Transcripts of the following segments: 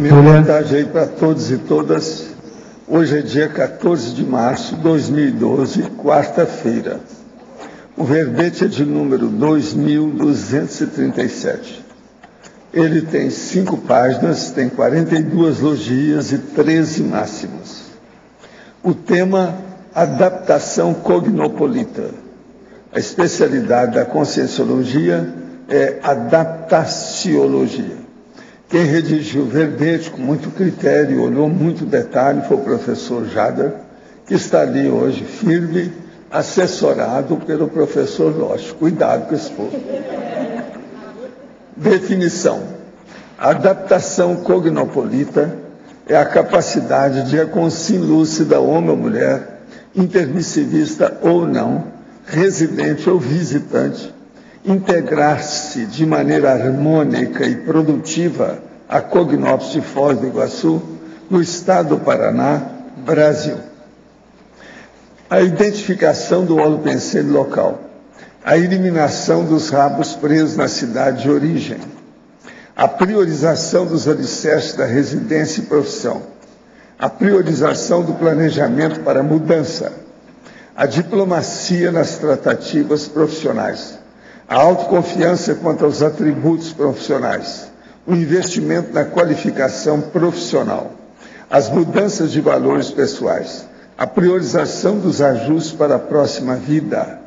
boa tarde aí para todos e todas. Hoje é dia 14 de março de 2012, quarta-feira. O verbete é de número 2237. Ele tem 5 páginas, tem 42 logias e 13 máximos. O tema, adaptação cognopolita. A especialidade da conscienciologia é adaptaciologia. Quem redigiu o verbete com muito critério, olhou muito detalhe, foi o professor Jader, que está ali hoje firme, assessorado pelo professor Losch. Cuidado com esse povo. Definição. A adaptação cognopolita é a capacidade de a consciência lúcida, homem ou mulher, intermissivista ou não, residente ou visitante, integrar-se de maneira harmônica e produtiva a Cognópolis de Foz do Iguaçu, no estado do Paraná, Brasil. A identificação do holopenselho local, a eliminação dos rabos presos na cidade de origem, a priorização dos alicerces da residência e profissão, a priorização do planejamento para a mudança, a diplomacia nas tratativas profissionais, a autoconfiança quanto aos atributos profissionais, o investimento na qualificação profissional, as mudanças de valores pessoais, a priorização dos ajustes para a próxima vida,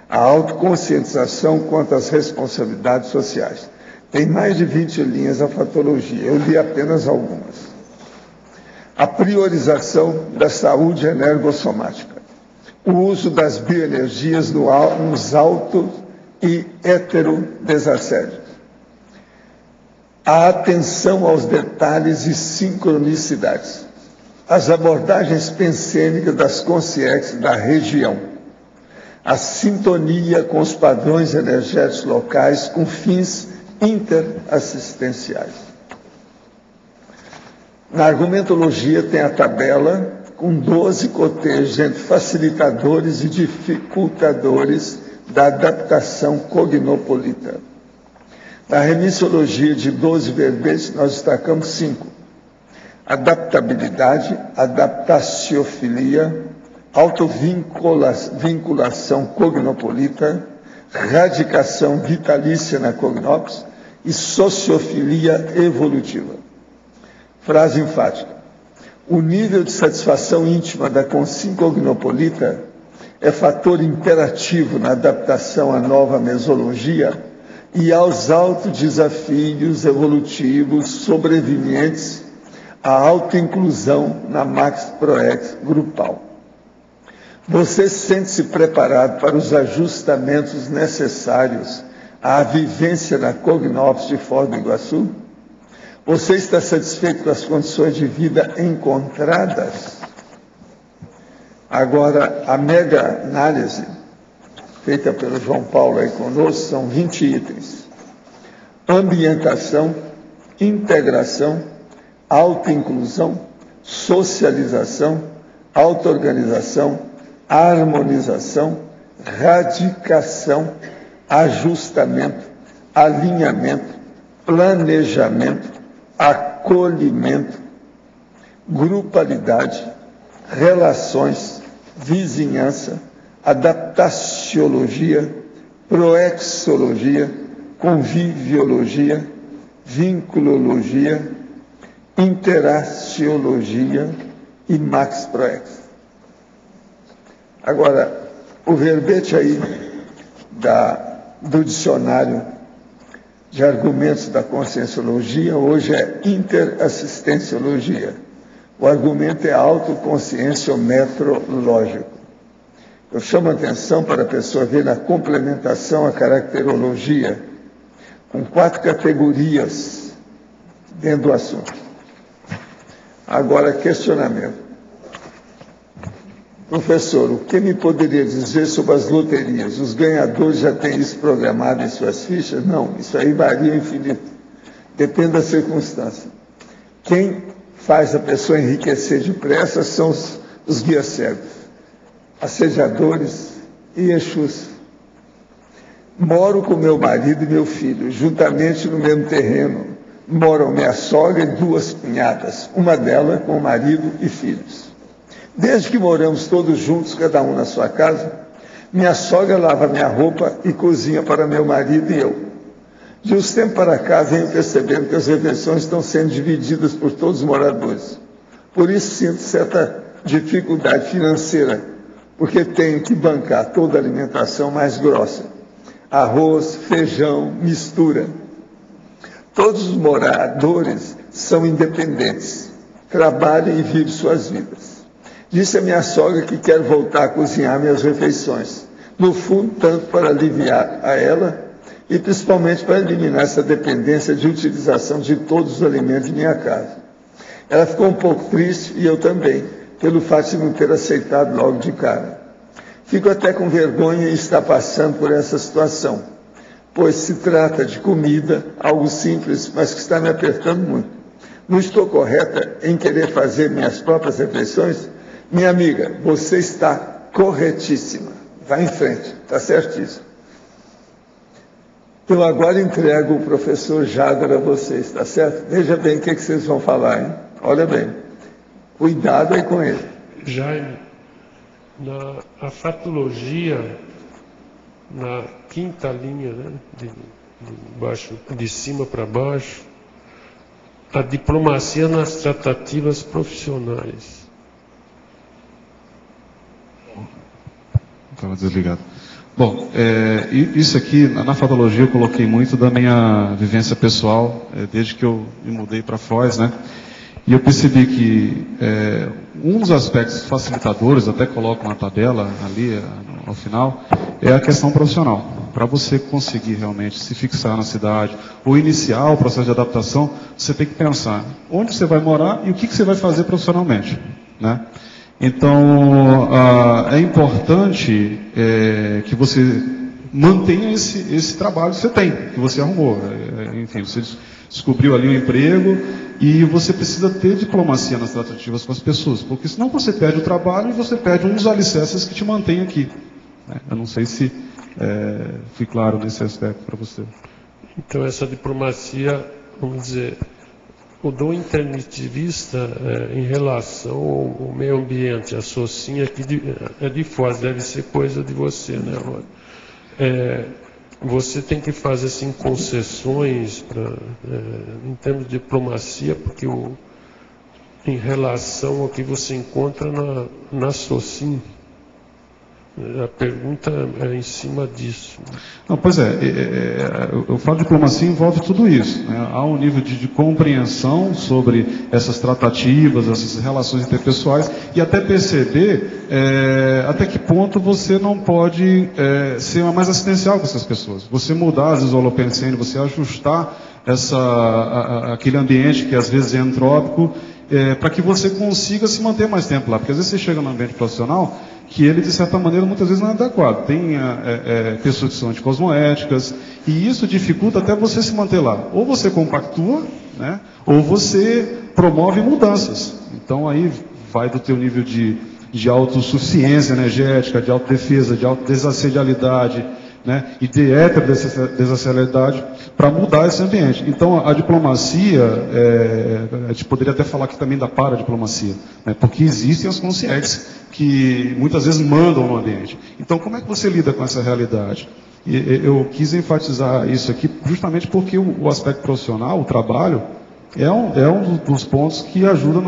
a autoconscientização quanto às responsabilidades sociais. Tem mais de 20 linhas a fatologia, eu li apenas algumas. A priorização da saúde energossomática, o uso das bioenergias nos autos e heterodesassédios. A atenção aos detalhes e sincronicidades. As abordagens pensênicas das consciências da região. A sintonia com os padrões energéticos locais com fins interassistenciais. Na argumentologia tem a tabela com 12 cotejos entre facilitadores e dificultadores da adaptação cognopolita. Na remissiologia de 12 verbetes, nós destacamos 5. Adaptabilidade, adaptaciofilia, autovinculação cognopolita, radicação vitalícia na cognópolis e sociofilia evolutiva. Frase enfática. O nível de satisfação íntima da consciência cognopolita é fator imperativo na adaptação à nova mesologia e aos altos desafios evolutivos sobrevenientes à autoinclusão na Max Proex grupal. Você sente-se preparado para os ajustamentos necessários à vivência na Cognópolis de Foz do Iguaçu? Você está satisfeito com as condições de vida encontradas? Agora, a mega análise, feita pelo João Paulo aí conosco, são 20 itens. Ambientação, integração, autoinclusão, socialização, auto-organização, harmonização, radicação, ajustamento, alinhamento, planejamento, acolhimento, grupalidade, relações, vizinhança, adaptaciologia, proexologia, conviviologia, vinculologia, interaciologia e Max Proex. Agora, o verbete aí do dicionário de argumentos da conscienciologia hoje é interassistenciologia. O argumento é autoconscienciometrológico. Eu chamo a atenção para a pessoa ver na complementação a caracterologia, com 4 categorias dentro do assunto. Agora, questionamento. Professor, o que me poderia dizer sobre as loterias? Os ganhadores já têm isso programado em suas fichas? Não, isso aí varia infinito. Depende da circunstância. Quem faz a pessoa enriquecer depressa são os guias cegos, assediadores e Exus. Moro com meu marido e meu filho, juntamente no mesmo terreno, moram minha sogra e 2 cunhadas, uma delas com marido e filhos. Desde que moramos todos juntos, cada um na sua casa, minha sogra lava minha roupa e cozinha para meu marido e eu. De uns tempos para cá, venho percebendo que as refeições estão sendo divididas por todos os moradores. Por isso sinto certa dificuldade financeira, porque tenho que bancar toda a alimentação mais grossa. Arroz, feijão, mistura. Todos os moradores são independentes, trabalham e vivem suas vidas. Disse a minha sogra que quer voltar a cozinhar minhas refeições, no fundo, tanto para aliviar a ela e principalmente para eliminar essa dependência de utilização de todos os alimentos de minha casa. Ela ficou um pouco triste, e eu também, pelo fato de não ter aceitado logo de cara. Fico até com vergonha em estar passando por essa situação, pois se trata de comida, algo simples, mas que está me apertando muito. Não estou correta em querer fazer minhas próprias refeições? Minha amiga, você está corretíssima. Vá em frente, está certíssimo. Eu agora entrego o professor Jader a vocês, está certo? Veja bem o que vocês vão falar, hein? Olha bem. Cuidado aí com ele. Jaime, a fatologia, na 5ª linha, né, de cima para baixo, a diplomacia nas tratativas profissionais. Estava desligado. Bom, isso aqui, na fatologia, eu coloquei muito da minha vivência pessoal, desde que eu me mudei para Foz, né? E eu percebi que um dos aspectos facilitadores, até coloco na tabela ali ao final, é a questão profissional. Para você conseguir realmente se fixar na cidade ou iniciar o processo de adaptação, você tem que pensar onde você vai morar e o que você vai fazer profissionalmente, né? Então, é importante que você mantenha esse trabalho que você tem, que você arrumou. Enfim, você descobriu ali um emprego e você precisa ter diplomacia nas tratativas com as pessoas, porque senão você perde o trabalho e você perde um dos alicerces que te mantém aqui. Eu não sei se fui claro nesse aspecto para você. Então, essa diplomacia, vamos dizer, o do internitivista em relação ao meio ambiente, a Socinha aqui de Foz, deve ser coisa de você, né, Rod? Você tem que fazer assim, concessões em termos de diplomacia, porque em relação ao que você encontra na Socin, a pergunta é em cima disso. Não, pois eu falo de diplomacia, envolve tudo isso, né? Há um nível de compreensão sobre essas tratativas, essas relações interpessoais, e até perceber até que ponto você não pode ser mais assistencial com essas pessoas. Você mudar, às vezes, o holopensene, você ajustar aquele ambiente que às vezes é entrópico, para que você consiga se manter mais tempo lá. Porque às vezes você chega no ambiente profissional que ele, de certa maneira, muitas vezes não é adequado. Tem pessoas que são anticosmoéticas, e isso dificulta até você se manter lá. Ou você compactua, né, ou você promove mudanças. Então aí vai do teu nível de autossuficiência energética, de autodefesa, de autodesassedialidade, né, e de heterodesassedialidade para mudar esse ambiente. Então, a diplomacia, a gente poderia até falar aqui também da paradiplomacia, né, porque existem as conscientes que muitas vezes mandam no ambiente. Então, como é que você lida com essa realidade? E eu quis enfatizar isso aqui justamente porque o aspecto profissional, o trabalho, é um dos pontos que ajuda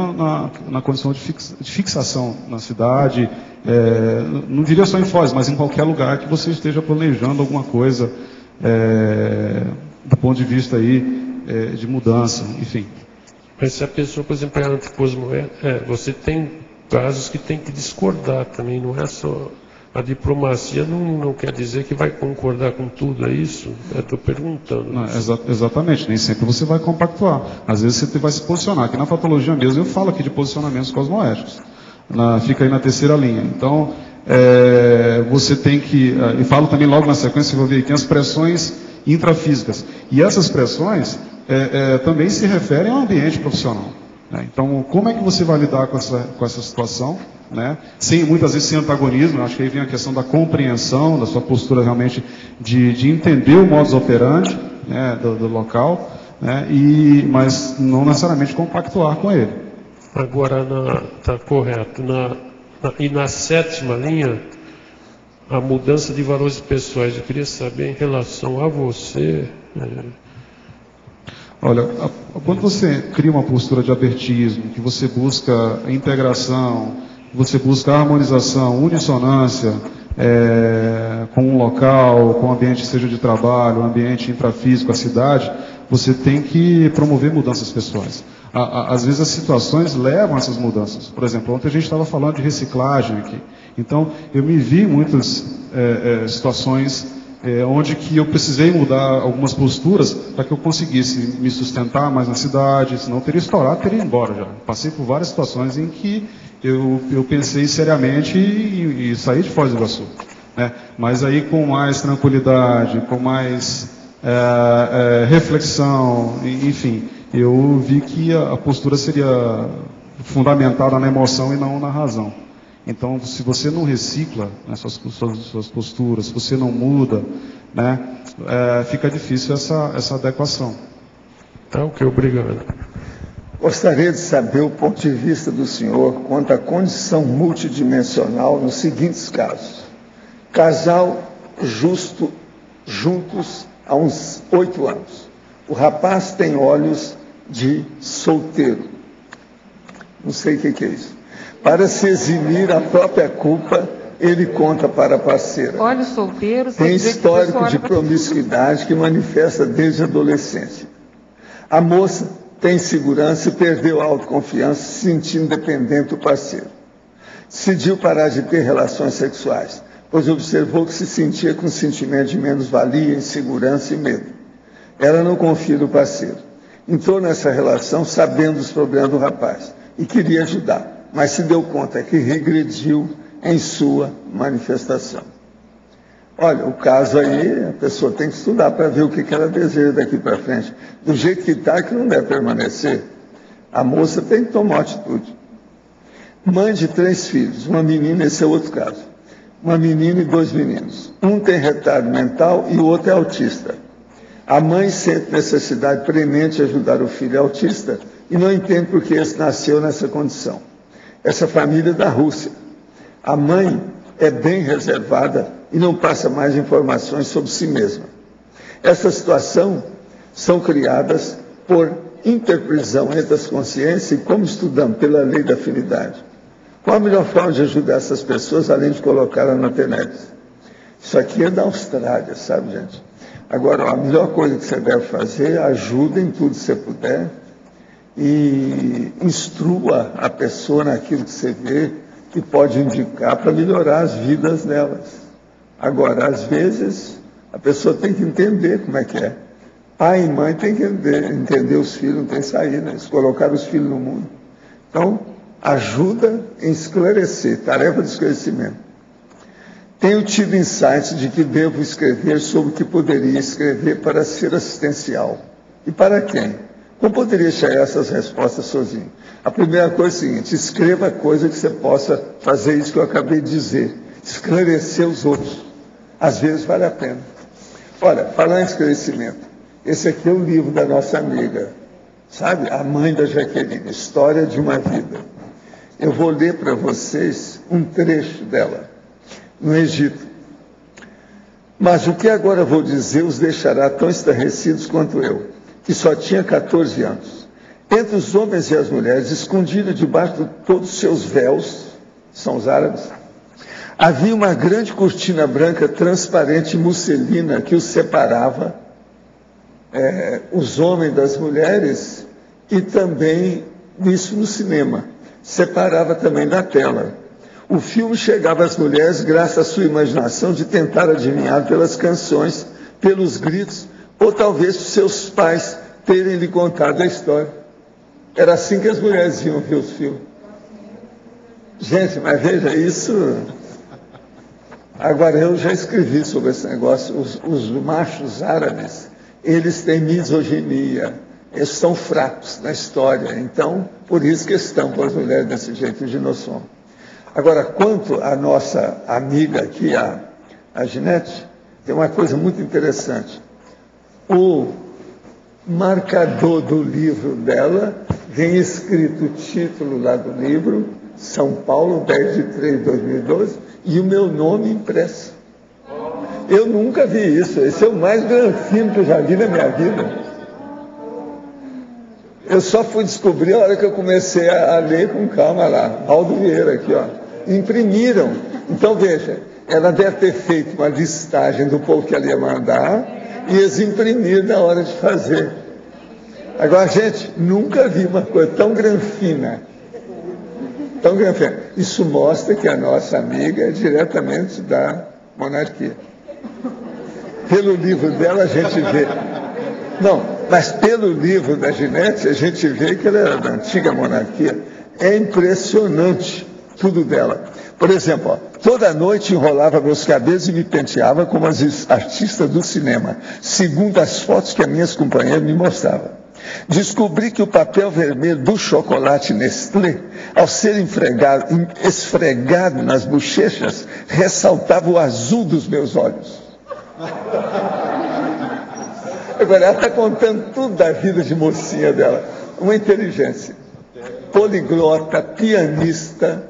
na condição de fixação na cidade, não diria só em Foz, mas em qualquer lugar que você esteja planejando alguma coisa do ponto de vista aí, de mudança, enfim. Mas se a pessoa, por exemplo, é anticosmoética, você tem casos que tem que discordar também, não é só... A diplomacia não quer dizer que vai concordar com tudo, é isso? Eu estou perguntando. Não, exatamente, nem sempre você vai compactuar. Às vezes você vai se posicionar. Aqui na patologia mesmo, eu falo aqui de posicionamentos cosmoéticos. Fica aí na 3ª linha. Então, você tem que... e falo também logo na sequência, eu vou ver, tem as pressões intrafísicas. E essas pressões também se referem ao ambiente profissional. Então, como é que você vai lidar com essa situação? Né? Muitas vezes sem antagonismo. Acho que aí vem a questão da compreensão, da sua postura realmente de entender o modus operandi, né, do local, né, mas não necessariamente compactuar com ele. Agora, está correto. E na 7ª linha, a mudança de valores pessoais. Eu queria saber em relação a você. Olha, quando você cria uma postura de abertismo, que você busca integração, que você busca harmonização, unissonância com um local, com o ambiente seja de trabalho, o ambiente intrafísico, a cidade, você tem que promover mudanças pessoais. Às vezes as situações levam a essas mudanças. Por exemplo, ontem a gente estava falando de reciclagem aqui. Então, eu me vi em muitas situações onde que eu precisei mudar algumas posturas para que eu conseguisse me sustentar mais na cidade, senão eu teria estourado, teria ido embora já. Passei por várias situações em que eu pensei seriamente e saí de Foz do Iguaçu. Né? Mas aí com mais tranquilidade, com mais reflexão, enfim, eu vi que a postura seria fundamentada na emoção e não na razão. Então, se você não recicla, né, suas posturas, se você não muda, né, fica difícil essa adequação. Tá, ok, obrigado. Gostaria de saber o ponto de vista do senhor quanto à condição multidimensional nos seguintes casos. Casal juntos há uns 8 anos. O rapaz tem olhos de solteiro. Não sei o que é isso. Para se eximir a própria culpa, ele conta para a parceira. Olhos solteiros. Tem histórico de promiscuidade que manifesta desde a adolescência. A moça tem insegurança e perdeu a autoconfiança, se sentindo dependente do parceiro. Decidiu parar de ter relações sexuais, pois observou que se sentia com sentimento de menos-valia, insegurança e medo. Ela não confia no parceiro. Entrou nessa relação sabendo dos problemas do rapaz e queria ajudar, mas se deu conta que regrediu em sua manifestação. Olha, o caso aí, a pessoa tem que estudar para ver o que ela deseja daqui para frente. Do jeito que está, que não deve permanecer. A moça tem que tomar atitude. Mãe de 3 filhos, uma menina, esse é outro caso. Uma menina e 2 meninos. Um tem retardo mental e o outro é autista. A mãe sente necessidade premente de ajudar o filho autista e não entende por que esse nasceu nessa condição. Essa família é da Rússia. A mãe é bem reservada e não passa mais informações sobre si mesma. Essa situação são criadas por interprisão entre as consciências e como estudamos pela lei da afinidade. Qual a melhor forma de ajudar essas pessoas, além de colocá-las na internet? Isso aqui é da Austrália, sabe, gente? Agora, a melhor coisa que você deve fazer, ajuda em tudo que você puder e instrua a pessoa naquilo que você vê que pode indicar para melhorar as vidas delas. Agora, às vezes, a pessoa tem que entender como é que é. Pai e mãe têm que entender os filhos, não tem saída, eles colocaram os filhos no mundo. Então, ajuda em esclarecer, tarefa de esclarecimento. Tenho tido insights de que devo escrever sobre o que poderia escrever para ser assistencial. E para quem? Como poderia chegar a essas respostas sozinho? A primeira coisa é a seguinte: escreva coisa que você possa fazer isso que eu acabei de dizer. Esclarecer os outros. Às vezes vale a pena. Olha, falar em esclarecimento. Esse aqui é o livro da nossa amiga, sabe? A mãe da Jaqueline, História de uma Vida. Eu vou ler para vocês um trecho dela, no Egito. Mas o que agora vou dizer os deixará tão estarrecidos quanto eu, que só tinha 14 anos. Entre os homens e as mulheres, escondido debaixo de todos os seus véus, são os árabes, havia uma grande cortina branca, transparente, musselina, que os separava, os homens das mulheres, e também, isso no cinema, separava também da tela. O filme chegava às mulheres graças à sua imaginação de tentar adivinhar pelas canções, pelos gritos, ou talvez por seus pais terem lhe contado a história. Era assim que as mulheres iam ver os filmes. Gente, mas veja isso. Agora, eu já escrevi sobre esse negócio. Os machos árabes, eles têm misoginia. Eles são fracos na história. Então, por isso que estão com as mulheres desse jeito de noção. Agora, quanto à nossa amiga aqui, a Ginete, tem uma coisa muito interessante. marcador do livro dela, vem escrito o título lá do livro, São Paulo, 10/3/2012, e o meu nome impresso. Eu nunca vi isso. Esse é o mais granfino que eu já vi na minha vida. Eu só fui descobrir a hora que eu comecei a ler com calma lá. Aldo Vieira aqui, ó. Imprimiram. Então, veja, ela deve ter feito uma listagem do povo que ela ia mandar e eles imprimiram na hora de fazer. Agora, gente, nunca vi uma coisa tão granfina. Tão granfina. Isso mostra que a nossa amiga é diretamente da monarquia. Pelo livro dela a gente vê. Não, mas pelo livro da Ginete a gente vê que ela era da antiga monarquia. É impressionante tudo dela. Por exemplo, ó, toda noite enrolava meus cabelos e me penteava como as artistas do cinema, segundo as fotos que as minhas companheiras me mostravam. Descobri que o papel vermelho do chocolate Nestlé, ao ser esfregado nas bochechas, ressaltava o azul dos meus olhos. Agora, ela está contando tudo da vida de mocinha dela. Uma inteligência. Poliglota, pianista,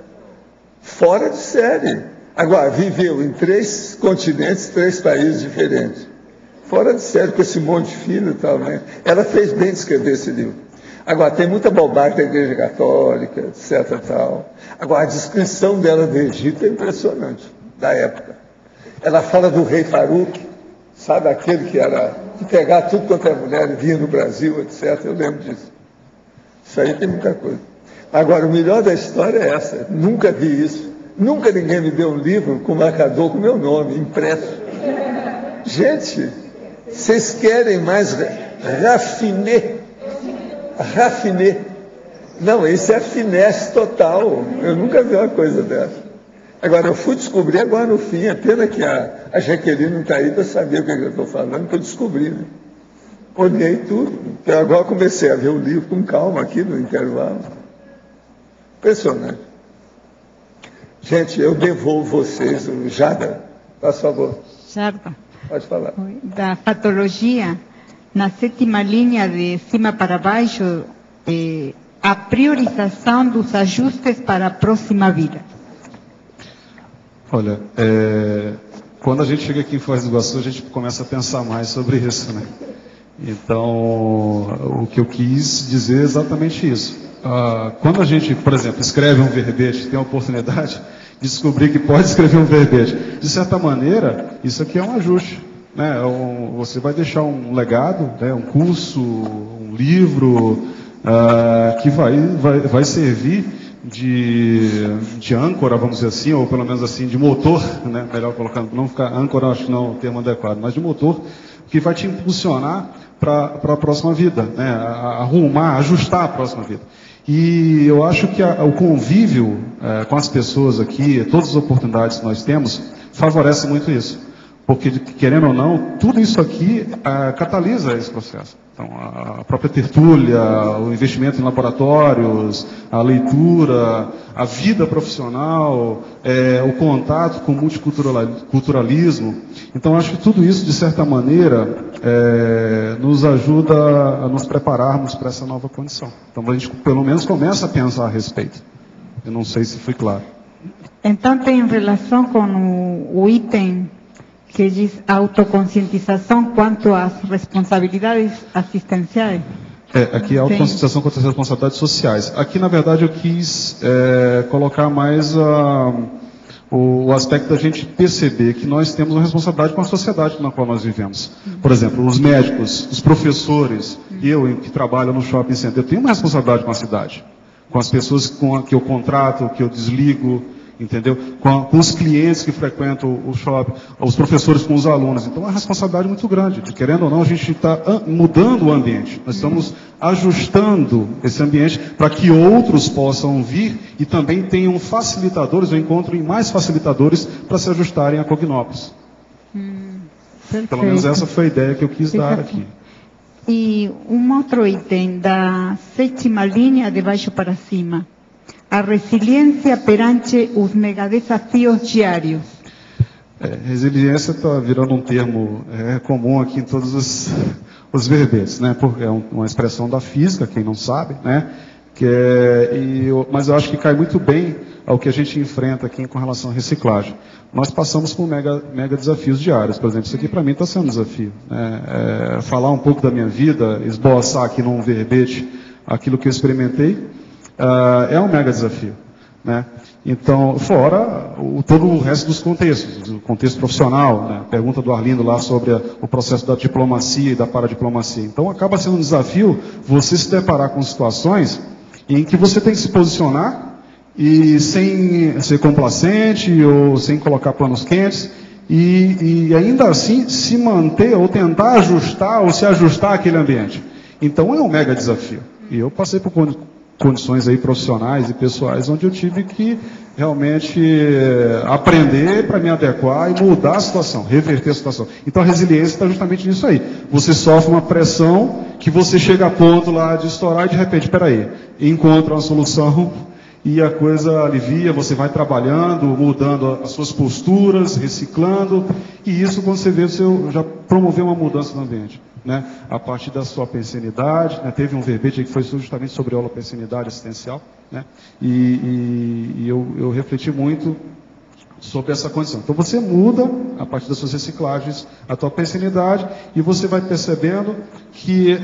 fora de série. Agora, viveu em 3 continentes, 3 países diferentes. Fora de série, com esse monte de filho e tal, né? Ela fez bem de escrever esse livro. Agora, tem muita bobagem da Igreja Católica, etc. Tal. Agora, a descrição dela do Egito é impressionante, da época. Ela fala do rei Farouk, sabe, aquele que era de pegar tudo quanto é mulher e vinha no Brasil, etc. Eu lembro disso. Isso aí tem muita coisa. Agora, o melhor da história é essa. Nunca vi isso. Nunca ninguém me deu um livro com marcador com meu nome, impresso. Gente, vocês querem mais raffiné? Raffiné. Não, isso é finesse total. Eu nunca vi uma coisa dessa. Agora, eu fui descobrir agora no fim, a pena que a Jaqueline não está aí para saber o que eu estou falando, que eu descobri, né? Olhei tudo. Então, agora comecei a ver o livro com calma aqui no intervalo. Impressionante. Gente, eu devolvo vocês o Jada, por favor. Jada. Pode falar. Da patologia, na 7ª linha de cima para baixo, a priorização dos ajustes para a próxima vida. Olha, quando a gente chega aqui em Foz do Iguaçu, a gente começa a pensar mais sobre isso, né? Então, o que eu quis dizer é exatamente isso. Quando a gente, por exemplo, escreve um verbete, tem a oportunidade de descobrir que pode escrever um verbete, de certa maneira, isso aqui é um ajuste, né? Você vai deixar um legado, né? Um curso, um livro, que vai servir de âncora, vamos dizer assim, ou pelo menos assim, de motor, né? Melhor colocando, não ficar âncora, acho que não é o termo adequado, mas de motor, que vai te impulsionar para a próxima vida, né? Arrumar, ajustar a próxima vida. E eu acho que o convívio com as pessoas aqui, todas as oportunidades que nós temos, favorece muito isso. Porque, querendo ou não, tudo isso aqui catalisa esse processo. Então, a própria tertúlia, o investimento em laboratórios, a leitura, a vida profissional, o contato com o multiculturalismo. Então, acho que tudo isso, de certa maneira, nos ajuda a nos prepararmos para essa nova condição. Então, a gente, pelo menos, começa a pensar a respeito. Eu não sei se foi claro. Então, tem relação com o item que diz autoconscientização quanto às responsabilidades assistenciais. Aqui é autoconscientização quanto às responsabilidades sociais. Aqui, na verdade, eu quis colocar mais o aspecto da gente perceber que nós temos uma responsabilidade com a sociedade na qual nós vivemos. Por exemplo, os médicos, os professores, eu que trabalho no shopping center, eu tenho uma responsabilidade com a cidade, com as pessoas que eu contrato, que eu desligo, entendeu? Com os clientes que frequentam o shopping, os professores com os alunos. Então é uma responsabilidade muito grande. Querendo ou não, a gente está mudando o ambiente. Nós estamos ajustando esse ambiente para que outros possam vir e também tenham facilitadores, eu encontro mais facilitadores para se ajustarem a Cognópolis. Pelo menos essa foi a ideia que eu quis dar aqui. E um outro item da 7ª linha de baixo para cima. A resiliência perante os megadesafios diários. Resiliência está virando um termo comum aqui em todas as os verbetes, né? Porque é uma expressão da física, quem não sabe, né? Mas eu acho que cai muito bem ao que a gente enfrenta aqui com relação à reciclagem. Nós passamos por mega desafios diários. Por exemplo, isso aqui para mim está sendo um desafio, né? Falar um pouco da minha vida, esboçar aqui num verbete aquilo que eu experimentei, é um mega desafio, né? Então, fora todo o resto dos contextos, o contexto profissional, né? Pergunta do Arlindo lá sobre o processo da diplomacia e da paradiplomacia. Então, acaba sendo um desafio você se deparar com situações em que você tem que se posicionar e sem ser complacente ou sem colocar panos quentes e ainda assim se manter ou tentar ajustar ou se ajustar àquele ambiente. Então, é um mega desafio. E eu passei por condições aí profissionais e pessoais onde eu tive que realmente aprender para me adequar e mudar a situação, reverter a situação. Então a resiliência está justamente nisso aí. Você sofre uma pressão que você chega a ponto lá de estourar e de repente, peraí, encontra uma solução e a coisa alivia, você vai trabalhando, mudando as suas posturas, reciclando, e isso quando você vê, você já promoveu uma mudança no ambiente, né? A partir da sua pensenidade, né? Teve um verbete aí que foi justamente sobre a holopensenidade assistencial, né? E eu refleti muito sobre essa condição. Então você muda, a partir das suas reciclagens, a tua pensenidade, e você vai percebendo que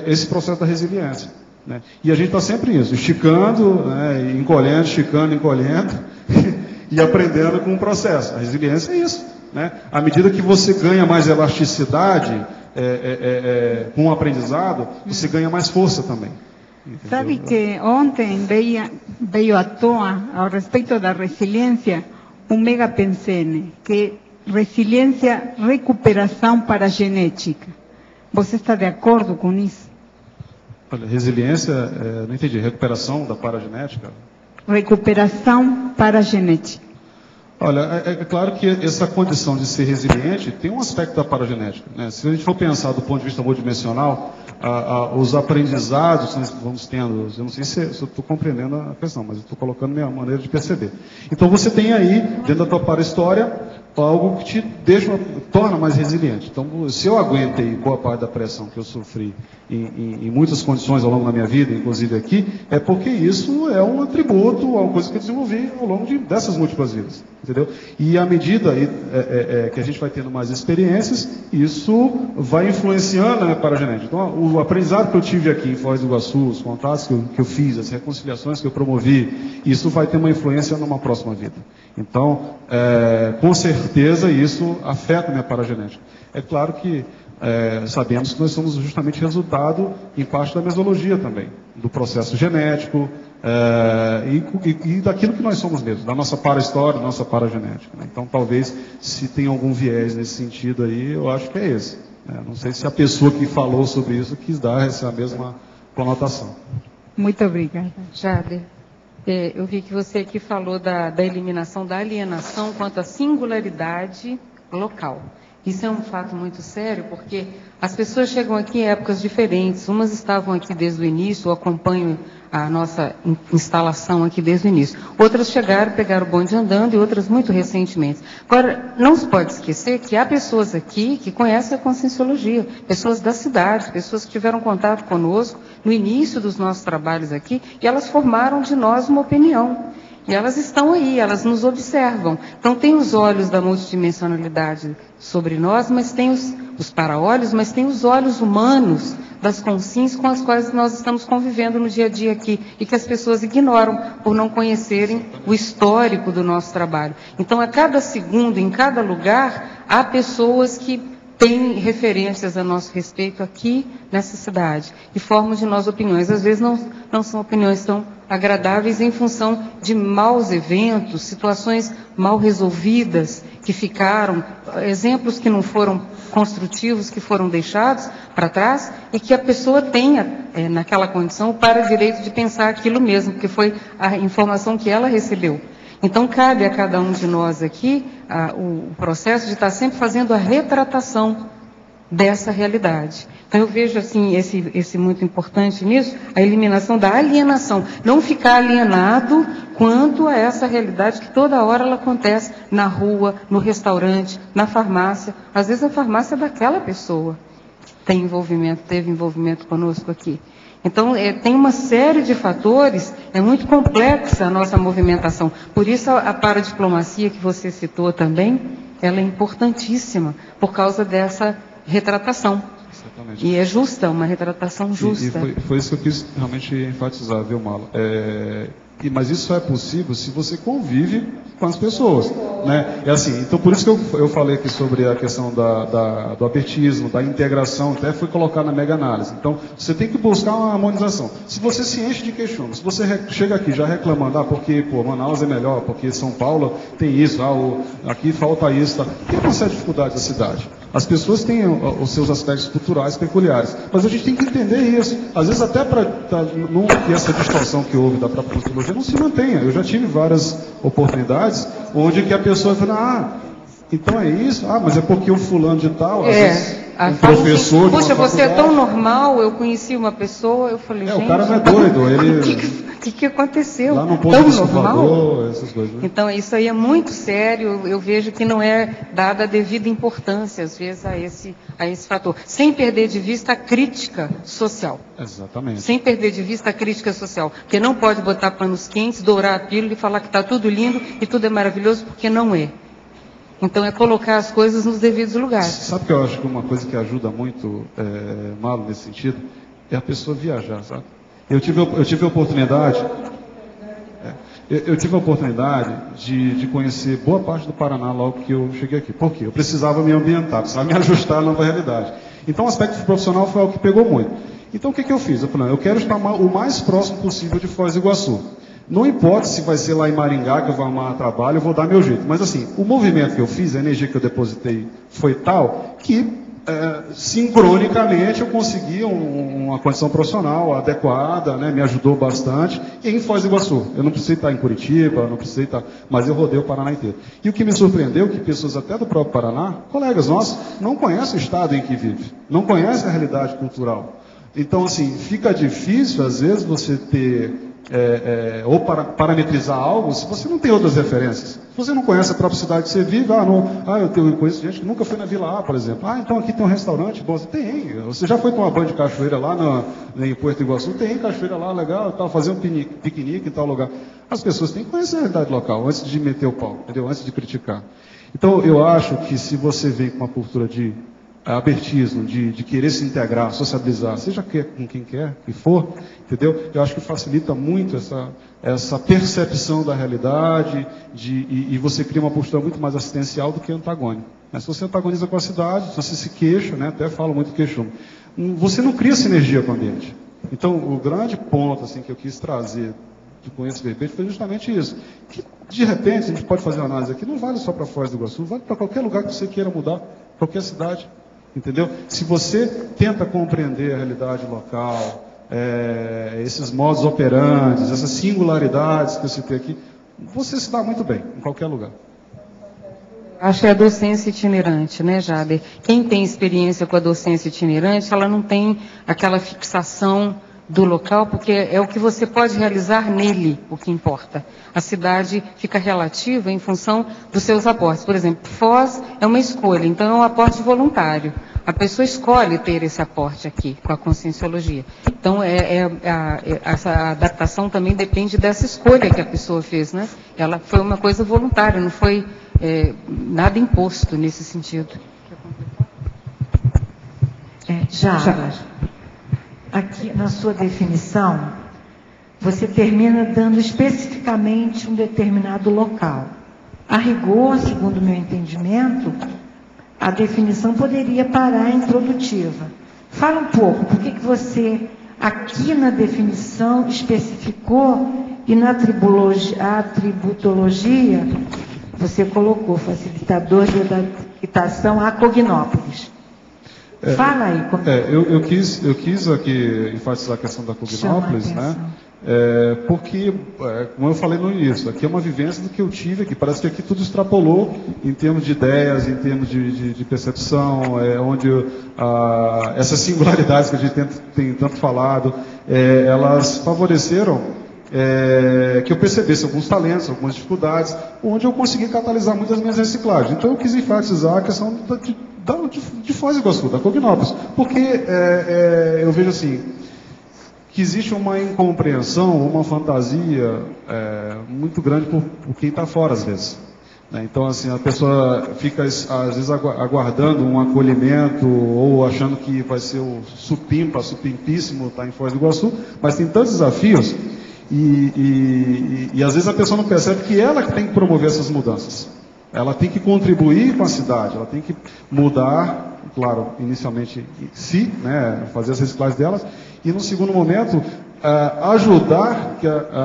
esse processo da resiliência, né? E a gente está sempre nisso, esticando, né? Encolhendo, esticando, encolhendo, e aprendendo com o processo. A resiliência é isso, né? À medida que você ganha mais elasticidade com o aprendizado, você ganha mais força também. Entendeu? Sabe que ontem veio à toa, ao respeito da resiliência, mega pensene, que resiliência, recuperação paragenética. Você está de acordo com isso? Olha, resiliência, não entendi, recuperação da paragenética? Recuperação paragenética. Olha, é claro que essa condição de ser resiliente tem um aspecto da paragenética, né? Se a gente for pensar do ponto de vista multidimensional, os aprendizados que nós vamos tendo, eu não sei se eu estou compreendendo a questão, mas eu estou colocando minha maneira de perceber. Então você tem aí, dentro da tua para-história, algo que te torna mais resiliente. Então, se eu aguentei boa parte da pressão que eu sofri em muitas condições ao longo da minha vida, inclusive aqui, é porque isso é um atributo, uma coisa que eu desenvolvi ao longo dessas múltiplas vidas. Entendeu? E à medida que a gente vai tendo mais experiências, isso vai influenciando a minha paragenética. Então, o aprendizado que eu tive aqui em Foz do Iguaçu, os contatos que eu fiz, as reconciliações que eu promovi, isso vai ter uma influência numa próxima vida. Então, com certeza, isso afeta a minha paragenética. É claro que sabemos que nós somos justamente resultado, em parte, da mesologia também, do processo genético, e daquilo que nós somos mesmo, da nossa para-história, da nossa paragenética, né? Então, talvez, se tem algum viés nesse sentido aí, eu acho que é esse, né? Não sei se a pessoa que falou sobre isso quis dar essa mesma conotação. Muito obrigada. Jader, eu vi que você aqui falou da eliminação da alienação quanto à singularidade local. Isso é um fato muito sério, porque as pessoas chegam aqui em épocas diferentes. Umas estavam aqui desde o início, eu acompanho a nossa instalação aqui desde o início. Outras chegaram, pegaram o bonde andando e outras muito recentemente. Agora, não se pode esquecer que há pessoas aqui que conhecem a conscienciologia, pessoas da cidade, pessoas que tiveram contato conosco no início dos nossos trabalhos aqui, e elas formaram de nós uma opinião. E elas estão aí, elas nos observam. Então, tem os olhos da multidimensionalidade sobre nós, mas tem os para-olhos, mas tem os olhos humanos das consciências com as quais nós estamos convivendo no dia a dia aqui, e que as pessoas ignoram por não conhecerem o histórico do nosso trabalho. Então, a cada segundo, em cada lugar, há pessoas que têm referências a nosso respeito aqui nessa cidade e formam de nós opiniões. Às vezes não são opiniões tão agradáveis em função de maus eventos, situações mal resolvidas que ficaram, exemplos que não foram construtivos, que foram deixados para trás, e que a pessoa tenha, naquela condição, o para-direito de pensar aquilo mesmo, porque foi a informação que ela recebeu. Então, cabe a cada um de nós aqui o processo de estar sempre fazendo a retratação dessa realidade. Então, eu vejo assim, esse muito importante nisso, a eliminação da alienação. Não ficar alienado quanto a essa realidade que toda hora ela acontece na rua, no restaurante, na farmácia. Às vezes a farmácia é daquela pessoa. teve envolvimento conosco aqui. Então, tem uma série de fatores, é muito complexa a nossa movimentação. Por isso, a paradiplomacia que você citou também, ela é importantíssima, por causa dessa retratação. Exatamente. E é justa, uma retratação justa. E foi isso que eu quis realmente enfatizar, viu, Marlon? Mas isso é possível se você convive com as pessoas, né? É assim, então por isso que eu falei aqui sobre a questão do abertismo, da integração, até foi colocar na mega análise. Então, você tem que buscar uma harmonização. Se você se enche de questiones, se você chega aqui já reclamando, porque Manaus é melhor, porque São Paulo tem isso, aqui falta isso, tá? Quem consegue dificuldade da cidade? As pessoas têm os seus aspectos culturais peculiares, mas a gente tem que entender isso. Às vezes até para que essa distorção que houve da própria cultura não se mantenha. Eu já tive várias oportunidades onde que a pessoa fala, então é isso? Mas é porque o fulano de tal, às vezes, um professor puxa, você é tão normal, eu conheci uma pessoa, eu falei, gente... o cara não é doido, ele... O que aconteceu? Lá no tão normal? Essas coisas, né? Então, isso aí é muito sério, eu vejo que não é dada a devida importância, às vezes, a esse fator. Sem perder de vista a crítica social. Exatamente. Sem perder de vista a crítica social. Porque não pode botar panos quentes, dourar a pílula e falar que está tudo lindo e tudo é maravilhoso, porque não é. Então, é colocar as coisas nos devidos lugares. Sabe que eu acho que uma coisa que ajuda muito, Malo, nesse sentido, é a pessoa viajar, sabe? Eu tive a oportunidade de conhecer boa parte do Paraná logo que eu cheguei aqui. Por quê? Eu precisava me ambientar, precisava me ajustar à nova realidade. Então, o aspecto profissional foi algo que pegou muito. Então, o que eu fiz? Eu falei, eu quero estar o mais próximo possível de Foz do Iguaçu. Não importa se vai ser lá em Maringá que eu vou arrumar trabalho, eu vou dar meu jeito. Mas assim, o movimento que eu fiz, a energia que eu depositei foi tal que sincronicamente eu consegui uma condição profissional adequada, né, me ajudou bastante, e em Foz do Iguaçu. Eu não precisei estar em Curitiba, não precisei estar, mas eu rodei o Paraná inteiro. E o que me surpreendeu é que pessoas até do próprio Paraná, colegas nossos, não conhecem o estado em que vive, não conhecem a realidade cultural. Então, assim, fica difícil, às vezes, você ter ou parametrizar algo se você não tem outras referências. Se você não conhece a própria cidade que você vive, eu conheço gente que nunca foi na Vila A, por exemplo. Então aqui tem um restaurante bom. Tem. Você já foi tomar banho de cachoeira lá em Porto Iguaçu? Tem cachoeira lá, legal, fazer um piquenique em tal lugar. As pessoas têm que conhecer a realidade local antes de meter o pau, entendeu? Antes de criticar. Então eu acho que se você vem com uma cultura de abertismo, de querer se integrar, sociabilizar, seja com quem quer que for, entendeu? Eu acho que facilita muito essa percepção da realidade e você cria uma postura muito mais assistencial do que antagônica. Mas se você antagoniza com a cidade, se você se queixa, né, até falo muito queixume, você não cria sinergia com o ambiente. Então, o grande ponto assim, que eu quis trazer com esse verbete foi justamente isso. Que, de repente, a gente pode fazer uma análise aqui, não vale só para Foz do Iguaçu, vale para qualquer lugar que você queira mudar, qualquer cidade. Entendeu? Se você tenta compreender a realidade local, esses modos operantes, essas singularidades que eu citei aqui, você se dá muito bem em qualquer lugar. Acho que é a docência itinerante, né, Jader? Quem tem experiência com a docência itinerante, ela não tem aquela fixação do local, porque é o que você pode realizar nele, o que importa. A cidade fica relativa em função dos seus aportes. Por exemplo, Foz é uma escolha, então é um aporte voluntário. A pessoa escolhe ter esse aporte aqui, com a conscienciologia. Então, essa adaptação também depende dessa escolha que a pessoa fez, né? Ela foi uma coisa voluntária, não foi nada imposto nesse sentido. Já. Aqui na sua definição, você termina dando especificamente um determinado local. A rigor, segundo o meu entendimento, a definição poderia parar introdutiva. Fala um pouco, por que você, aqui na definição, especificou e na atributologia, você colocou facilitador de adaptação a Cognópolis. Fala aí. Eu quis aqui enfatizar a questão da Cognópolis, né? Porque, como eu falei no início, aqui é uma vivência do que eu tive aqui. Parece que aqui tudo extrapolou em termos de ideias, em termos de percepção, onde essas singularidades que a gente tem tanto falado, elas favoreceram que eu percebesse alguns talentos, algumas dificuldades, onde eu consegui catalisar muitas minhas reciclagens. Então eu quis enfatizar a questão de Foz do Iguaçu, da Cognópolis. Porque eu vejo assim, que existe uma incompreensão, uma fantasia muito grande por quem está fora, às vezes. Então, assim, a pessoa fica, às vezes, aguardando um acolhimento ou achando que vai ser o supimpíssimo estar em Foz do Iguaçu, mas tem tantos desafios e às vezes a pessoa não percebe que ela que tem que promover essas mudanças. Ela tem que contribuir com a cidade, ela tem que mudar, claro, inicialmente si, né, fazer as reciclagens delas, e no segundo momento ajudar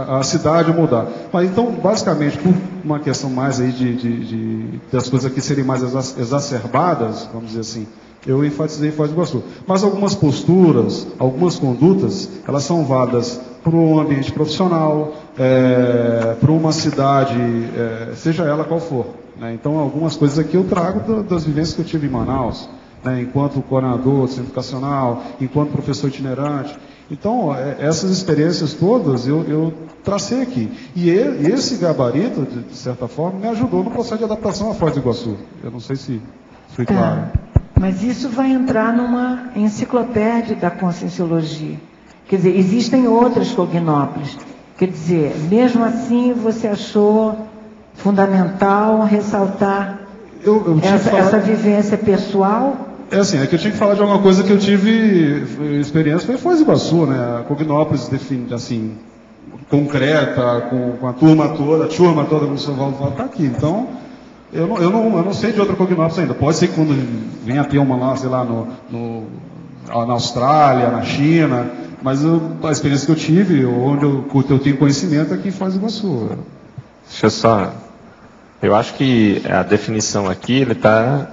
a cidade a mudar. Mas então, basicamente, por uma questão mais aí das coisas aqui serem mais exacerbadas, vamos dizer assim, eu enfatizei Foz do Iguaçu. Mas algumas posturas, algumas condutas, elas são válidas para um ambiente profissional, para uma cidade, seja ela qual for. Né? Então, algumas coisas aqui eu trago das vivências que eu tive em Manaus, né? Enquanto coordenador do centro educacional, enquanto professor itinerante. Então, essas experiências todas eu tracei aqui. E esse gabarito, de certa forma, me ajudou no processo de adaptação à Foz do Iguaçu. Eu não sei se fui claro. Mas isso vai entrar numa enciclopédia da Conscienciologia. Quer dizer, existem outras Cognópolis. Quer dizer, mesmo assim, você achou fundamental ressaltar essa vivência pessoal? É que eu tinha que falar de alguma coisa que eu tive experiência, foi Foz do Iguaçu, né? A Cognópolis, assim, concreta, com a turma toda, como o senhor Valdo fala, está aqui. Então, eu não sei de outra Cognópolis ainda. Pode ser que quando venha a ter uma lá, sei lá, na Austrália, na China, mas a experiência que eu tive, onde eu tenho conhecimento, é aqui em Foz do Iguaçu. Deixa eu só... Eu acho que a definição aqui, ele está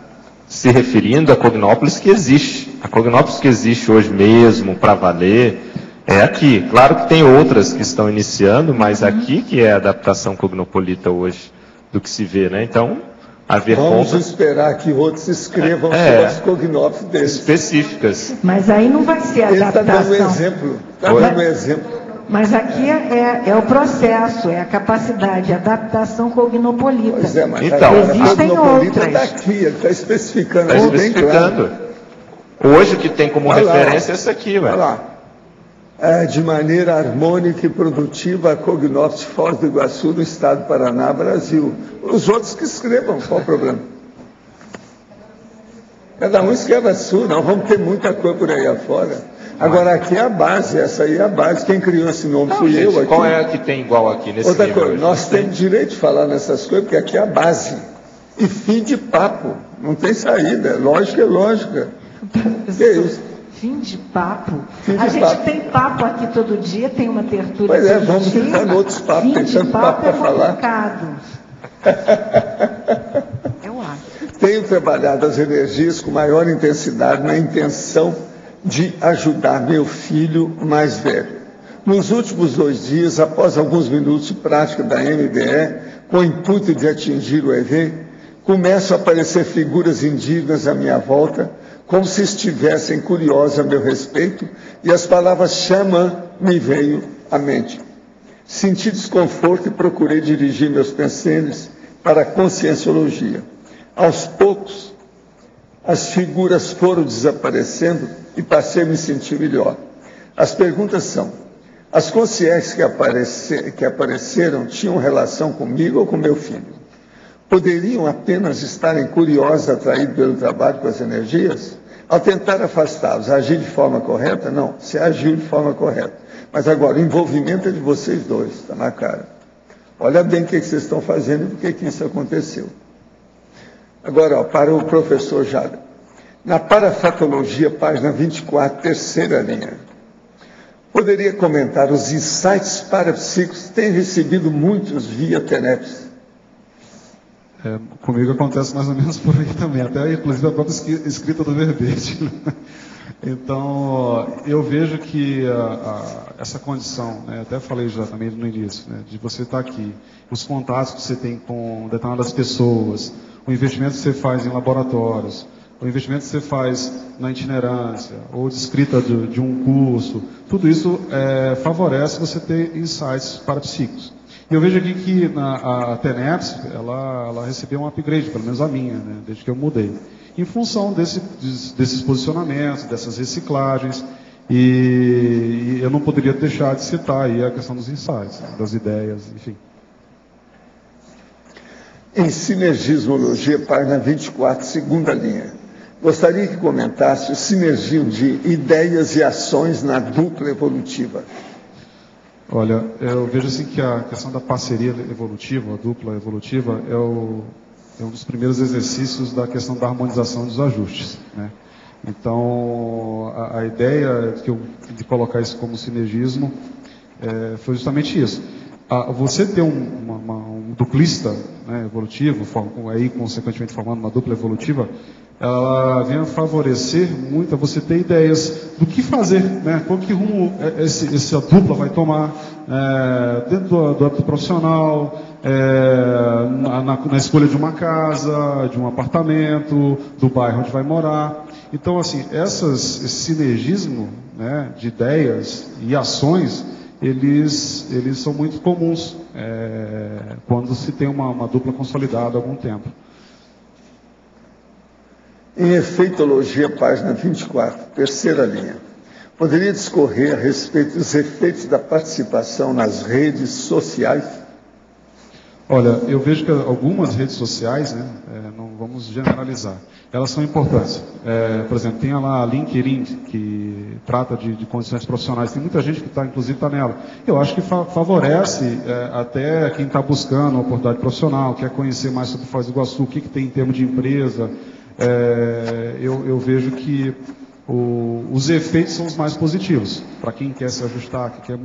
se referindo à Cognópolis que existe. A Cognópolis que existe hoje mesmo, para valer, é aqui. Claro que tem outras que estão iniciando, mas aqui que é a adaptação cognopolita hoje do que se vê, né? Então, vamos esperar que outros escrevam sobre as Cognópolis deles. Específicas. Mas aí não vai ser adaptação. Ele está dando exemplo. Mas aqui é o processo, é a capacidade de adaptação cognopolita. Pois é, mas então, existem outras. Está aqui, ele está especificando. Está especificando. Claro. Hoje o que tem como referência é essa aqui, Olha lá. De maneira harmônica e produtiva, a Cognópolis Foz do Iguaçu, no estado do Paraná, Brasil. Os outros que escrevam, qual o problema? Cada um escreve a sua, nós vamos ter muita coisa por aí afora. Agora, aqui é a base, essa aí é a base. Quem criou esse nome fui eu aqui. Qual é a que tem igual aqui nesse Outra nível? Coisa, nós temos direito de falar nessas coisas, porque aqui é a base. E fim de papo. Não tem saída. Lógica é lógica. Que é isso? Fim de papo? A gente tem papo aqui todo dia, tem uma tertúlia. Pois é, vamos ficar em outros papos. Tem tanto papo para falar. Eu acho. Tenho trabalhado as energias com maior intensidade na intenção de ajudar meu filho mais velho. Nos últimos 2 dias, após alguns minutos de prática da MBE, com o intuito de atingir o EV, começam a aparecer figuras indígenas à minha volta, como se estivessem curiosas a meu respeito, e as palavras xamã me veio à mente. Senti desconforto e procurei dirigir meus pensamentos para a conscienciologia. Aos poucos, as figuras foram desaparecendo e passei a me sentir melhor. As perguntas são: as consciências que apareceram tinham relação comigo ou com meu filho? Poderiam apenas estarem curiosos, atraídos pelo trabalho com as energias? Ao tentar afastá-los, agir de forma correta? Não, se agiu de forma correta. Mas agora, o envolvimento é de vocês dois, está na cara. Olha bem o que vocês estão fazendo e por que isso aconteceu. Agora, para o professor Jada. Na parafatologia, página 24, terceira linha. Poderia comentar os insights parapsíquicos, tem recebido muitos via TENEPS. Comigo acontece mais ou menos por aí também, até inclusive a própria escrita do verbete. Então, eu vejo que essa condição, né, até falei já também no início, né, de você estar aqui, os contatos que você tem com determinadas pessoas, o investimento que você faz em laboratórios, o investimento que você faz na itinerância, ou de escrita de um curso, tudo isso favorece você ter insights parapsíquicos. E eu vejo aqui que a TENEPS, ela recebeu um upgrade, pelo menos a minha, né, desde que eu mudei, em função desses posicionamentos, dessas reciclagens, e eu não poderia deixar de citar aí a questão dos insights, das ideias, enfim. Em Sinergismologia, página 24, segunda linha. Gostaria que comentasse o sinergismo de ideias e ações na dupla evolutiva. Olha, eu vejo assim que a questão da parceria evolutiva, a dupla evolutiva, é um dos primeiros exercícios da questão da harmonização dos ajustes, né? Então, a ideia de colocar isso como sinergismo foi justamente isso. Você ter um duplista, né, evolutivo, aí consequentemente formando uma dupla evolutiva, ela vem a favorecer muito a você ter ideias do que fazer, né? Qual que rumo essa dupla vai tomar dentro do âmbito profissional, na escolha de uma casa, de um apartamento, do bairro onde vai morar. Então, assim, esse sinergismo, né, de ideias e ações, eles são muito comuns quando se tem uma dupla consolidada há algum tempo. Em Efeitologia, página 24, terceira linha. Poderia discorrer a respeito dos efeitos da participação nas redes sociais? Olha, eu vejo que algumas redes sociais, né, não vamos generalizar, elas são importantes. Por exemplo, tem lá a LinkedIn, que trata de condições profissionais. Tem muita gente que inclusive está nela. Eu acho que favorece até quem está buscando uma oportunidade profissional, quer conhecer mais sobre Foz do Iguaçu, o que tem em termos de empresa. Eu vejo que os efeitos são os mais positivos, para quem quer se ajustar, que quer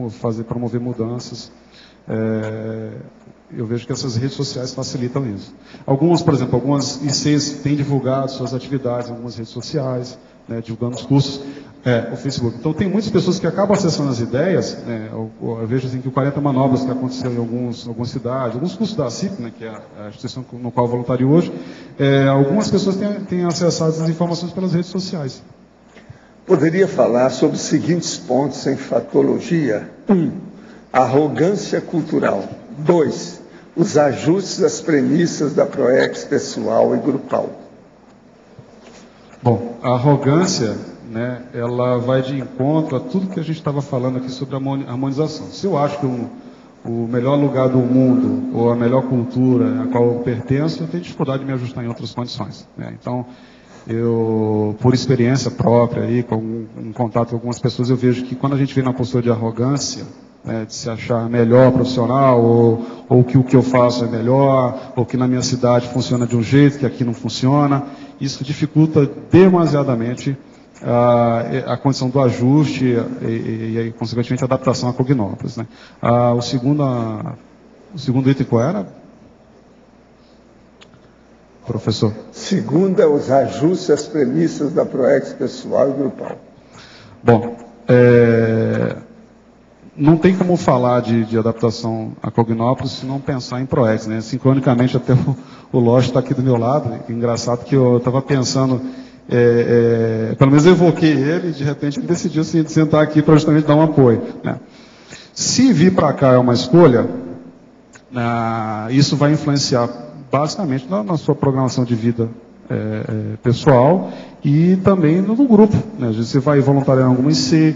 promover mudanças. Eu vejo que essas redes sociais facilitam isso. Por exemplo, algumas ICs têm divulgado suas atividades em algumas redes sociais, né, divulgando os cursos, o Facebook. Então, tem muitas pessoas que acabam acessando as ideias, né, eu vejo assim, que o 40 Manobras que aconteceu em algumas cidades, alguns cursos da CIP, né, que é a instituição no qual eu voluntario hoje, algumas pessoas têm acessado essas informações pelas redes sociais. Poderia falar sobre os seguintes pontos em fatologia? 1. Arrogância cultural. 2. Os ajustes às premissas da PROEX pessoal e grupal. Bom, a arrogância, né, ela vai de encontro a tudo que a gente estava falando aqui sobre a harmonização. Se eu acho que o melhor lugar do mundo, ou a melhor cultura a qual eu pertenço, eu tenho dificuldade de me ajustar em outras condições, né? Então, por experiência própria, aí, em contato com algumas pessoas, eu vejo que quando a gente vem na postura de arrogância, né, de se achar melhor profissional, ou que o que eu faço é melhor, ou que na minha cidade funciona de um jeito que aqui não funciona, isso dificulta demasiadamente a condição do ajuste e consequentemente, a adaptação a Cognópolis, né? O segundo item qual era, professor? Segundo é os ajustes às premissas da PROEX pessoal e grupal. Bom, não tem como falar de adaptação a Cognópolis se não pensar em PROEX, né? Sincronicamente, até o Lógico está aqui do meu lado. Engraçado que eu estava pensando, pelo menos eu evoquei ele, e de repente ele decidiu assim, de sentar aqui para justamente dar um apoio, né? Se vir para cá é uma escolha, isso vai influenciar basicamente na sua programação de vida pessoal e também no grupo, né? Você vai voluntariar em alguma IC,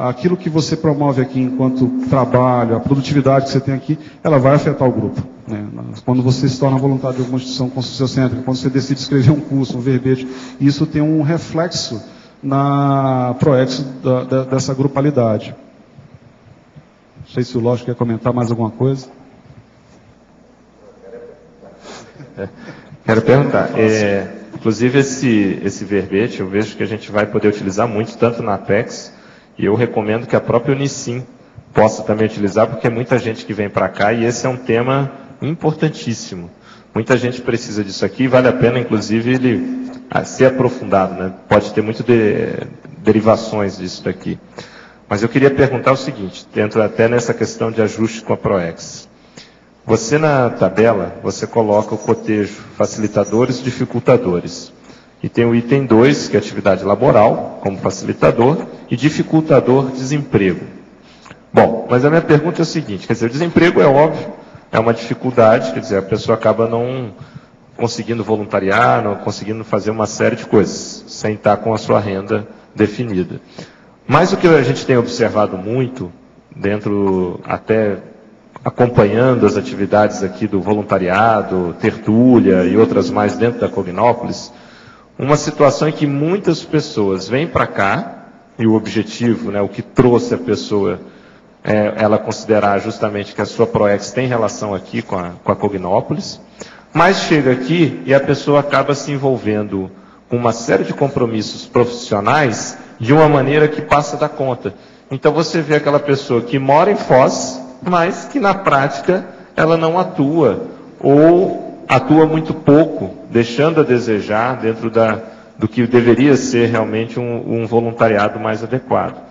aquilo que você promove aqui enquanto trabalho, a produtividade que você tem aqui, ela vai afetar o grupo, né? Quando você se torna voluntário de alguma instituição sociocêntrica, quando você decide escrever um curso, um verbete, isso tem um reflexo na PROEX dessa grupalidade. Não sei se o Lógico quer comentar mais alguma coisa. Quero perguntar, inclusive esse verbete eu vejo que a gente vai poder utilizar muito, tanto na Apex, e eu recomendo que a própria Unicim possa também utilizar, porque é muita gente que vem para cá e esse é um tema importantíssimo. Muita gente precisa disso aqui e vale a pena, inclusive, ele ser aprofundado, né? Pode ter muitas derivações disso daqui. Mas eu queria perguntar o seguinte, dentro até nessa questão de ajuste com a PROEX. Você na tabela, você coloca o cotejo facilitadores e dificultadores. E tem o item 2, que é atividade laboral, como facilitador, e dificultador desemprego. Bom, mas a minha pergunta é a seguinte, quer dizer, o desemprego é óbvio, é uma dificuldade, quer dizer, a pessoa acaba não conseguindo voluntariar, não conseguindo fazer uma série de coisas, sem estar com a sua renda definida. Mas o que a gente tem observado muito, dentro, até acompanhando as atividades aqui do voluntariado, tertúlia e outras mais dentro da Cognópolis, uma situação em que muitas pessoas vêm para cá, e o objetivo, né, o que trouxe a pessoa, ela considerar justamente que a sua ProEx tem relação aqui com a Cognópolis, mas chega aqui e a pessoa acaba se envolvendo com uma série de compromissos profissionais de uma maneira que passa da conta. Então você vê aquela pessoa que mora em Foz, mas que na prática ela não atua, ou atua muito pouco, deixando a desejar dentro do que deveria ser realmente um voluntariado mais adequado.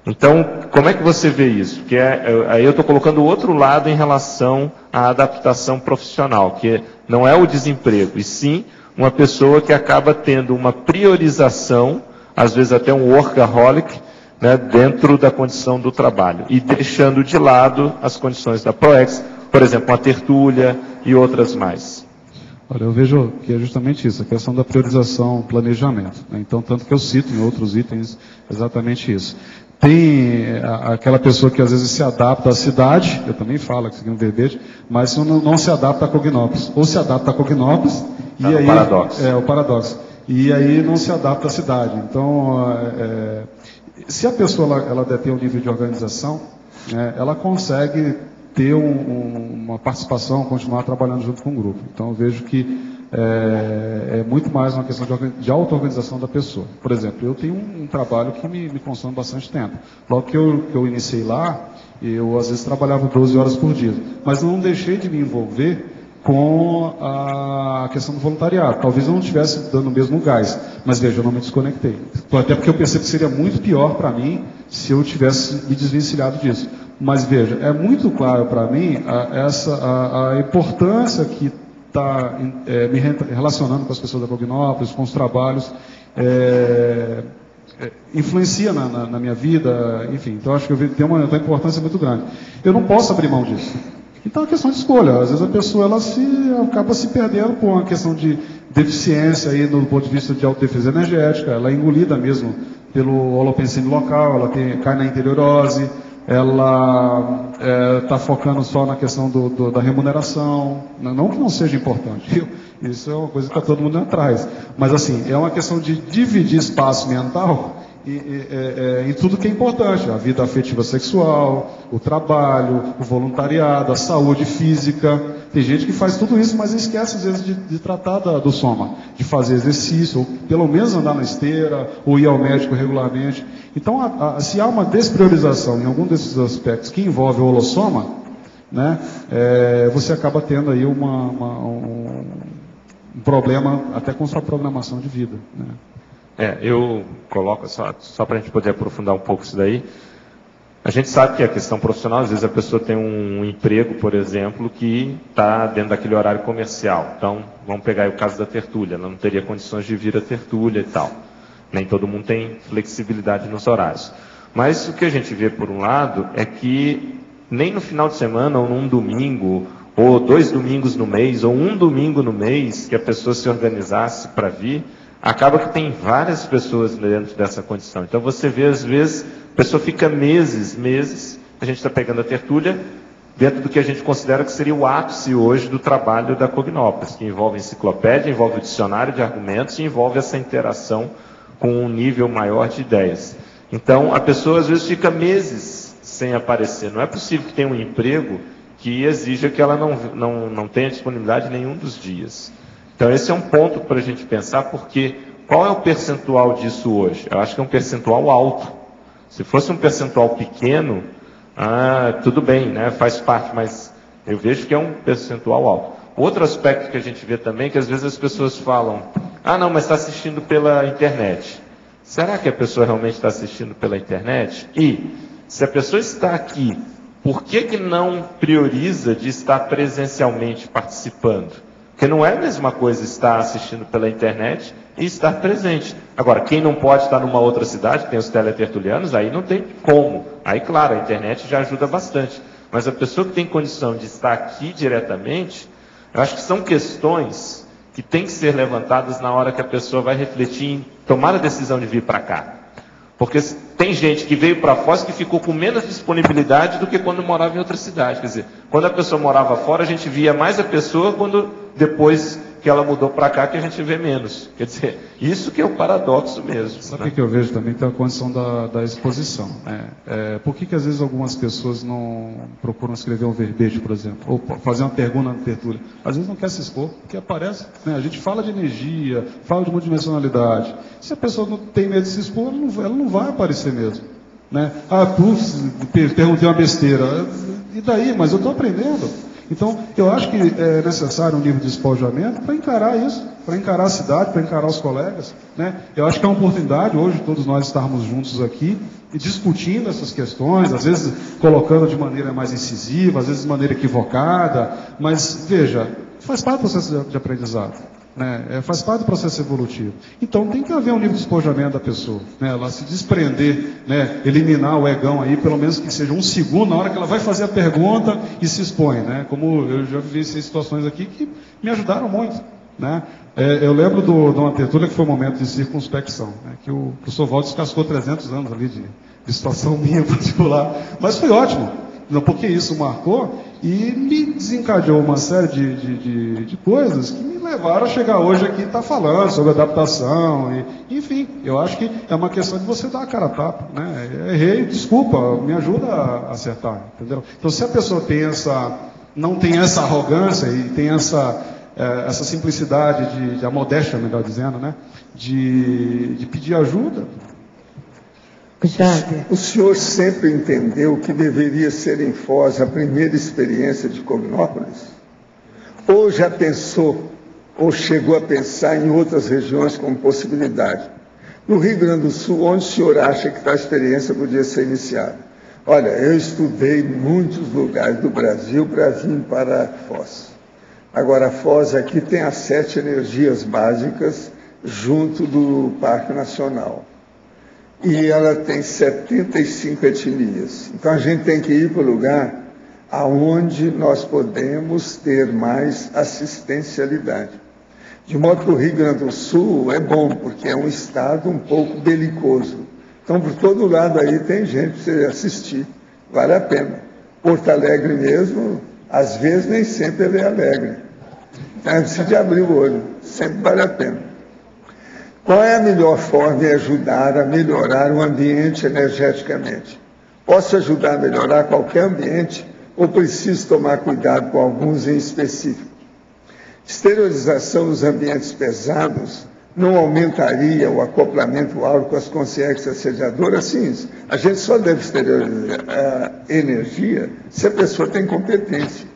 Então, como é que você vê isso? Porque aí eu estou colocando o outro lado em relação à adaptação profissional, que não é o desemprego, e sim uma pessoa que acaba tendo uma priorização, às vezes até um workaholic, né, dentro da condição do trabalho, e deixando de lado as condições da ProEx, por exemplo, uma tertúlia e outras mais. Olha, eu vejo que é justamente isso, a questão da priorização, planejamento, né? Então, tanto que eu cito em outros itens exatamente isso. Tem aquela pessoa que às vezes se adapta à cidade, eu também falo aqui no verbete, mas não se adapta a Cognópolis. Ou se adapta a Cognópolis, e aí... paradoxo. É, o paradoxo. E aí não se adapta à cidade. Então, se a pessoa ela detém um nível de organização, né, ela consegue ter uma participação, continuar trabalhando junto com o grupo. Então, eu vejo que é muito mais uma questão de auto-organização da pessoa. Por exemplo, eu tenho um trabalho que me consome bastante tempo. Logo que eu iniciei lá, eu às vezes trabalhava 12 horas por dia, mas não deixei de me envolver com a questão do voluntariado. Talvez eu não estivesse dando o mesmo gás, mas veja, eu não me desconectei. Até porque eu pensei que seria muito pior para mim se eu tivesse me desvencilhado disso. Mas veja, é muito claro para mim a importância que está me relacionando com as pessoas da Cognópolis, com os trabalhos, influencia na minha vida, enfim. Então, acho que tem uma importância muito grande. Eu não posso abrir mão disso. Então, é uma questão de escolha. Às vezes a pessoa acaba se perdendo por uma questão de deficiência aí, no ponto de vista de autodefesa energética. Ela é engolida mesmo pelo holopensine local, ela cai na interiorose, ela está focando só na questão da remuneração. Não que não seja importante, isso é uma coisa que está todo mundo atrás. Mas, assim, é uma questão de dividir espaço mental em tudo que é importante. A vida afetiva sexual, o trabalho, o voluntariado, a saúde física. Tem gente que faz tudo isso, mas esquece, às vezes, de tratar do soma, de fazer exercício, ou pelo menos andar na esteira, ou ir ao médico regularmente. Então, se há uma despriorização em algum desses aspectos que envolve o holossoma, né, você acaba tendo aí um problema até com sua programação de vida, né? Eu coloco, só para a gente poder aprofundar um pouco isso daí, a gente sabe que a questão profissional, às vezes a pessoa tem um emprego, por exemplo, que está dentro daquele horário comercial. Então, vamos pegar aí o caso da tertúlia, ela não teria condições de vir à tertúlia e tal. Nem todo mundo tem flexibilidade nos horários. Mas o que a gente vê, por um lado, é que nem no final de semana, ou num domingo, ou 2 domingos no mês, ou um domingo no mês, que a pessoa se organizasse para vir, acaba que tem várias pessoas dentro dessa condição. Então você vê, às vezes, a pessoa fica meses, a gente está pegando a tertúlia, dentro do que a gente considera que seria o ápice hoje do trabalho da Cognópolis, que envolve enciclopédia, envolve o dicionário de argumentos e envolve essa interação com um nível maior de ideias. Então, a pessoa às vezes fica meses sem aparecer. Não é possível que tenha um emprego que exija que ela não tenha disponibilidade nenhum dos dias. Então, esse é um ponto para a gente pensar, porque qual é o percentual disso hoje? Eu acho que é um percentual alto. Se fosse um percentual pequeno, tudo bem, né? Faz parte, mas eu vejo que é um percentual alto. Outro aspecto que a gente vê também, que às vezes as pessoas falam, não, mas está assistindo pela internet. Será que a pessoa realmente está assistindo pela internet? E, se a pessoa está aqui, por que não prioriza de estar presencialmente participando? Porque não é a mesma coisa estar assistindo pela internet e estar presente. Agora, quem não pode estar numa outra cidade, tem os teletertulianos, aí não tem como. Aí, claro, a internet já ajuda bastante. Mas a pessoa que tem condição de estar aqui diretamente, eu acho que são questões que têm que ser levantadas na hora que a pessoa vai refletir em tomar a decisão de vir para cá. Porque tem gente que veio para Foz que ficou com menos disponibilidade do que quando morava em outra cidade. Quer dizer, quando a pessoa morava fora, a gente via mais a pessoa quando depois que ela mudou para cá que a gente vê menos. Quer dizer, isso que é o paradoxo mesmo. Sabe o que eu vejo também? Tem a condição da exposição. Por que às vezes algumas pessoas não procuram escrever um verbete, por exemplo, ou fazer uma pergunta na tertúlia? Às vezes não quer se expor, porque aparece. Né? A gente fala de energia, fala de multidimensionalidade. Se a pessoa não tem medo de se expor, ela não vai aparecer mesmo. Né? Perguntei uma besteira. E daí? Mas eu estou aprendendo. Então, eu acho que é necessário um nível de despojamento para encarar isso, para encarar a cidade, para encarar os colegas. Né? Eu acho que é uma oportunidade hoje todos nós estarmos juntos aqui e discutindo essas questões, às vezes colocando de maneira mais incisiva, às vezes de maneira equivocada, mas, veja, faz parte do processo de aprendizado. Né? Faz parte do processo evolutivo. Então tem que haver um nível de despojamento da pessoa, né? Ela se desprender, né? Eliminar o egão aí, pelo menos que seja um segundo na hora que ela vai fazer a pergunta e se expõe, né? Como eu já vivi situações aqui que me ajudaram muito, né? Eu lembro de uma tertúlia que foi um momento de circunspecção, né? Que o professor Valdo descascou 300 anos ali de situação minha particular, mas foi ótimo. Não, porque isso marcou e me desencadeou uma série de coisas que me levaram a chegar hoje aqui e estar falando sobre adaptação. Enfim, eu acho que é uma questão de você dar a cara a tapa. Né? Errei, desculpa, me ajuda a acertar. Entendeu? Então, se a pessoa não tem essa arrogância e tem essa simplicidade, a modéstia, melhor dizendo, né? de pedir ajuda. O senhor sempre entendeu que deveria ser em Foz a primeira experiência de Cognópolis? Ou já pensou, ou chegou a pensar em outras regiões como possibilidade? No Rio Grande do Sul, onde o senhor acha que a experiência podia ser iniciada? Olha, eu estudei em muitos lugares do Brasil para vir para Foz. Agora, Foz aqui tem as 7 energias básicas junto do Parque Nacional. E ela tem 75 etnias. Então a gente tem que ir para o lugar aonde nós podemos ter mais assistencialidade. De modo que o Rio Grande do Sul é bom, porque é um estado um pouco belicoso. Então, por todo lado aí tem gente para você assistir. Vale a pena. Porto Alegre mesmo, às vezes nem sempre ele é alegre. Então, precisa de abrir o olho. Sempre vale a pena. Qual é a melhor forma de ajudar a melhorar o ambiente energeticamente? Posso ajudar a melhorar qualquer ambiente ou preciso tomar cuidado com alguns em específico? Esterilização dos ambientes pesados não aumentaria o acoplamento áureo com as consciências assediadoras? Sim, a gente só deve esterilizar a energia se a pessoa tem competência.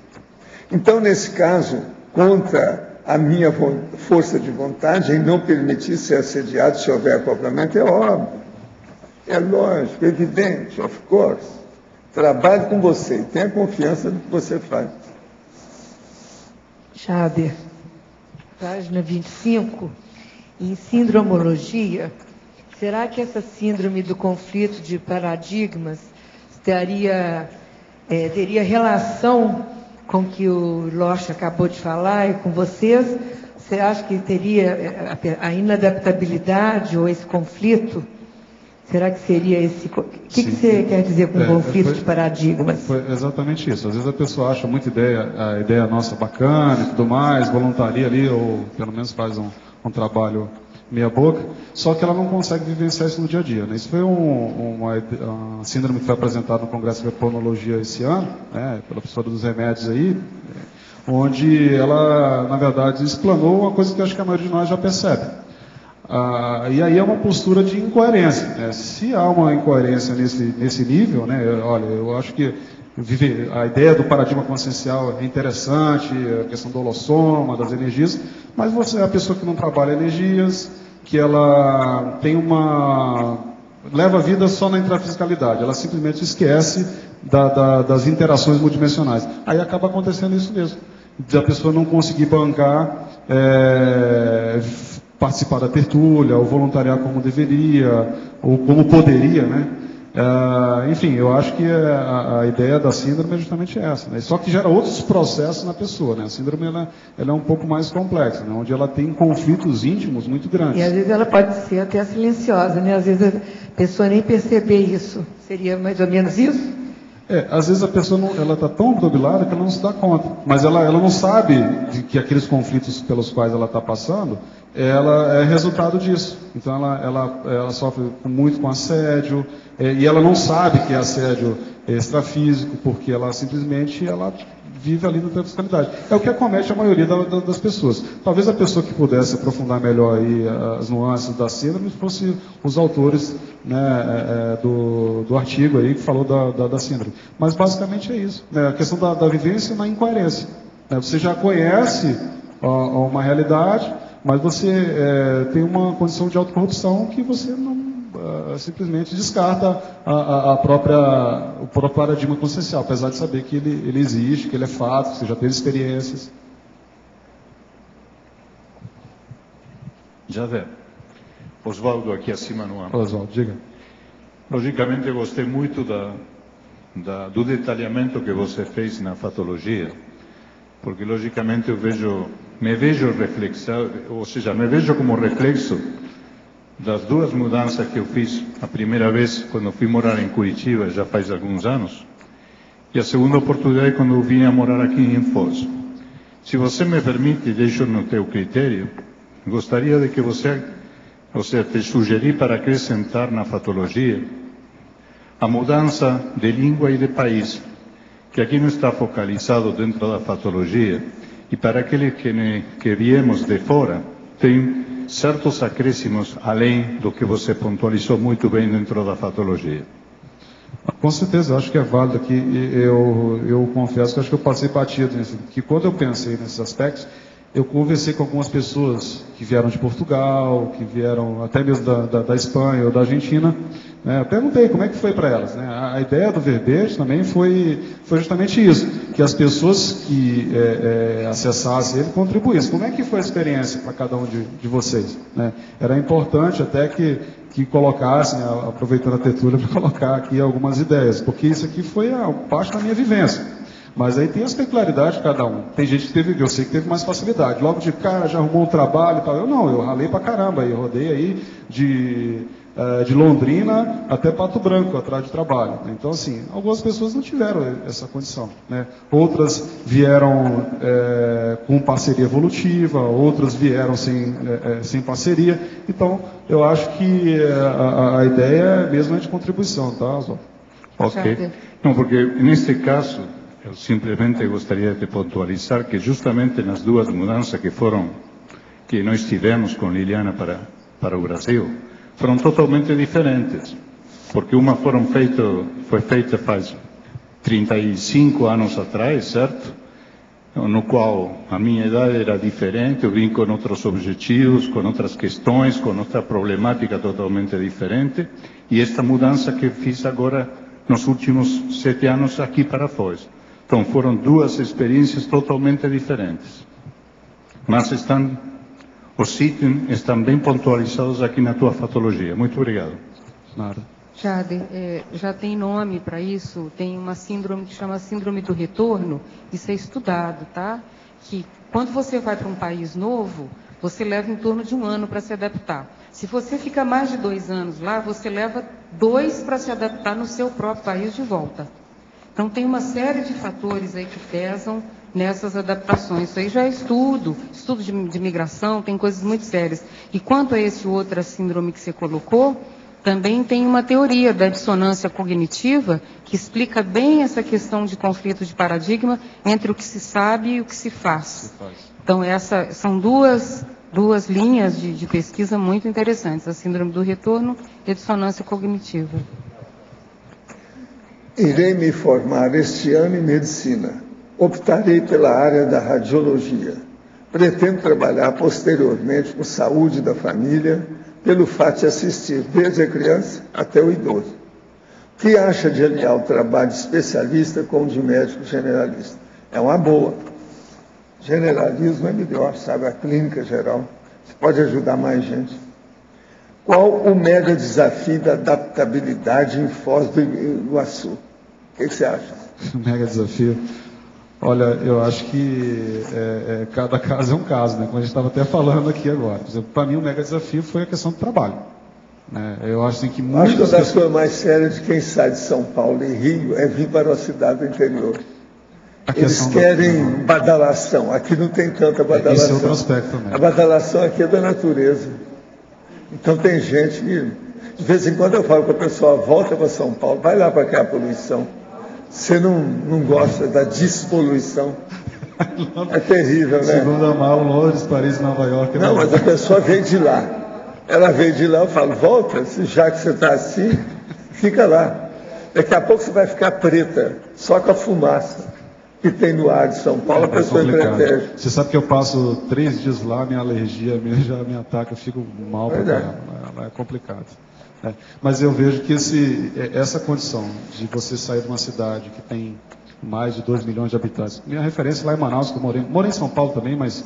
Então, nesse caso, contra a minha força de vontade em não permitir ser assediado se houver acoplamento, é óbvio, é lógico, é evidente, of course. Trabalhe com você e tenha confiança no que você faz. Jader, página 25, em sindromologia, será que essa síndrome do conflito de paradigmas teria relação com o que o Locha acabou de falar e com vocês? Você acha que teria a inadaptabilidade ou esse conflito? Será que seria esse... O que você quer dizer com conflito de paradigmas? Foi exatamente isso. Às vezes a pessoa acha muita a ideia nossa bacana e tudo mais, voluntaria ali, ou pelo menos faz um trabalho meia boca, só que ela não consegue vivenciar isso no dia a dia. Né? Isso foi uma síndrome que foi apresentada no Congresso de Pulmonologia esse ano, né, pela professora dos remédios aí, onde ela, na verdade, explanou uma coisa que eu acho que a maioria de nós já percebe. E aí é uma postura de incoerência. Né? Se há uma incoerência nesse nível, né, olha, eu acho que a ideia do paradigma consciencial é interessante, a questão do holossoma, das energias, mas você é a pessoa que não trabalha energias, que ela tem leva a vida só na intrafisicalidade, ela simplesmente esquece das interações multidimensionais. Aí acaba acontecendo isso mesmo. da pessoa não conseguir bancar, participar da tertúlia, ou voluntariar como deveria, ou como poderia, né? Enfim, eu acho que a ideia da síndrome é justamente essa, né? Só que gera outros processos na pessoa, né? A síndrome ela é um pouco mais complexa, né? Onde ela tem conflitos íntimos muito grandes. E às vezes ela pode ser até silenciosa, né? Às vezes a pessoa nem perceber isso. Seria mais ou menos isso? Às vezes a pessoa ela está tão obnubilada que ela não se dá conta, mas ela não sabe que aqueles conflitos pelos quais ela está passando, ela é resultado disso. Então ela sofre muito com assédio, e ela não sabe que é assédio extrafísico, porque ela simplesmente vive ali na transexualidade. É o que acomete a maioria das pessoas. Talvez a pessoa que pudesse aprofundar melhor aí as nuances da síndrome fosse os autores, né, do artigo aí que falou da síndrome. Mas basicamente é isso, né? A questão da vivência na incoerência. Né? Você já conhece uma realidade, mas você tem uma condição de autocorrupção que você não simplesmente descarta o próprio paradigma consciencial, apesar de saber que ele existe, que ele é fato, que você já teve experiências. Jader, Oswaldo aqui acima no âmbito. Oswaldo, diga. Logicamente, eu gostei muito do detalhamento que você fez na fatologia, porque logicamente me vejo como reflexo das duas mudanças que eu fiz. A primeira vez quando fui morar em Curitiba, já faz alguns anos, e a segunda oportunidade quando eu vim a morar aqui em Foz. Se você me permite, deixo no teu critério, gostaria de que te sugerir para acrescentar na fatologia a mudança de língua e de país, que aqui não está focalizado dentro da fatologia, e para aqueles que viemos de fora, tem certos acréscimos além do que você pontualizou muito bem dentro da fatologia. Com certeza, acho que é válido aqui. Eu confesso que acho que eu passei batido nisso, que quando eu pensei nesses aspectos, eu conversei com algumas pessoas que vieram de Portugal, que vieram até mesmo da Espanha ou da Argentina, né? Eu perguntei como é que foi para elas, né? A ideia do verbete também foi justamente isso, que as pessoas que acessassem ele contribuíssem. Como é que foi a experiência para cada um de vocês, né? Era importante até que colocassem, aproveitando a tertúlia, para colocar aqui algumas ideias, porque isso aqui foi a parte da minha vivência. Mas aí tem as peculiaridades de cada um. Tem gente que eu sei que teve mais facilidade. Logo de cara já arrumou um trabalho e tal. Eu ralei pra caramba. Eu rodei aí de Londrina até Pato Branco, atrás de trabalho. Então, assim, algumas pessoas não tiveram essa condição, né? Outras vieram com parceria evolutiva, outras vieram sem parceria. Então, eu acho que a ideia mesmo é de contribuição, tá, Oswaldo? Ok. Não, porque neste caso, eu simplesmente gostaria de pontualizar que justamente nas duas mudanças que nós tivemos com Liliana para o Brasil, foram totalmente diferentes, porque uma foi feita faz 35 anos atrás, certo? No qual a minha idade era diferente, eu vim com outros objetivos, com outras questões, com outra problemática totalmente diferente, e esta mudança que fiz agora nos últimos 7 anos aqui para Foz. Então foram duas experiências totalmente diferentes, mas os itens estão bem pontualizados aqui na tua fatologia. Muito obrigado. Nada. Jader, já tem nome para isso, tem uma síndrome que chama síndrome do retorno, isso é estudado, tá? Que quando você vai para um país novo, você leva em torno de 1 ano para se adaptar. Se você fica mais de 2 anos lá, você leva 2 para se adaptar no seu próprio país de volta. Então tem uma série de fatores aí que pesam nessas adaptações. Isso aí já é estudo de migração, tem coisas muito sérias. E quanto a esse outra síndrome que você colocou, também tem uma teoria da dissonância cognitiva que explica bem essa questão de conflito de paradigma entre o que se sabe e o que se faz. Então essas são duas linhas de pesquisa muito interessantes, a síndrome do retorno e a dissonância cognitiva. Irei me formar este ano em medicina. Optarei pela área da radiologia. Pretendo trabalhar posteriormente com saúde da família, pelo fato de assistir desde a criança até o idoso. O que acha de aliar o trabalho de especialista com o de médico generalista? É uma boa. generalismo é melhor, sabe? A clínica geral. Você pode ajudar mais gente. Qual o mega desafio da adaptabilidade em Foz do Iguaçu? O que você acha? Mega desafio. Olha, eu acho que cada caso é um caso, né? Como a gente estava até falando aqui agora. Por exemplo, para mim o mega desafio foi a questão do trabalho. Né? Eu acho assim, que acho que uma das coisas mais sérias de quem sai de São Paulo e Rio é vir para uma cidade do interior. Eles querem badalação. Aqui não tem tanta badalação. Esse é outro aspecto também. A badalação aqui é da natureza. Então tem gente que, de vez em quando eu falo para a pessoa, volta para São Paulo, vai lá para cá a poluição. Você não gosta da despoluição. É terrível, né? Segunda mala, Londres, Paris, Nova York. Não, mas a pessoa veio de lá. Ela veio de lá, eu falo, volta, já que você está assim, fica lá. Daqui a pouco você vai ficar preta, só com a fumaça que tem no ar de São Paulo, a pessoa protege. Você sabe que eu passo 3 dias lá, minha alergia já me ataca, eu fico mal para caramba. É complicado. Mas eu vejo que essa condição de você sair de uma cidade que tem mais de 2 milhões de habitantes, minha referência lá em Manaus, que eu morei em São Paulo também, mas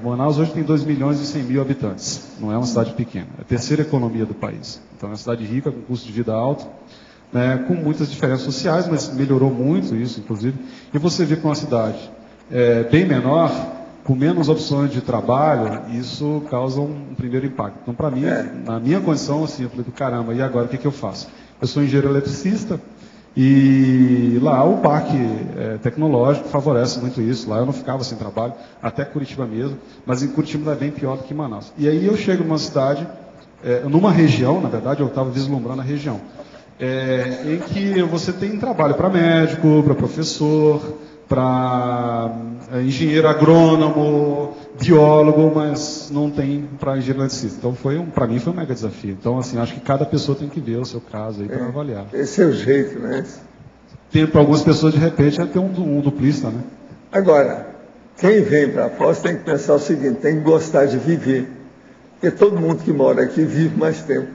Manaus hoje tem 2 milhões e 100 mil habitantes, não é uma cidade pequena, é a terceira economia do país, então é uma cidade rica, com custo de vida alto, com muitas diferenças sociais, mas melhorou muito isso, inclusive, e você vê que uma cidade bem menor, com menos opções de trabalho, isso causa um primeiro impacto. Então, para mim, na minha condição, assim, eu falei, caramba, e agora o que eu faço? Eu sou engenheiro eletricista e lá o parque tecnológico favorece muito isso. Lá eu não ficava sem trabalho, até Curitiba mesmo, mas em Curitiba é bem pior do que em Manaus. E aí eu chego numa cidade, numa região, na verdade, eu estava vislumbrando a região, em que você tem trabalho para médico, para professor, para engenheiro agrônomo, biólogo, mas não tem para engenheiro eletricista. Então para mim foi um mega desafio. Então assim, acho que cada pessoa tem que ver o seu caso aí para avaliar. Esse é o jeito, né? Tem para algumas pessoas de repente ter um duplista, né? Agora, quem vem para Foz tem que pensar o seguinte, tem que gostar de viver. Porque todo mundo que mora aqui vive mais tempo.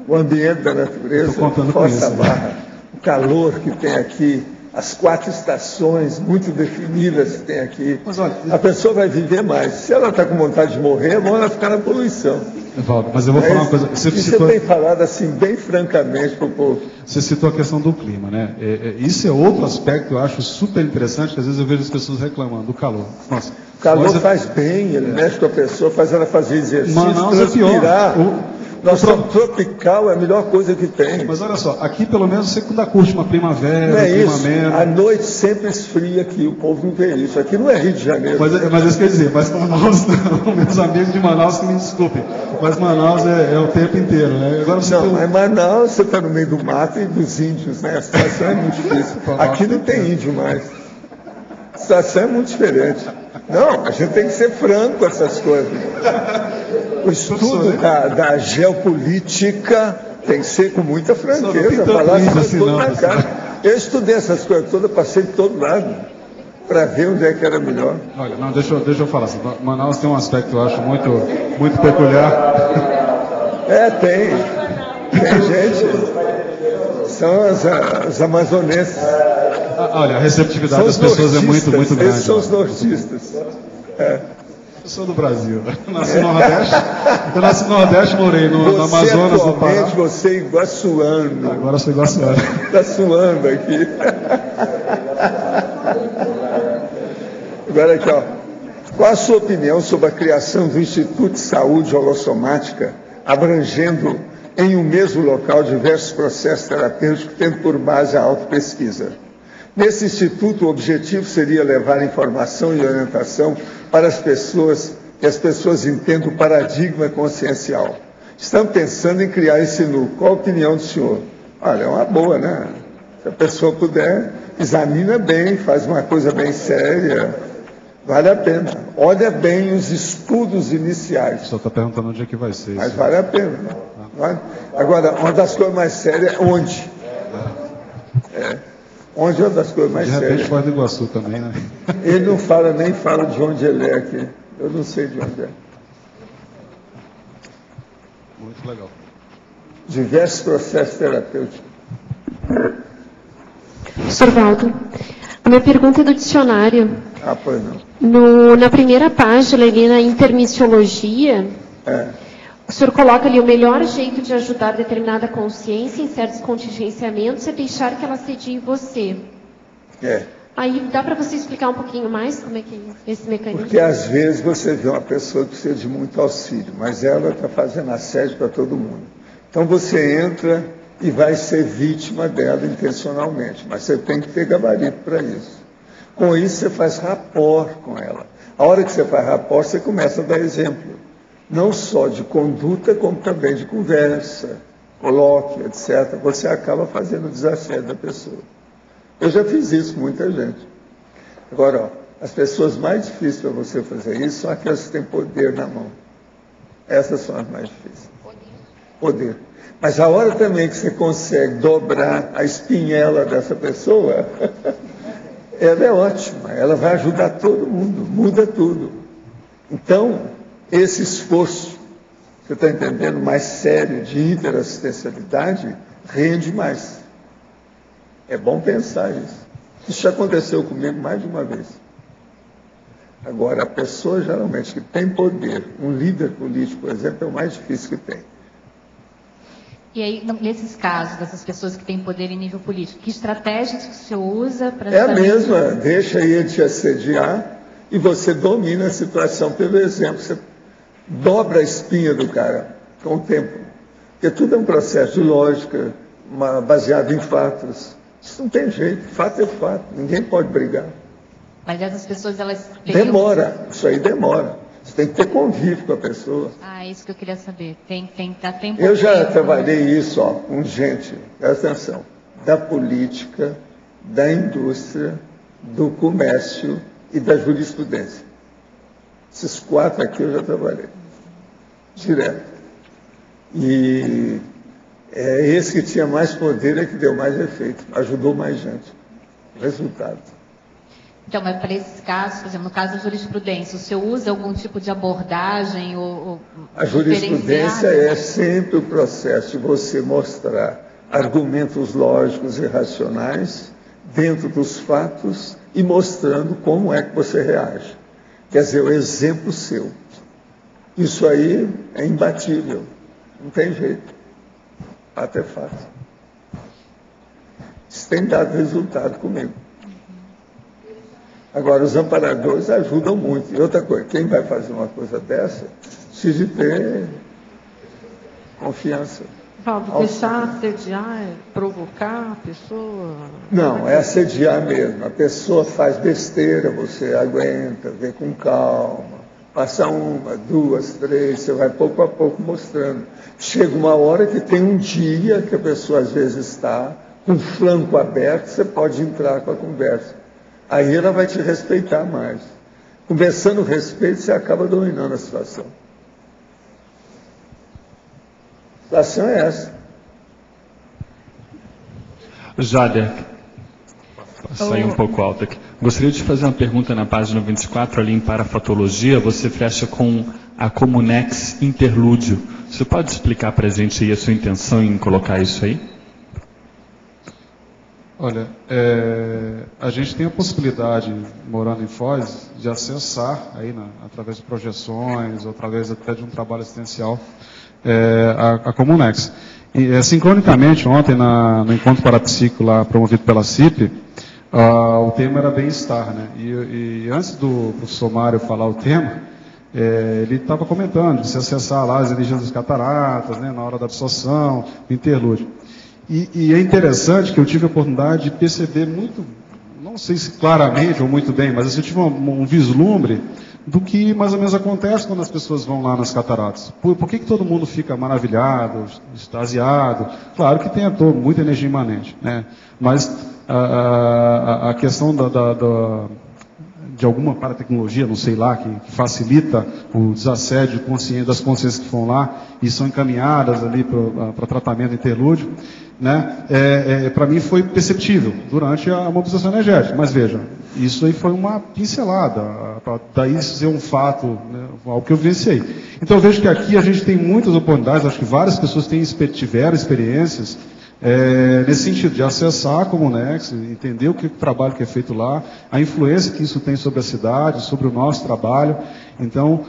O ambiente da natureza, Foz da Barra, o calor que tem aqui, as 4 estações muito definidas que tem aqui. Mas, olha, a pessoa vai viver mais. Se ela está com vontade de morrer, é bom ela ficar na poluição. Evaldo, mas eu vou falar uma coisa. Você tem falado assim, bem francamente para o povo. Você citou a questão do clima, né? Isso é outro aspecto que eu acho super interessante, que às vezes eu vejo as pessoas reclamando do calor. Nossa, o calor faz bem, ele mexe com a pessoa, faz ela fazer exercício, Manaus transpirar. Nós somos tropical, é a melhor coisa que tem. Mas olha só, aqui pelo menos você ainda curte uma primavera, não é um isso. A noite sempre esfria aqui, o povo não vê isso. Aqui não é Rio de Janeiro. Mas isso quer dizer, mas Manaus não, meus amigos de Manaus que me desculpem, mas Manaus é o tempo inteiro, né? Agora mas Manaus você está no meio do mato e dos índios, né? A situação é muito difícil. Aqui não tem índio mais. A situação é muito diferente. Não, a gente tem que ser franco com essas coisas. O estudo da geopolítica tem que ser com muita franqueza, falar assim, tudo na cara. Eu estudei essas coisas todas, passei de todo lado, para ver onde é que era melhor. Olha, não, deixa eu falar assim, Manaus tem um aspecto que eu acho muito peculiar. Tem gente, são os amazonenses. Olha, a receptividade das pessoas é muito grande. Esses são os nortistas. Eu sou do Brasil. Eu nasci no Nordeste, morei no Amazonas, no Pará. Você é iguaçuano. Agora eu sou iguaçuano. Está suando aqui. Agora aqui, ó. Qual a sua opinião sobre a criação do Instituto de Saúde Holossomática, abrangendo em um mesmo local diversos processos terapêuticos, tendo por base a autopesquisa? Nesse instituto, o objetivo seria levar informação e orientação para as pessoas, que as pessoas entendam o paradigma consciencial. Estamos pensando em criar esse núcleo. Qual a opinião do senhor? Olha, é uma boa, né? Se a pessoa puder, examina bem, faz uma coisa bem séria, vale a pena. Olha bem os estudos iniciais. O senhor está perguntando onde é que vai ser isso. Mas vale a pena. Vale? Agora, uma das coisas mais sérias é onde? Onde é uma das coisas mais sérias? De repente, Foz do Iguaçu também, né? Ele não fala, nem fala de onde ele é aqui. Eu não sei de onde é. Muito legal. Diversos processos terapêuticos. Sr. Valdo, a minha pergunta é do dicionário. Ah, pois não. Na primeira página, ali na intermissiologia, o senhor coloca ali: o melhor jeito de ajudar determinada consciência em certos contingenciamentos é deixar que ela sedie você. Aí dá para você explicar um pouquinho mais como é que é esse mecanismo? Porque às vezes você vê uma pessoa que precisa de muito auxílio, mas ela está fazendo assédio para todo mundo. Então você entra e vai ser vítima dela intencionalmente, mas você tem que ter gabarito para isso. Com isso você faz rapport com ela. A hora que você faz rapport, você começa a dar exemplo, não só de conduta, como também de conversa, colóquio, etc. Você acaba fazendo o desassédio da pessoa. Eu já fiz isso com muita gente. Agora, as pessoas mais difíceis para você fazer isso são aquelas que têm poder na mão. Essas são as mais difíceis. Poder. Mas a hora também que você consegue dobrar a espinhela dessa pessoa, ela é ótima. Ela vai ajudar todo mundo, muda tudo. Então, esse esforço, você está entendendo, mais sério de interassistencialidade, rende mais. É bom pensar isso. Isso já aconteceu comigo mais de uma vez. Agora, a pessoa geralmente que tem poder, um líder político, por exemplo, é o mais difícil que tem. E aí, nesses casos, dessas pessoas que têm poder em nível político, que estratégias que o senhor usa para... É a mesma, deixa ele te assediar e você domina a situação pelo exemplo. Você dobra a espinha do cara com o tempo. Porque tudo é um processo de lógica, baseado em fatos. Isso não tem jeito, fato é fato, ninguém pode brigar. Mas essas pessoas, elas... Demora, isso aí demora. Você tem que ter convívio com a pessoa. Ah, isso que eu queria saber. Tem tempo. Eu já trabalhei isso com gente, presta atenção, da política, da indústria, do comércio e da jurisprudência. Esses 4 aqui eu já trabalhei, direto. E esse que tinha mais poder é que deu mais efeito, ajudou mais gente. Resultado. Então, mas para esses casos, por exemplo, no caso da jurisprudência, o senhor usa algum tipo de abordagem ou a jurisprudência é sempre o processo de você mostrar argumentos lógicos e racionais dentro dos fatos e mostrando como é que você reage. Quer dizer, o exemplo seu. Isso aí é imbatível, não tem jeito. Fato é fato. Isso tem dado resultado comigo. Agora, os amparadores ajudam muito. E outra coisa, quem vai fazer uma coisa dessa, precisa ter confiança. Valdo, deixar assediar é provocar a pessoa? Não, é assediar mesmo. A pessoa faz besteira, você aguenta, vê com calma. Passa 1, 2, 3, você vai pouco a pouco mostrando. Chega uma hora que tem um dia que a pessoa às vezes está com o flanco aberto, você pode entrar com a conversa. Aí ela vai te respeitar mais. Conversando respeito, você acaba dominando a situação. A situação é essa. Jáder, sair um pouco alto aqui. Gostaria de fazer uma pergunta na página 24, ali em parafatologia. Você fecha com a Comunex Interlúdio. Você pode explicar para a gente aí a sua intenção em colocar isso aí? Olha, a gente tem a possibilidade, morando em Foz, de acessar, aí através de projeções, ou através até de um trabalho assistencial, a Comunex. E, sincronicamente, ontem, no encontro parapsíquico lá promovido pela CIP, o tema era bem-estar, né? E antes do professor Mário falar o tema, ele estava comentando de se acessar lá as energias das cataratas, né, na hora da absorção, do interlúdio. E é interessante que eu tive a oportunidade de perceber muito, não sei se claramente ou muito bem, mas eu tive um vislumbre do que mais ou menos acontece quando as pessoas vão lá nas cataratas. Por que todo mundo fica maravilhado, extasiado? Claro que tem muita energia imanente, né? Mas a questão de alguma paratecnologia, não sei lá, que facilita o desassédio das consciências que vão lá e são encaminhadas ali para tratamento interlúdio, né? Para mim foi perceptível durante a mobilização energética. Mas veja, isso aí foi uma pincelada, para daí ser um fato, né, algo que eu vivenciei. Então eu vejo que aqui a gente tem muitas oportunidades, acho que várias pessoas tiveram experiências nesse sentido, de acessar a Comunex, entender o trabalho que é feito lá, a influência que isso tem sobre a cidade, sobre o nosso trabalho. Então,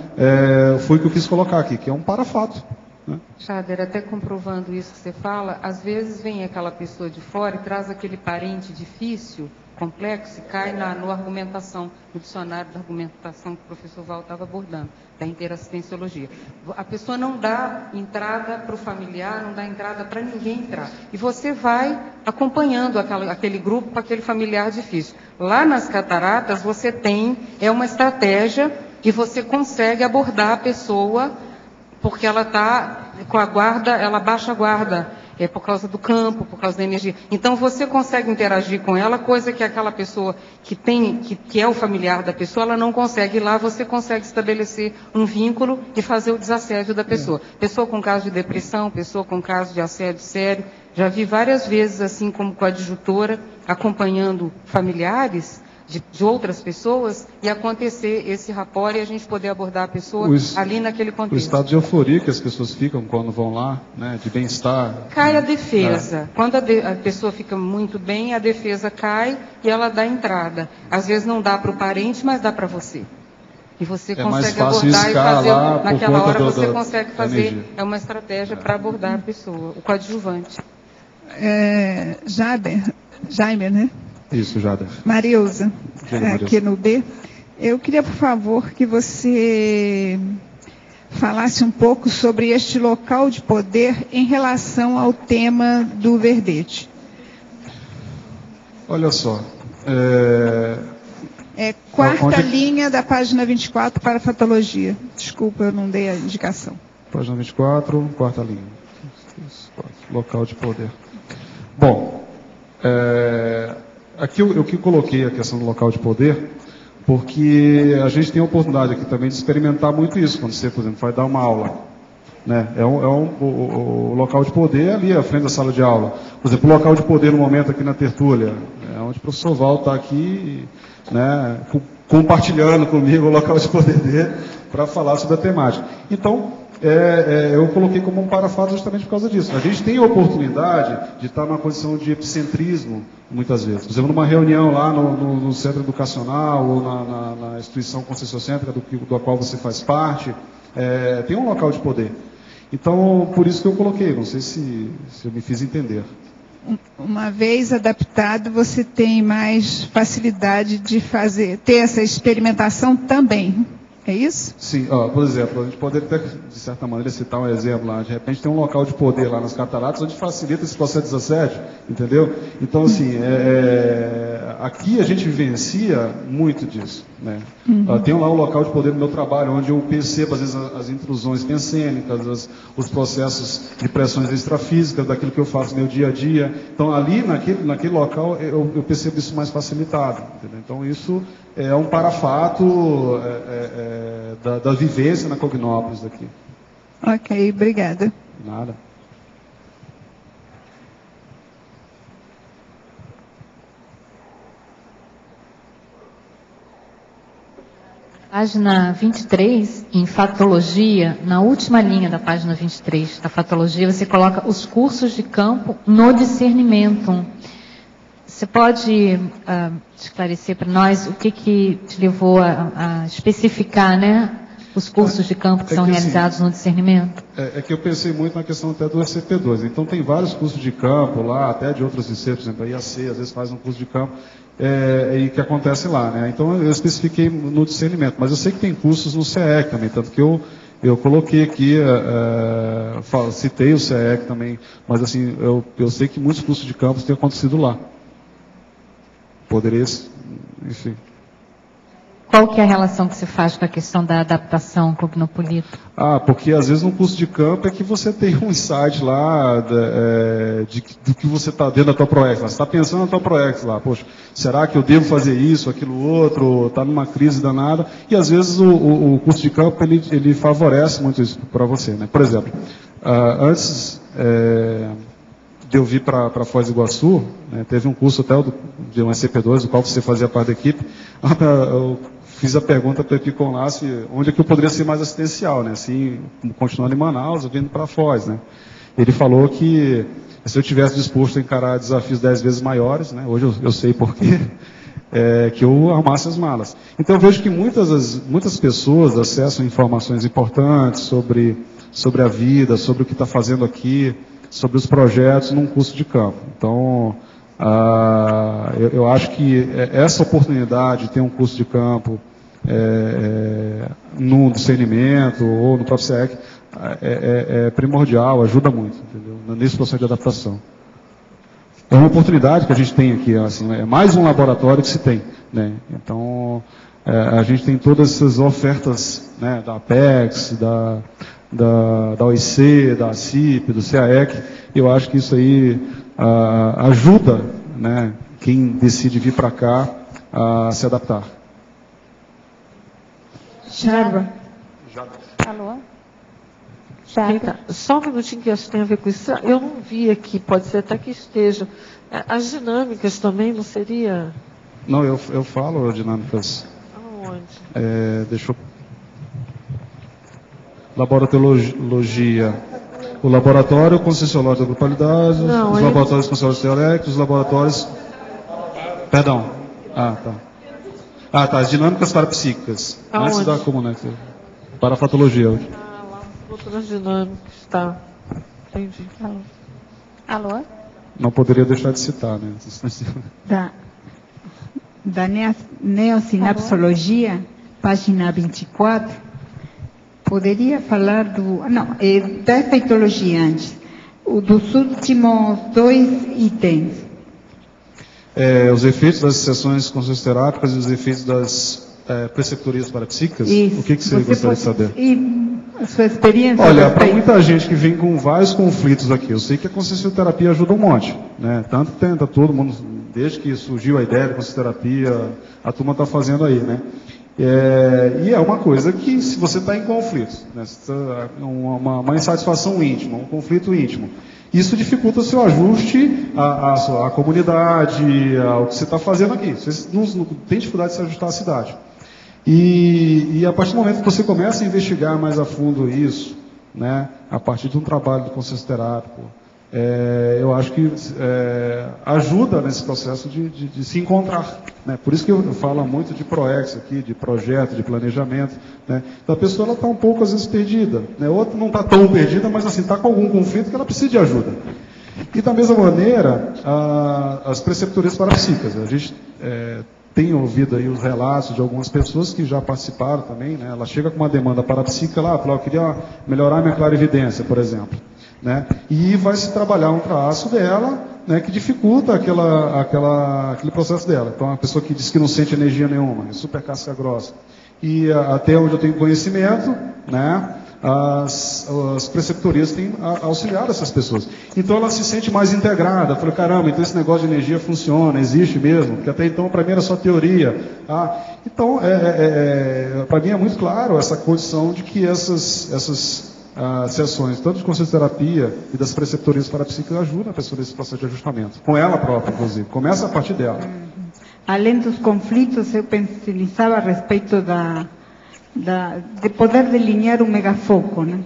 foi o que eu quis colocar aqui, que é um parafato. Né? Jader, até comprovando isso que você fala, às vezes vem aquela pessoa de fora e traz aquele parente difícil, complexo, e cai na argumentação, no dicionário da argumentação que o professor Val estava abordando, da interassistenciologia. A pessoa não dá entrada para o familiar, não dá entrada para ninguém entrar. E você vai acompanhando aquele grupo com aquele familiar difícil. Lá nas cataratas, você tem, uma estratégia que você consegue abordar a pessoa, porque ela está com a guarda, ela baixa a guarda, por causa do campo, por causa da energia. Então você consegue interagir com ela, coisa que aquela pessoa que é o familiar da pessoa, ela não consegue. Lá você consegue estabelecer um vínculo e fazer o desassédio da pessoa. Pessoa com caso de depressão, pessoa com caso de assédio sério. Já vi várias vezes, assim como coadjutora, acompanhando familiares de outras pessoas e acontecer esse rapport e a gente poder abordar a pessoa ali naquele contexto. O estado de euforia que as pessoas ficam quando vão lá, né, de bem-estar. Cai a defesa. Quando a pessoa fica muito bem, a defesa cai e ela dá entrada. Às vezes não dá para o parente, mas dá para você. E você consegue abordar e fazer, naquela hora você consegue fazer, uma estratégia para abordar a pessoa, o coadjuvante. Jaime, né? Isso, Jader. Marilza, aqui no B. Eu queria, por favor, que você falasse um pouco sobre este local de poder em relação ao tema do verbete. Olha só. Quarta linha da página 24 para fatologia. Desculpa, eu não dei a indicação. Página 24, quarta linha. Local de poder. Bom, aqui eu coloquei a questão do local de poder, porque a gente tem a oportunidade aqui também de experimentar muito isso, quando você, por exemplo, vai dar uma aula. Né? O local de poder ali à frente da sala de aula. Por exemplo, o local de poder no momento aqui na tertúlia, onde o professor Val está aqui, né, compartilhando comigo o local de poder dele para falar sobre a temática. Então, eu coloquei como um parafato justamente por causa disso. A gente tem a oportunidade de estar numa condição de epicentrismo, muitas vezes. Por exemplo, numa reunião lá no centro educacional ou na instituição concessiocêntrica do qual você faz parte, tem um local de poder. Então, por isso que eu coloquei, não sei se eu me fiz entender. Uma vez adaptado, você tem mais facilidade de ter essa experimentação também. É isso? Sim, por exemplo, a gente poderia até, de certa maneira, citar um exemplo lá. De repente tem um local de poder lá nas cataratas onde facilita esse processo de desassédio, entendeu? Então, assim, aqui a gente vivencia muito disso, né? Tem lá um local de poder no meu trabalho, onde eu percebo, às vezes, as intrusões pensênicas, os processos de pressões extrafísicas, daquilo que eu faço no meu dia a dia. Então, ali, naquele local, eu percebo isso mais facilitado, entendeu? Então, isso é um parafato da vivência na Cognópolis aqui. Ok, obrigada. Nada. Página 23, em fatologia, na última linha da página 23 da fatologia, você coloca os cursos de campo no discernimento. Você pode esclarecer para nós o que te levou a especificar, né, os cursos de campo que são realizados no discernimento? É que eu pensei muito na questão até do ECP2. Então tem vários cursos de campo lá, até de outros IC, por exemplo, a IAC às vezes faz um curso de campo e que acontece lá, né? Então eu especifiquei no discernimento, mas eu sei que tem cursos no CEEC também, tanto que eu coloquei aqui, citei o CEEC também, mas assim, eu sei que muitos cursos de campo têm acontecido lá. Poderia, enfim. Qual que é a relação que você faz com a questão da adaptação cognopolita? Porque às vezes no curso de campo é que você tem um insight lá do que você está dentro da tua ProEx. Você está pensando na tua ProEx lá, poxa, será que eu devo fazer isso, aquilo outro, está numa crise danada? E às vezes o curso de campo ele favorece muito isso para você, né? Por exemplo, antes de eu vir para Foz do Iguaçu, né, teve um curso até de um SCP2, do qual você fazia parte da equipe. Eu fiz a pergunta para o Epicom lá, onde é que eu poderia ser mais assistencial, né? Assim, continuando em Manaus, vindo para Foz, né? Ele falou que se eu tivesse disposto a encarar desafios 10 vezes maiores, né, hoje eu sei por quê, que eu arrumasse as malas. Então eu vejo que muitas pessoas acessam informações importantes sobre a vida, sobre o que está fazendo aqui, sobre os projetos num curso de campo. Então, eu acho que essa oportunidade de ter um curso de campo no discernimento ou no próprio SEC é primordial, ajuda muito, entendeu? Nesse processo de adaptação. É uma oportunidade que a gente tem aqui, assim, é mais um laboratório que se tem, né? Então, a gente tem todas essas ofertas, né, da Apex, da OIC, da CIP, do CAEC, e eu acho que isso aí ajuda, né, quem decide vir para cá a se adaptar. Jarba. Alô? Eita, só um minutinho que acho que tem a ver com isso. Eu não vi aqui, pode ser até que esteja. As dinâmicas também não seria? Não, eu falo dinâmicas. Aonde? Deixa eu... Laboratoriologia. O laboratório concessionológico da grupalidade, os laboratórios concessionológicos teóricos, os laboratórios... Perdão. Tá. As dinâmicas parapsíquicas. Antes da Comunex. Parafatologia hoje. Outras dinâmicas, tá. Entendi. Alô? Não poderia deixar de citar, né? Da neosinapsologia, página 24, poderia falar da efeitologia antes, dos últimos 2 itens. Os efeitos das sessões consciencioterápicas e os efeitos das preceptorias parapsíquicas? Isso. O que você gostaria de saber? E a sua experiência? Olha, para muita gente que vem com vários conflitos aqui, eu sei que a consciencioterapia ajuda um monte, né? Tanto que tenta todo mundo, desde que surgiu a ideia de consciencioterapia, a turma está fazendo aí, né? E é uma coisa que, se você está em conflito, né? Uma insatisfação íntima, um conflito íntimo, isso dificulta o seu ajuste à comunidade, ao que você está fazendo aqui. Você não tem dificuldade de se ajustar à cidade. E a partir do momento que você começa a investigar mais a fundo isso, né, a partir de um trabalho do consciencioterápico, eu acho que ajuda nesse processo de se encontrar, né? Por isso que eu falo muito de PROEX aqui, de projeto, de planejamento, né? Então a pessoa está um pouco às vezes perdida, né? Outra não está tão perdida, mas assim, está com algum conflito que ela precisa de ajuda. E da mesma maneira, as preceptorias parapsíquicas. A gente tem ouvido aí os relatos de algumas pessoas que já participaram também, né? Ela chega com uma demanda parapsíquica lá, fala, eu queria melhorar minha clarividência, por exemplo, né? E vai se trabalhar um traço dela, né, que dificulta aquele processo dela. Então, a pessoa que diz que não sente energia nenhuma, é super casca grossa. E até onde eu tenho conhecimento, né, as preceptorias têm auxiliado essas pessoas. Então ela se sente mais integrada. Fala, caramba, então esse negócio de energia funciona, existe mesmo, porque até então para mim era só teoria. Então, para mim é muito claro essa condição de que essas sessões, tanto de consciencioterapia e das preceptorias parapsíquicas, ajudam a pessoa nesse processo de ajustamento. Com ela própria, inclusive. Começa a partir dela. Além dos conflitos, eu pensava a respeito de poder delinear um megafoco, né?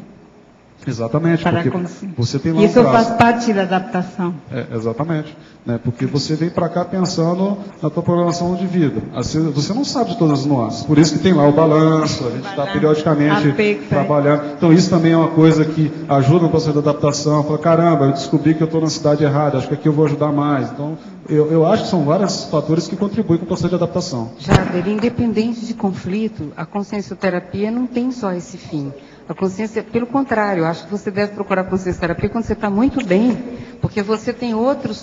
Exatamente, porque você tem lá um isso traço. faz parte da adaptação. Exatamente, né? Porque você vem para cá pensando na tua programação de vida. Você não sabe de todas as nuances, por isso que tem lá o balanço, a gente está periodicamente trabalhando. Então isso também é uma coisa que ajuda no processo de adaptação. Fala, caramba, eu descobri que eu estou na cidade errada, acho que aqui eu vou ajudar mais. Então eu acho que são vários fatores que contribuem com o processo de adaptação. Jader, independente de conflito, a consciencioterapia não tem só esse fim. A consciência, pelo contrário, eu acho que você deve procurar consciencioterapia quando você está muito bem, porque você tem outro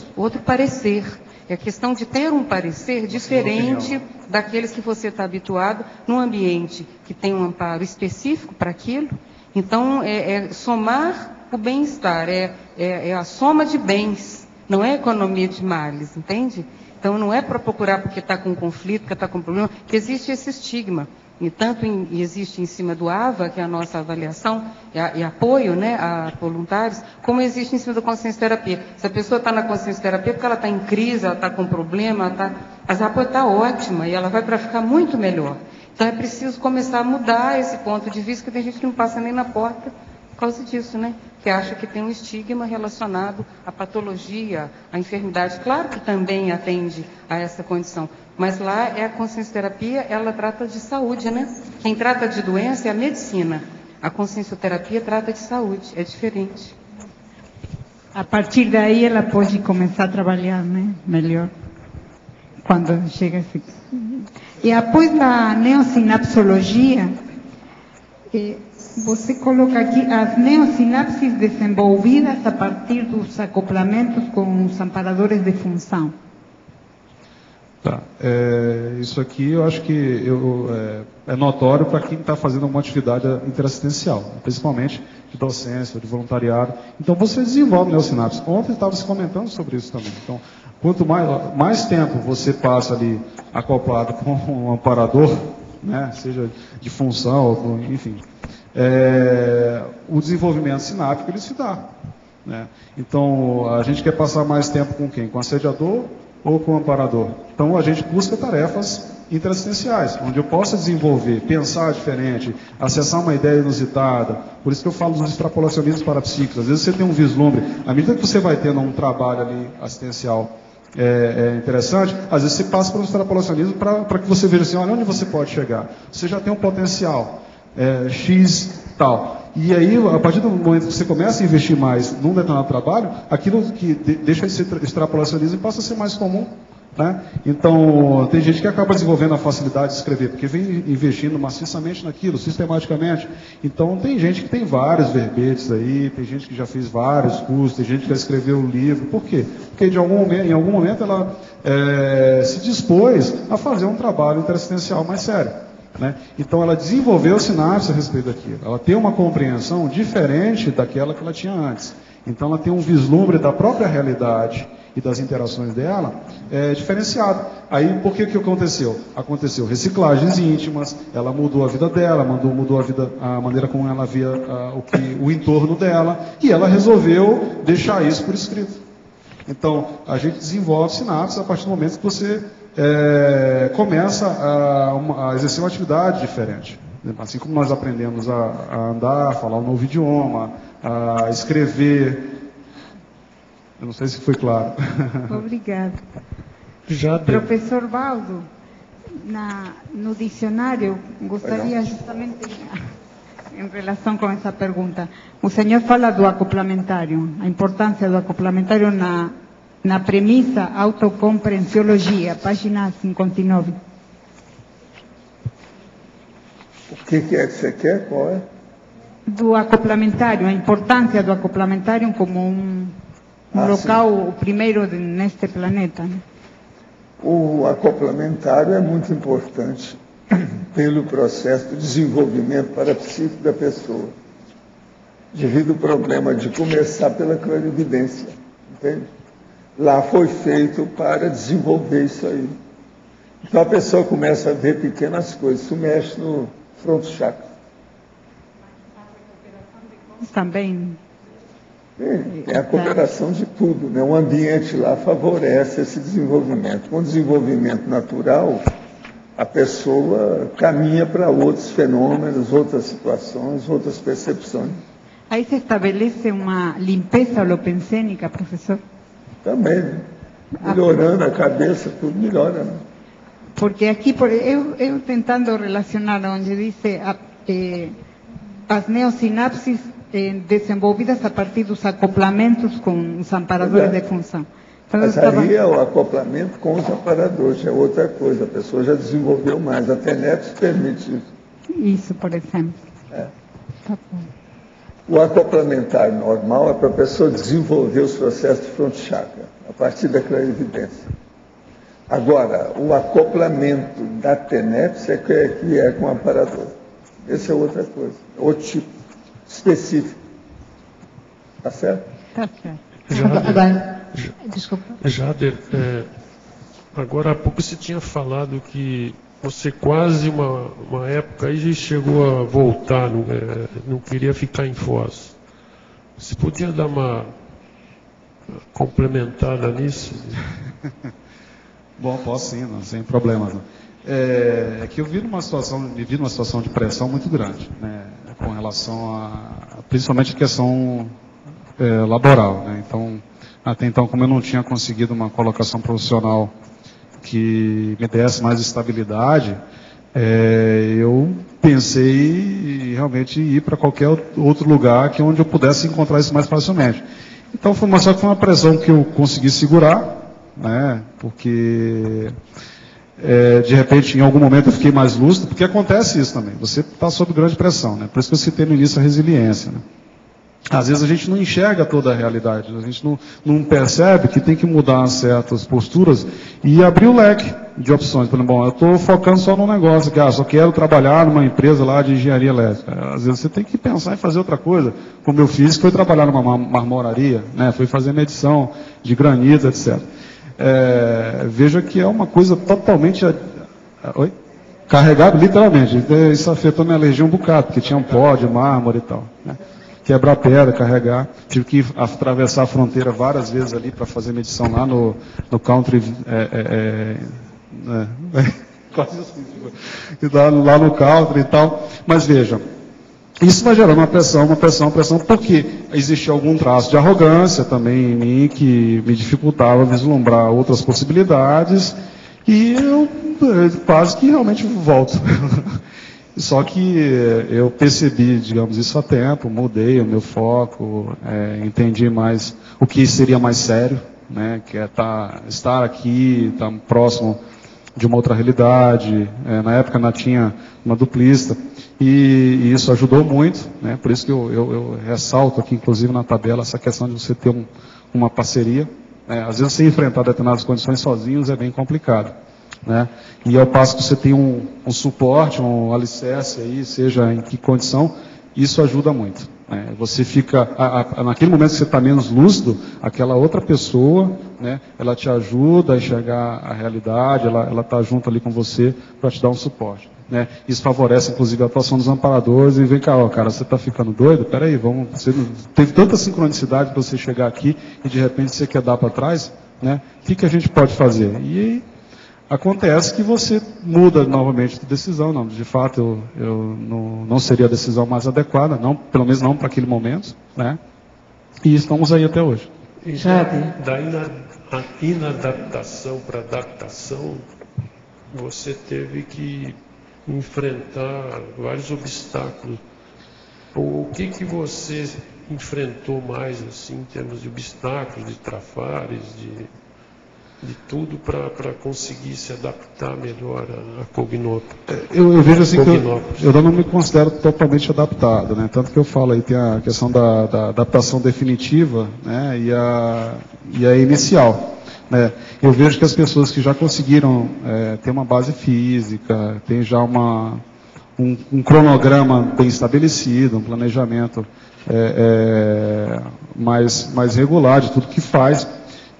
parecer. É a questão de ter um parecer diferente daqueles que você está habituado num ambiente que tem um amparo específico para aquilo. Então, somar o bem-estar, é a soma de bens, não é economia de males, entende? Então, não é para procurar porque está com conflito, porque está com problema, que existe esse estigma. E tanto existe em cima do AVA, que é a nossa avaliação e apoio, né, a voluntários, como existe em cima da consciencioterapia. Se a pessoa está na consciencioterapia porque ela está em crise, ela está com problema, mas a apoio está ótima e ela vai para ficar muito melhor. Então é preciso começar a mudar esse ponto de vista, que tem gente que não passa nem na porta por causa disso, né? porque acha que tem um estigma relacionado à patologia, à enfermidade. Claro que também atende a essa condição, mas lá a consciencioterapia, ela trata de saúde, né? Quem trata de doença é a medicina. A consciencioterapia trata de saúde, é diferente. A partir daí ela pode começar a trabalhar, né? Melhor. Quando chega esse... E após a neossinapsologia, você coloca aqui as neossinapses desenvolvidas a partir dos acoplamentos com os amparadores de função. Tá. Isso aqui eu acho que é notório para quem está fazendo alguma atividade interassistencial, principalmente de docência, de voluntariado. Então você desenvolve neossinapses. Ontem estava se comentando sobre isso também. Então, quanto mais tempo você passa ali acoplado com um amparador, né, seja de função, enfim, o desenvolvimento sináptico ele se dá. Né? Então, a gente quer passar mais tempo com quem? Com o assediador ou com o amparador? Então, a gente busca tarefas interassistenciais, onde eu possa desenvolver, pensar diferente, acessar uma ideia inusitada. Por isso que eu falo dos extrapolacionismos parapsíquicos. Às vezes você tem um vislumbre, à medida que você vai tendo um trabalho ali assistencial interessante, às vezes você passa por um extrapolacionismo para que você veja assim, olha onde você pode chegar. Você já tem um potencial X tal. E aí, a partir do momento que você começa a investir mais num determinado trabalho, aquilo que deixa de ser extrapolacionismo passa a ser mais comum. Né? Então, tem gente que acaba desenvolvendo a facilidade de escrever, porque vem investindo maciçamente naquilo, sistematicamente. Então, tem gente que tem vários verbetes aí, tem gente que já fez vários cursos, tem gente que já escreveu um livro. Por quê? Porque em algum momento ela se dispôs a fazer um trabalho interassistencial mais sério. Né? Então, ela desenvolveu sinapse a respeito daquilo. Ela tem uma compreensão diferente daquela que ela tinha antes. Então, ela tem um vislumbre da própria realidade e das interações dela diferenciado. Aí, por que aconteceu? Aconteceu reciclagens íntimas, ela mudou a vida dela, mudou a maneira como ela via o entorno dela, e ela resolveu deixar isso por escrito. Então, a gente desenvolve sinapses a partir do momento que você começa a exercer uma atividade diferente. Assim como nós aprendemos a andar, a falar um novo idioma, a escrever. Eu não sei se foi claro. Obrigada. Professor Valdo, no dicionário, gostaria justamente, em relação com essa pergunta, o senhor fala do acoplamentário, a importância do acoplamentário na premissa autocompreensiologia, página 59. O que é que você quer? Qual é? Do acoplamentário, a importância do acoplamentário como um local, sim, o primeiro neste planeta. Né? O acoplamentário é muito importante pelo processo de desenvolvimento parapsíquico da pessoa, devido ao problema de começar pela clarividência, entende? Lá foi feito para desenvolver isso aí. Então a pessoa começa a ver pequenas coisas, isso mexe no fronto chakra. Também. É a cooperação de tudo, né? O ambiente lá favorece esse desenvolvimento. Com o desenvolvimento natural, a pessoa caminha para outros fenômenos, outras situações, outras percepções. Aí se estabelece uma limpeza holopensênica, professor? Também, né? Melhorando a cabeça, tudo melhora. Né? Porque aqui, eu tentando relacionar onde diz as neossinapses desenvolvidas a partir dos acoplamentos com os amparadores de função. Então, mas aí é o acoplamento com os amparadores, é outra coisa, a pessoa já desenvolveu mais, a TENEPS permite isso. Isso, por exemplo. Tá bom. O acoplamentar normal é para a pessoa desenvolver os processos de fronto chakra, a partir da clarividência. Agora, o acoplamento da TENEPS é que é com o amparador. Essa é outra coisa, é outro tipo específico. Tá certo? Tá certo. Desculpa. Jader, agora há pouco você tinha falado que você quase uma época aí chegou a voltar, não queria ficar em Foz. Você podia dar uma complementada nisso? Bom, posso sim, não, sem problemas. É que eu vivi numa situação de pressão muito grande, né, com relação principalmente a questão laboral, né? Então, até então, como eu não tinha conseguido uma colocação profissional que me desse mais estabilidade, eu pensei realmente em ir para qualquer outro lugar onde eu pudesse encontrar isso mais facilmente. Então foi uma pressão que eu consegui segurar, né? Porque de repente em algum momento eu fiquei mais lúcido, porque acontece isso também, você está sob grande pressão, né? Por isso que eu citei no início a resiliência, né? Às vezes a gente não enxerga toda a realidade, a gente não percebe que tem que mudar certas posturas e abrir o leque de opções. Por exemplo, bom, eu estou focando só num negócio, que só quero trabalhar numa empresa lá de engenharia elétrica. Às vezes você tem que pensar em fazer outra coisa. Como eu fiz, foi trabalhar numa marmoraria, né? Foi fazer medição de granito, etc. Veja que é uma coisa totalmente... Oi? Carregado, literalmente. Isso afetou minha alergia um bocado, porque tinha um pó de mármore e tal, né? Quebrar pedra, carregar. Tive que atravessar a fronteira várias vezes ali para fazer medição lá no country. Quase assim, lá no country e tal. Mas veja, isso vai gerando uma pressão, porque existia algum traço de arrogância também em mim que me dificultava vislumbrar outras possibilidades e eu quase que realmente volto. Só que eu percebi, digamos, isso a tempo, mudei o meu foco, entendi mais o que seria mais sério, né, que é estar aqui, estar próximo de uma outra realidade. Na época não tinha uma duplista, e isso ajudou muito, né, por isso que eu ressalto aqui, inclusive na tabela, essa questão de você ter uma parceria. Às vezes você enfrentar determinadas condições sozinhos é bem complicado, né? E ao passo que você tem um suporte, um alicerce aí, seja em que condição, isso ajuda muito, né? Você fica, naquele momento que você está menos lúcido, aquela outra pessoa, né, ela te ajuda a enxergar a realidade, ela está junto ali com você para te dar um suporte, né? Isso favorece inclusive a atuação dos amparadores. E vem cá, cara, você está ficando doido? Peraí, você teve tanta sincronicidade para você chegar aqui e de repente você quer dar para trás, né? O que a gente pode fazer? E acontece que você muda novamente de decisão. Não, de fato, eu não seria a decisão mais adequada, não, pelo menos não para aquele momento, né? E estamos aí até hoje. E da inadaptação para adaptação, você teve que enfrentar vários obstáculos. O que você enfrentou mais, assim, em termos de obstáculos, de trafares, de tudo para conseguir se adaptar melhor a Cognópolis? Eu vejo assim que eu não me considero totalmente adaptado, né? Tanto que eu falo aí, tem a questão da adaptação definitiva, né? E a inicial, né? Eu vejo que as pessoas que já conseguiram ter uma base física, tem já um cronograma bem estabelecido, um planejamento mais regular de tudo que faz,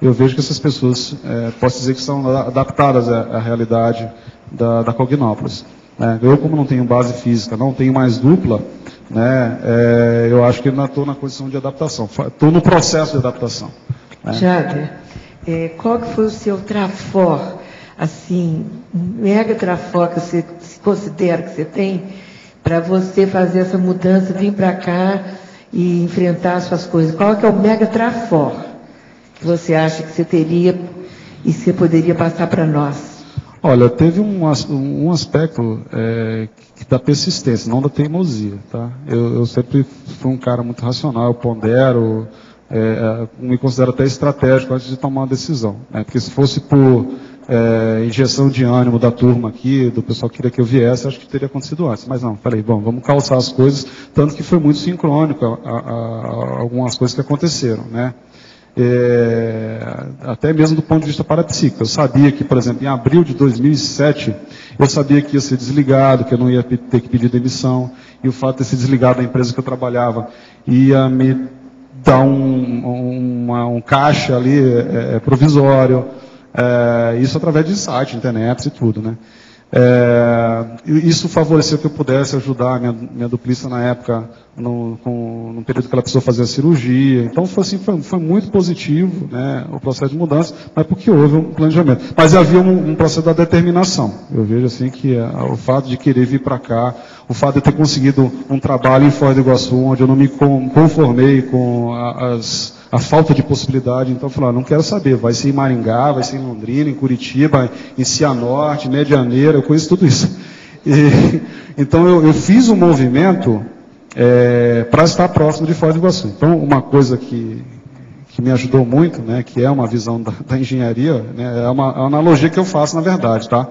eu vejo que essas pessoas, posso dizer que são adaptadas à realidade da Cognópolis, né? Eu, como não tenho base física, não tenho mais dupla, né, eu acho que ainda estou na condição de adaptação, estou no processo de adaptação, né? Jader, qual que foi o seu trafor, assim, mega trafor que você se considera que você tem, para você fazer essa mudança, vir para cá e enfrentar as suas coisas? Qual que é o mega trafor que você acha que você teria e você poderia passar para nós? Olha, teve um aspecto da persistência, não da teimosia, tá? Eu sempre fui um cara muito racional, eu pondero, me considero até estratégico antes de tomar uma decisão, né? Porque se fosse por injeção de ânimo da turma aqui, do pessoal que queria que eu viesse, acho que teria acontecido antes. Mas não, falei, bom, vamos calçar as coisas, tanto que foi muito sincrônico a algumas coisas que aconteceram, né? Até mesmo do ponto de vista parapsíquico. Eu sabia que, por exemplo, em abril de 2007, eu sabia que ia ser desligado, que eu não ia ter que pedir demissão, e o fato de ter sido desligado da empresa que eu trabalhava ia me dar um caixa ali provisório, isso através de site, internet e tudo, né? Isso favoreceu que eu pudesse ajudar a minha duplista na época, no período que ela precisou fazer a cirurgia. Então foi muito positivo, né, o processo de mudança, mas porque houve um planejamento. Mas havia um processo da determinação. Eu vejo assim que o fato de querer vir para cá, o fato de eu ter conseguido um trabalho em Foz do Iguaçu, onde eu não me conformei com a falta de possibilidade, então eu falei, não quero saber, vai ser em Maringá, vai ser em Londrina, em Curitiba, em Cianorte, Medianeira, eu conheço tudo isso. Então eu fiz um movimento para estar próximo de Foz do Iguaçu. Então uma coisa que me ajudou muito, né, que é uma visão da engenharia, né, é uma analogia que eu faço na verdade, tá?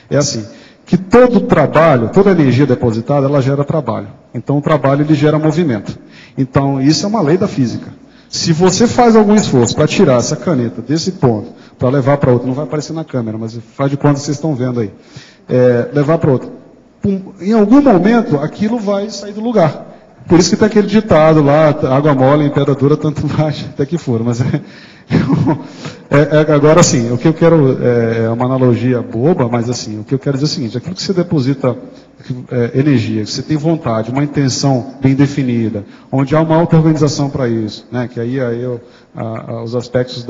É assim, que todo trabalho, toda energia depositada, ela gera trabalho. Então o trabalho ele gera movimento. Então isso é uma lei da física. Se você faz algum esforço para tirar essa caneta desse ponto, para levar para outro, não vai aparecer na câmera, mas faz de conta que vocês estão vendo aí, levar para outro, em algum momento aquilo vai sair do lugar. Por isso que tem aquele ditado lá, água mole em pedra dura, tanto bate até que for. Mas agora assim, o que eu quero, é uma analogia boba, mas assim, o que eu quero dizer é o seguinte, aquilo que você deposita energia, que você tem vontade, uma intenção bem definida, onde há uma auto-organização para isso, né, que aí os aspectos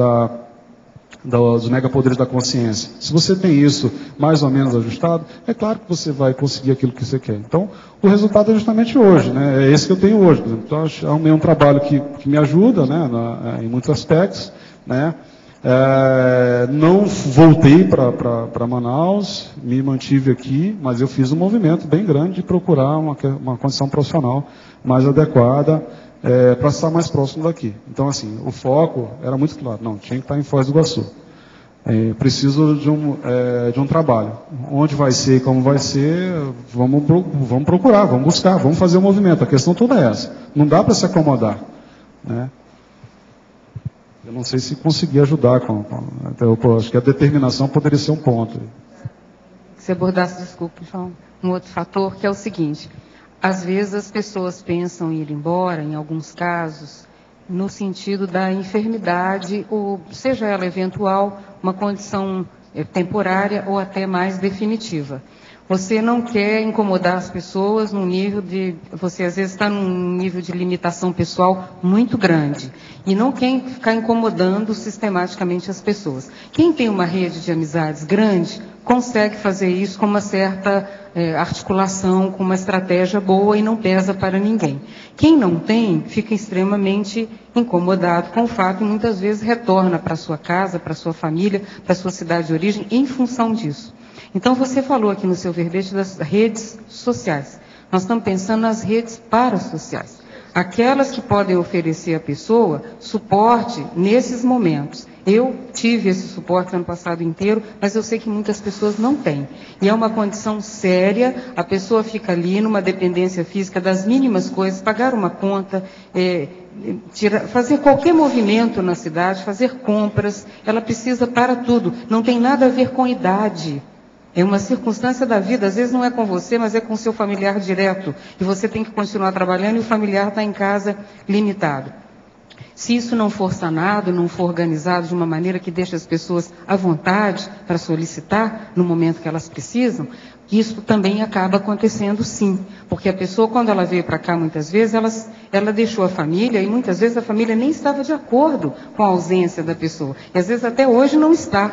dos megapoderes da consciência. Se você tem isso mais ou menos ajustado, é claro que você vai conseguir aquilo que você quer. Então, o resultado é justamente hoje, né? É esse que eu tenho hoje. Por exemplo. Então, eu arrumei um trabalho que me ajuda, né, em muitos aspectos, né? Não voltei para Manaus, me mantive aqui, mas eu fiz um movimento bem grande de procurar uma condição profissional mais adequada, para estar mais próximo daqui. Então, assim, o foco era muito claro. Não, tinha que estar em Foz do Iguaçu. Preciso de um trabalho. Onde vai ser, como vai ser, vamos procurar, vamos buscar, vamos fazer o movimento. A questão toda é essa. Não dá para se acomodar, né? Eu não sei se consegui ajudar. Eu acho que a determinação poderia ser um ponto. Se abordasse, desculpe, João, um outro fator, que é o seguinte. Às vezes as pessoas pensam em ir embora, em alguns casos, no sentido da enfermidade, ou seja ela eventual, uma condição temporária ou até mais definitiva. Você não quer incomodar as pessoas num nível de... Você às vezes está num nível de limitação pessoal muito grande. E não quer ficar incomodando sistematicamente as pessoas. Quem tem uma rede de amizades grande, consegue fazer isso com uma certa articulação, com uma estratégia boa e não pesa para ninguém. Quem não tem, fica extremamente incomodado com o fato e muitas vezes retorna para sua casa, para sua família, para sua cidade de origem, em função disso. Então, você falou aqui no seu verbete das redes sociais. Nós estamos pensando nas redes parasociais. Aquelas que podem oferecer à pessoa suporte nesses momentos. Eu tive esse suporte ano passado inteiro, mas eu sei que muitas pessoas não têm. E é uma condição séria, a pessoa fica ali numa dependência física das mínimas coisas, pagar uma conta, fazer qualquer movimento na cidade, fazer compras, ela precisa para tudo. Não tem nada a ver com idade. É uma circunstância da vida, às vezes não é com você, mas é com o seu familiar direto. E você tem que continuar trabalhando e o familiar está em casa limitado. Se isso não for sanado, não for organizado de uma maneira que deixe as pessoas à vontade para solicitar no momento que elas precisam, isso também acaba acontecendo sim. Porque a pessoa, quando ela veio para cá muitas vezes, ela deixou a família e muitas vezes a família nem estava de acordo com a ausência da pessoa. E às vezes até hoje não está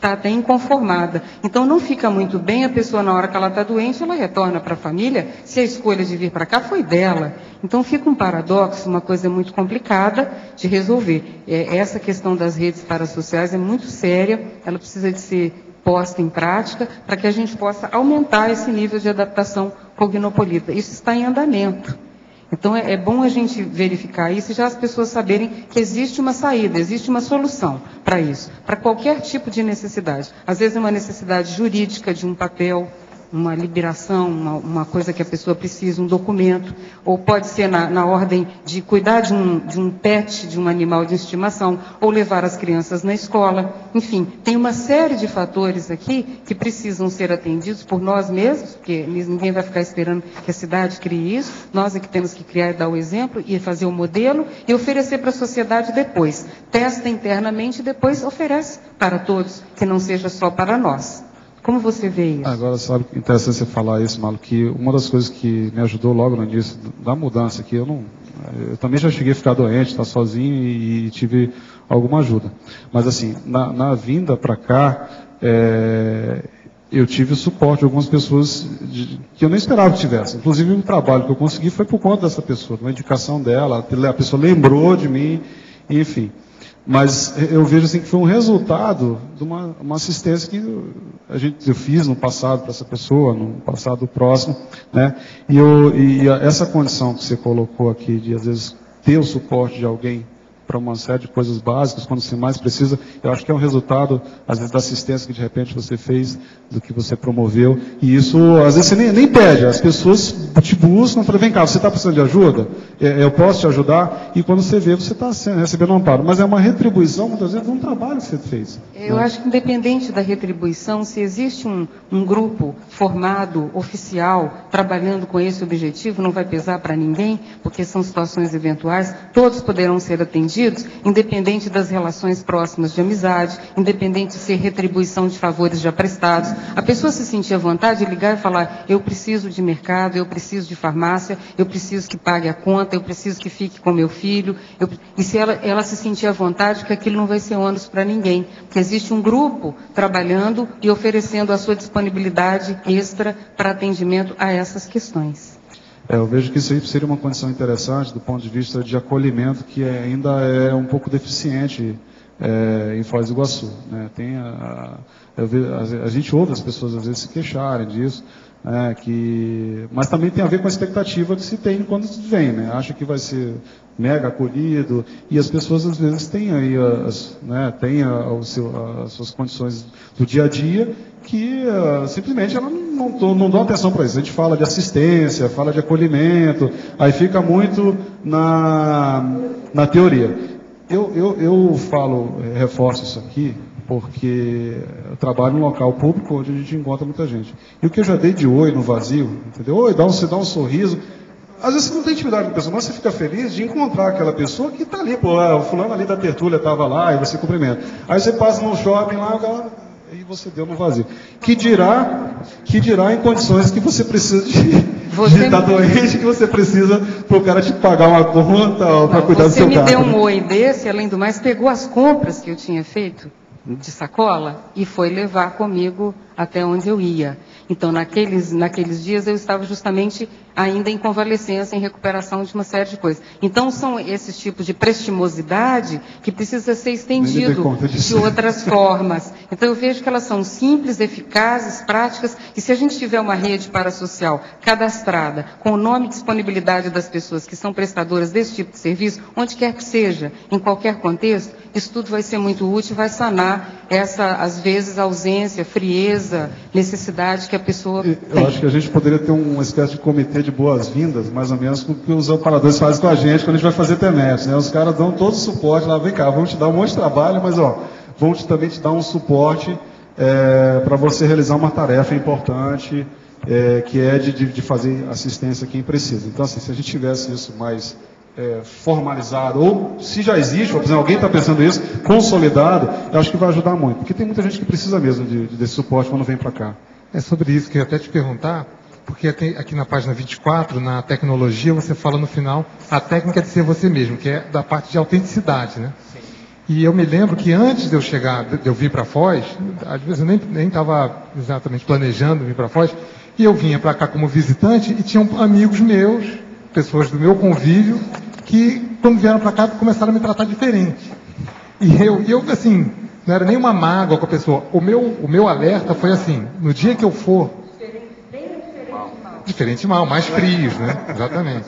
até inconformada. Então não fica muito bem a pessoa, na hora que ela está doente, ela retorna para a família, se a escolha de vir para cá foi dela. Então fica um paradoxo, uma coisa muito complicada de resolver. Essa questão das redes parasociais é muito séria, ela precisa de ser posta em prática para que a gente possa aumentar esse nível de adaptação cognopolita. Isso está em andamento. Então é bom a gente verificar isso e já as pessoas saberem que existe uma saída, existe uma solução para isso, para qualquer tipo de necessidade. Às vezes é uma necessidade jurídica de um papel, uma liberação, uma coisa que a pessoa precisa, um documento, ou pode ser na ordem de cuidar de um pet, de um animal de estimação, ou levar as crianças na escola. Enfim, tem uma série de fatores aqui que precisam ser atendidos por nós mesmos, porque ninguém vai ficar esperando que a cidade crie isso, nós é que temos que criar e dar o exemplo, e fazer o modelo, e oferecer para a sociedade depois. Testa internamente e depois oferece para todos, que não seja só para nós. Como você vê isso? Agora, sabe, interessante você falar isso, Malu, que uma das coisas que me ajudou logo no início da mudança aqui, eu também já cheguei a ficar doente, estar sozinho e tive alguma ajuda. Mas assim, na vinda para cá, eu tive o suporte de algumas pessoas que eu nem esperava que tivesse. Inclusive, o trabalho que eu consegui foi por conta dessa pessoa, uma indicação dela, a pessoa lembrou de mim, enfim. Mas eu vejo assim que foi um resultado de uma assistência que eu fiz no passado para essa pessoa, no passado próximo, né? E essa condição que você colocou aqui de às vezes ter o suporte de alguém para uma série de coisas básicas, quando você mais precisa, eu acho que é um resultado, às vezes, da assistência que de repente você fez, do que você promoveu, e isso, às vezes, você nem pede, as pessoas te buscam, falam, vem cá, você está precisando de ajuda? Eu posso te ajudar? E quando você vê, você está recebendo um amparo, mas é uma retribuição, muitas vezes, de um trabalho que você fez. Eu acho que, independente da retribuição, se existe um grupo formado, oficial, trabalhando com esse objetivo, não vai pesar para ninguém, porque são situações eventuais, todos poderão ser atendidos, independente das relações próximas de amizade, independente de ser retribuição de favores já prestados. A pessoa se sentir à vontade de ligar e falar, eu preciso de mercado, eu preciso de farmácia, eu preciso que pague a conta, eu preciso que fique com meu filho. E se ela se sentir à vontade, que aquilo não vai ser ônus para ninguém. Porque existe um grupo trabalhando e oferecendo a sua disponibilidade extra para atendimento a essas questões. Eu vejo que isso aí seria uma condição interessante do ponto de vista de acolhimento, que ainda é um pouco deficiente em Foz do Iguaçu, né? A gente ouve as pessoas às vezes se queixarem disso, né? Mas também tem a ver com a expectativa que se tem quando se vem, né? Acha que vai ser mega acolhido, e as pessoas às vezes têm aí as suas condições do dia a dia, que simplesmente ela não dão atenção para isso. A gente fala de assistência, fala de acolhimento, aí fica muito na teoria. Eu reforço isso aqui, porque eu trabalho num local público onde a gente encontra muita gente. E o que eu já dei de oi no vazio, entendeu? Oi, você dá um sorriso. Às vezes você não tem intimidade com a pessoa, mas você fica feliz de encontrar aquela pessoa que está ali, o fulano ali da tertúlia estava lá, e você cumprimenta. Aí você passa no shopping lá, e você deu no vazio. Que dirá em condições que você precisa de estar doente, que você precisa para o cara te pagar uma conta ou para cuidar do seu carro. Você me deu um oi desse, além do mais, pegou as compras que eu tinha feito de sacola e foi levar comigo até onde eu ia. Então, naqueles dias eu estava justamente ainda em convalescença, em recuperação de uma série de coisas. Então, são esses tipos de prestimosidade que precisa ser estendido de outras formas. Então, eu vejo que elas são simples, eficazes, práticas, e se a gente tiver uma rede parasocial cadastrada, com o nome e disponibilidade das pessoas que são prestadoras desse tipo de serviço, onde quer que seja, em qualquer contexto, isso tudo vai ser muito útil, vai sanar essa, às vezes, ausência, frieza, necessidade que a pessoa tem. Eu acho que a gente poderia ter uma espécie de comitê de boas-vindas, mais ou menos, com o que os amparadores fazem com a gente quando a gente vai fazer TENEPS, né? Os caras dão todo o suporte lá, vem cá, vamos te dar um monte de trabalho, mas vamos também te dar um suporte para você realizar uma tarefa importante, que é de fazer assistência a quem precisa. Então, assim, se a gente tivesse isso mais formalizado, ou se já existe, ou por exemplo, alguém está pensando isso, consolidado, eu acho que vai ajudar muito, porque tem muita gente que precisa mesmo desse suporte quando vem para cá. É sobre isso que eu ia até te perguntar, porque aqui na página 24, na tecnologia, você fala no final a técnica de ser você mesmo, que é da parte de autenticidade, né? Sim. E eu me lembro que antes de eu vir para Foz, às vezes eu nem estava exatamente planejando vir para Foz, e eu vinha para cá como visitante e tinham amigos meus, pessoas do meu convívio, que quando vieram para cá começaram a me tratar diferente. E eu assim, não era nenhuma mágoa com a pessoa. O meu alerta foi assim, no dia que eu for... Diferente mal, mais frios, né? Exatamente.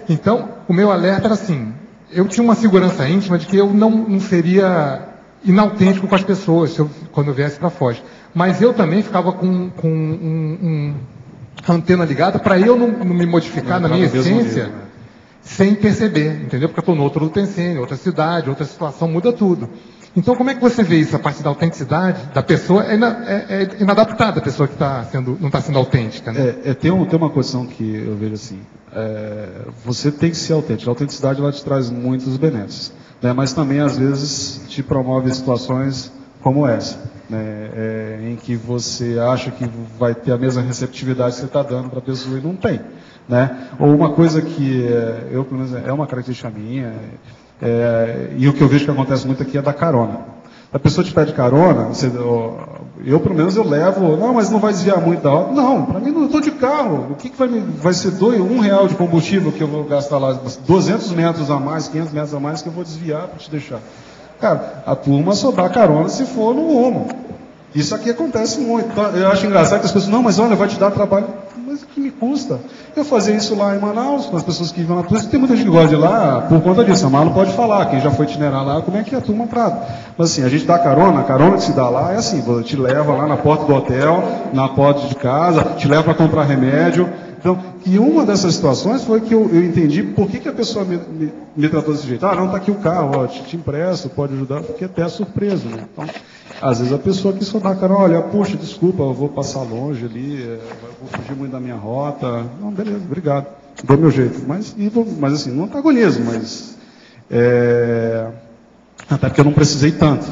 Então, o meu alerta era assim, eu tinha uma segurança íntima de que eu não seria inautêntico com as pessoas quando eu viesse para Foz. Mas eu também ficava com antena ligada para eu não me modificar na minha essência sem perceber, entendeu? Porque eu estou no outro utensílio, outra cidade, outra situação, muda tudo. Então, como é que você vê isso? A parte da autenticidade da pessoa é inadaptada, a pessoa que não está sendo autêntica, né? Tem uma condição que eu vejo assim, você tem que ser autêntico. A autenticidade ela te traz muitos benefícios, né? Mas também, às vezes, te promove situações como essa, né? Em que você acha que vai ter a mesma receptividade que você está dando para a pessoa e não tem, né? Ou uma coisa que eu, pelo menos, é uma característica minha, e o que eu vejo que acontece muito aqui é da carona. A pessoa te pede carona, eu pelo menos eu levo, não, mas não vai desviar muito da hora. Não, para mim, eu estou de carro. O que vai ser R$1 de combustível que eu vou gastar lá? 200 metros a mais, 500 metros a mais que eu vou desviar para te deixar. Cara, a turma só dá carona se for no Omo. Isso aqui acontece muito. Eu acho engraçado que as pessoas, não, mas olha, vai te dar trabalho. Mas o que me custa? Eu fazer isso lá em Manaus, com as pessoas que vão lá. Por isso tem muita gente que gosta de ir lá por conta disso. A Marlon pode falar, quem já foi itinerar lá, como é que a turma trata. Mas assim, a gente dá a carona que se dá lá é assim, te leva lá na porta do hotel, na porta de casa, te leva para comprar remédio. Então, e uma dessas situações foi que eu entendi por que a pessoa me tratou desse jeito. Ah, não, está aqui o carro, ó, te empresto, pode ajudar, porque até é surpresa, né? Então, às vezes a pessoa quis só dar carona, olha, puxa, desculpa, eu vou passar longe ali, vou fugir muito da minha rota. Não, beleza, obrigado, dou meu jeito. Mas assim, não antagonismo, mas até porque eu não precisei tanto.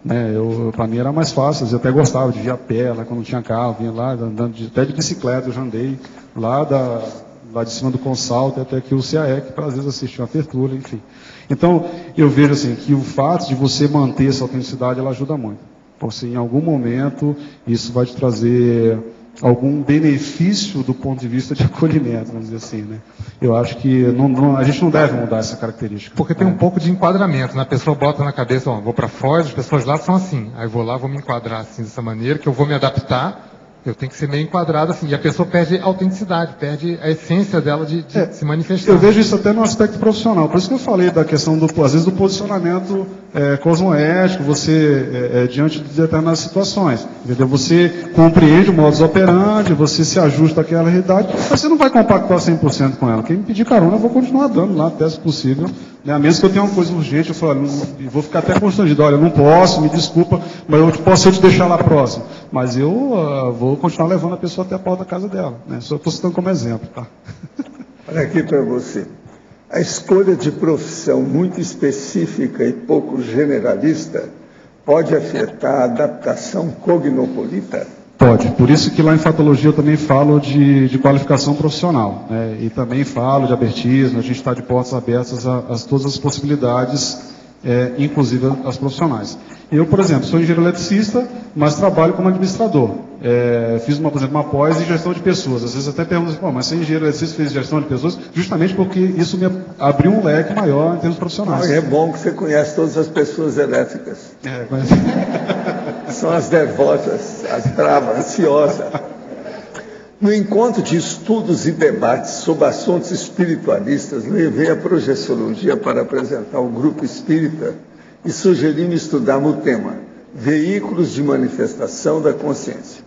Né, para mim era mais fácil, eu até gostava de ir a pé, lá quando não tinha carro, vinha lá, andando até de bicicleta, eu já andei lá de cima do Consalto até aqui o CAEC, para às vezes assistir uma tertúlia, enfim. Então, eu vejo assim, que o fato de você manter essa autenticidade, ela ajuda muito. Porque em algum momento, isso vai te trazer algum benefício do ponto de vista de acolhimento, vamos dizer assim, né? Eu acho que a gente não deve mudar essa característica. Porque tem um pouco de enquadramento, né? A pessoa bota na cabeça, ó, vou para Foz, as pessoas lá são assim, aí vou lá, vou me enquadrar assim, dessa maneira, que eu vou me adaptar, eu tenho que ser meio enquadrado assim, e a pessoa perde a autenticidade, perde a essência dela de se manifestar. Eu vejo isso até no aspecto profissional, por isso que eu falei da questão, às vezes, do posicionamento cosmoético, você, diante de determinadas situações, entendeu? Você compreende o modus operandi, você se ajusta àquela realidade, mas você não vai compactuar 100% com ela. Quem me pedir carona, eu vou continuar dando lá, até se possível. Né? A menos que eu tenha uma coisa urgente, eu falo, vou ficar até constrangido, olha, eu não posso, me desculpa, mas eu posso te deixar lá próximo. Mas eu vou continuar levando a pessoa até a porta da casa dela. Né? Só estou citando como exemplo. Tá? Olha aqui para você. A escolha de profissão muito específica e pouco generalista pode afetar a adaptação cognopolita? Pode. Por isso que lá em fatologia eu também falo de qualificação profissional. Né? E também falo de abertismo, a gente está de portas abertas a todas as possibilidades, inclusive as profissionais. Eu, por exemplo, sou engenheiro eletricista, mas trabalho como administrador. Fiz, por exemplo, uma pós em gestão de pessoas. Às vezes até perguntam assim, mas você é engenheiro eletricista, fez gestão de pessoas? Justamente porque isso me abriu um leque maior em termos profissionais. É bom que você conhece todas as pessoas elétricas. São as devotas, as bravas, ansiosas. No encontro de estudos e debates sobre assuntos espiritualistas, levei a projeciologia para apresentar o grupo espírita e sugeri-me estudarmos o tema Veículos de Manifestação da Consciência.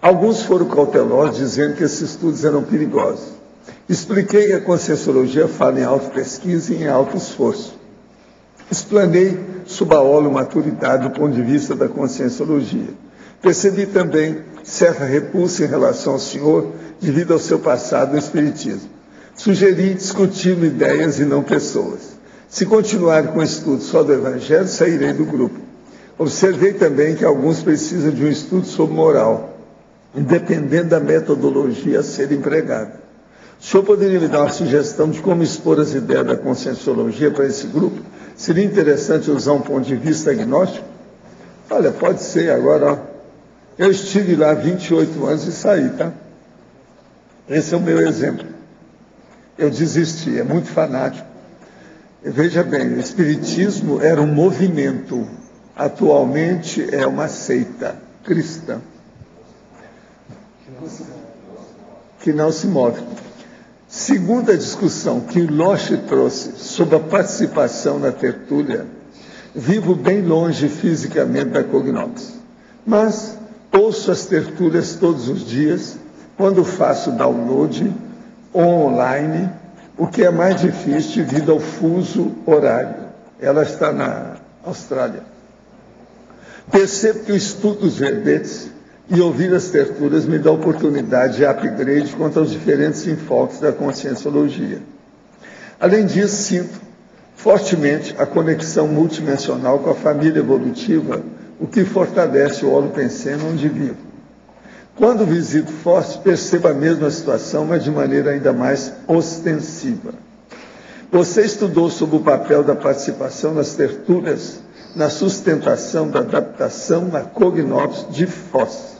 Alguns foram cautelosos, dizendo que esses estudos eram perigosos. Expliquei que a Conscienciologia fala em autopesquisa e em autoesforço. Explanei sob a maturidade do ponto de vista da Conscienciologia. Percebi também certa repulsa em relação ao senhor devido ao seu passado no Espiritismo. Sugeri discutir ideias e não pessoas. Se continuar com o estudo só do Evangelho, sairei do grupo. Observei também que alguns precisam de um estudo sobre moral, independente da metodologia a ser empregada. O senhor poderia me dar uma sugestão de como expor as ideias da Conscienciologia para esse grupo? Seria interessante usar um ponto de vista agnóstico? Olha, pode ser. Agora, ó, eu estive lá 28 anos e saí, tá? Esse é o meu exemplo. Eu desisti, é muito fanático. Veja bem, o Espiritismo era um movimento, atualmente é uma seita cristã que não se move. Segunda discussão que Loche trouxe sobre a participação na tertúlia, vivo bem longe fisicamente da Cognox, mas ouço as tertúlias todos os dias, quando faço download online, o que é mais difícil devido ao fuso horário. Ela está na Austrália. Percebo que o estudo dos verbetes e ouvir as tertúlias me dá oportunidade de upgrade quanto aos diferentes enfoques da Conscienciologia. Além disso, sinto fortemente a conexão multidimensional com a família evolutiva, o que fortalece o holopensene onde vivo. Quando visito Foz, percebo a mesma situação, mas de maneira ainda mais ostensiva. Você estudou sobre o papel da participação nas tertúlias na sustentação da adaptação na Cognópolis de Foz.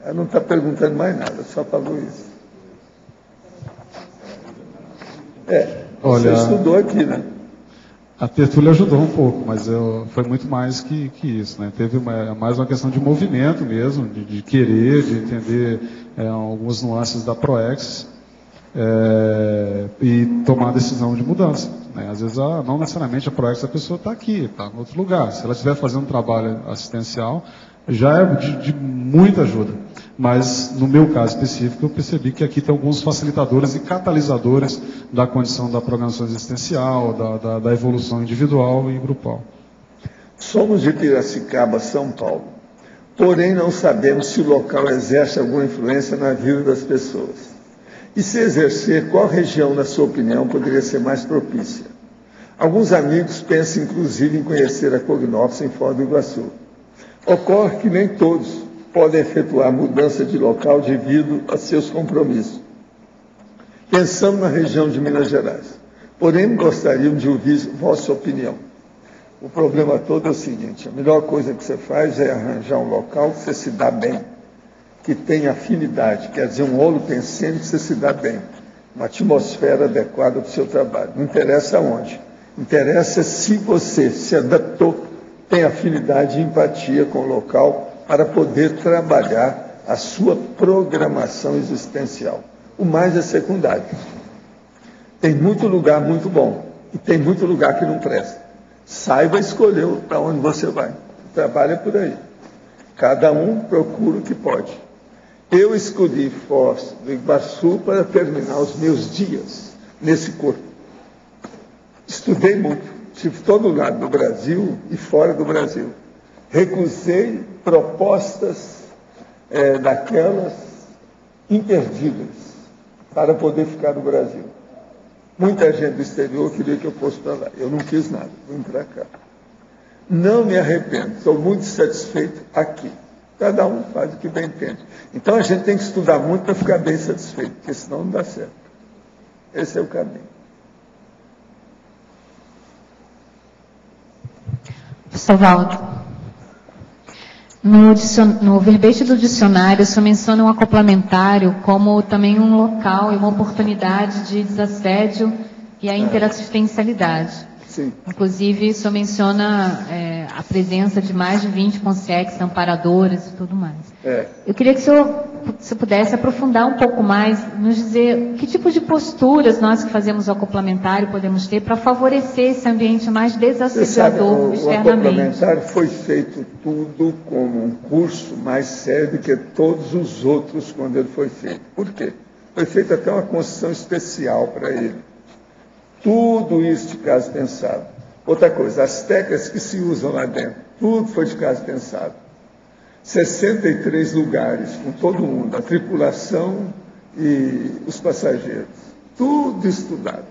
Ela não está perguntando mais nada, só falou isso. Você estudou aqui, né? A tertúlia ajudou um pouco, mas foi muito mais que isso, né? Teve mais uma questão de movimento mesmo, de querer, de entender algumas nuances da PROEX e tomar a decisão de mudança, né? Às vezes, não necessariamente a PROEX, a pessoa está aqui, está em outro lugar. Se ela estiver fazendo um trabalho assistencial, já é de muita ajuda. Mas, no meu caso específico, eu percebi que aqui tem alguns facilitadores e catalisadores da condição da programação existencial, da evolução individual e grupal. Somos de Piracicaba, São Paulo. Porém, não sabemos se o local exerce alguma influência na vida das pessoas. E se exercer, qual região, na sua opinião, poderia ser mais propícia? Alguns amigos pensam, inclusive, em conhecer a Cognópolis em Foz do Iguaçu. Ocorre que nem todos podem efetuar mudança de local devido a seus compromissos. Pensamos na região de Minas Gerais, porém gostaríamos de ouvir vossa opinião. O problema todo é o seguinte: a melhor coisa que você faz é arranjar um local que você se dá bem, que tem afinidade, quer dizer, um holopensene que você se dá bem, uma atmosfera adequada para o seu trabalho. Não interessa onde, interessa se você se adaptou, tem afinidade e empatia com o local para poder trabalhar a sua programação existencial. O mais é secundário. Tem muito lugar muito bom e tem muito lugar que não presta. Saiba escolher para onde você vai. Trabalha por aí. Cada um procura o que pode. Eu escolhi Foz do Iguaçu para terminar os meus dias nesse corpo. Estudei muito. Estive em todo lado do Brasil e fora do Brasil. Recusei propostas daquelas imperdíveis para poder ficar no Brasil. Muita gente do exterior queria que eu fosse para lá. Eu não quis nada, vim para cá. Não me arrependo, estou muito satisfeito aqui. Cada um faz o que bem entende. Então a gente tem que estudar muito para ficar bem satisfeito, porque senão não dá certo. Esse é o caminho. Professor Waldo, no verbete do dicionário, o senhor menciona um acoplamentário como também um local e uma oportunidade de desassédio e a interassistencialidade. Sim. Inclusive, o senhor menciona a presença de mais de 20 consciências amparadoras e tudo mais. Eu queria que o senhor se pudesse aprofundar um pouco mais, nos dizer que tipo de posturas nós que fazemos o acoplamentário podemos ter para favorecer esse ambiente mais desassediador externamente. O acoplamentário foi feito tudo como um curso mais sério do que todos os outros quando ele foi feito. Por quê? Foi feita até uma construção especial para ele. Tudo isso de caso pensado. Outra coisa, as técnicas que se usam lá dentro, tudo foi de caso pensado. 63 lugares com todo mundo, a tripulação e os passageiros. Tudo estudado.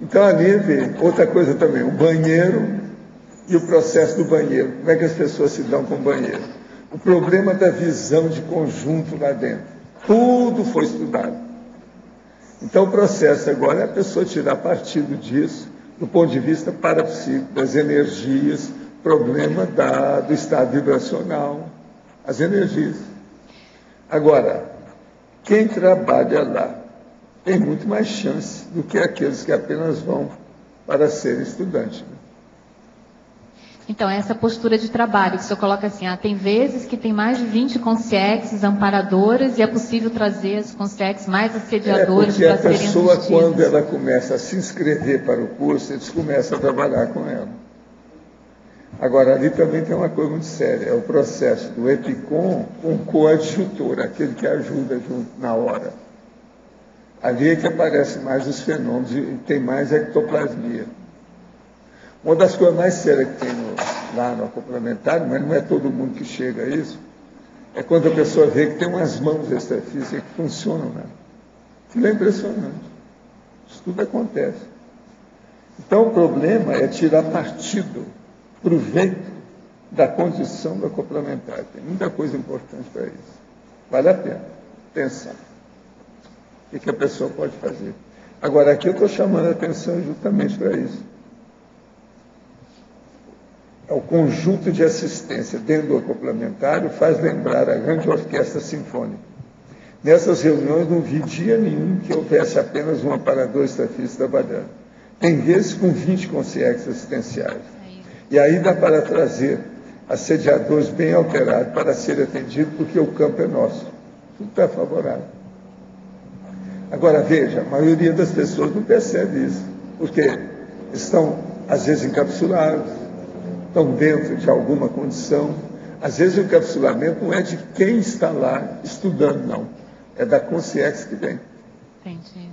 Então ali vem outra coisa também, o banheiro e o processo do banheiro. Como é que as pessoas se dão com o banheiro? O problema da visão de conjunto lá dentro. Tudo foi estudado. Então o processo agora é a pessoa tirar partido disso, do ponto de vista parapsíquico, das energias, problema do estado vibracional, as energias. Agora, quem trabalha lá tem muito mais chance do que aqueles que apenas vão para ser estudante. Né? Então, essa postura de trabalho, que o senhor coloca assim, tem vezes que tem mais de 20 consciências amparadoras e é possível trazer as consciências mais assediadoras para serem assistidas. Porque a pessoa, quando ela começa a se inscrever para o curso, eles começam a trabalhar com ela. Agora, ali também tem uma coisa muito séria, é o processo do EPICOM com o coadjutor, aquele que ajuda junto na hora. Ali é que aparecem mais os fenômenos e tem mais ectoplasmia. Uma das coisas mais sérias que tem lá no acoplamentário, mas não é todo mundo que chega a isso, é quando a pessoa vê que tem umas mãos extrafísicas que funcionam, né? Aquilo é impressionante. Isso tudo acontece. Então o problema é tirar partido, proveito da condição do acoplamentário. Tem muita coisa importante para isso. Vale a pena pensar. O que a pessoa pode fazer? Agora, aqui eu estou chamando a atenção justamente para isso. É o conjunto de assistência dentro do complementário faz lembrar a grande orquestra sinfônica. Nessas reuniões não vi dia nenhum que houvesse apenas um amparador extrafísico trabalhando. Tem vezes com 20 concierges assistenciais. E aí dá para trazer assediadores bem alterados para ser atendido, porque o campo é nosso. Tudo está favorável. Agora, veja, a maioria das pessoas não percebe isso, porque estão, às vezes, encapsulados, estão dentro de alguma condição. Às vezes, o encapsulamento não é de quem está lá estudando, não. É da consciência que vem. Entendi.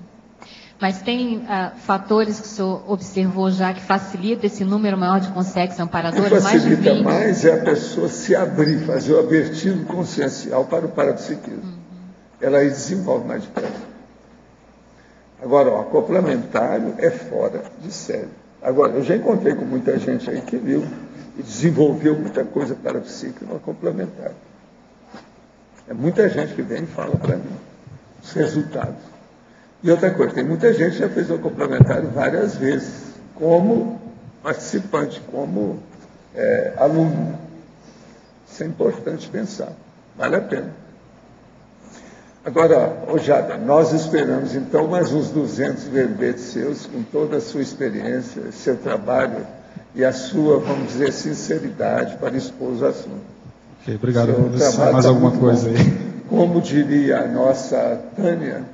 Mas tem fatores que o senhor observou já que facilita esse número maior de consciências amparadoras? O que facilita mais é a pessoa se abrir, fazer o abertismo consciencial para o parapsiquismo. Ela aí desenvolve mais depressa. Agora, o complementário é fora de série. Agora, eu já encontrei com muita gente aí que viu e desenvolveu muita coisa parapsíquica no complementário. É muita gente que vem e fala para mim os resultados. E outra coisa, tem muita gente que já fez o complementário várias vezes, como participante, como aluno. Isso é importante pensar. Vale a pena. Agora, Jada, nós esperamos então mais uns 200 verbetes seus, com toda a sua experiência, seu trabalho e a sua, vamos dizer, sinceridade para expor os assuntos. Ok, obrigado. Mais alguma coisa aí? Como diria a nossa Tânia,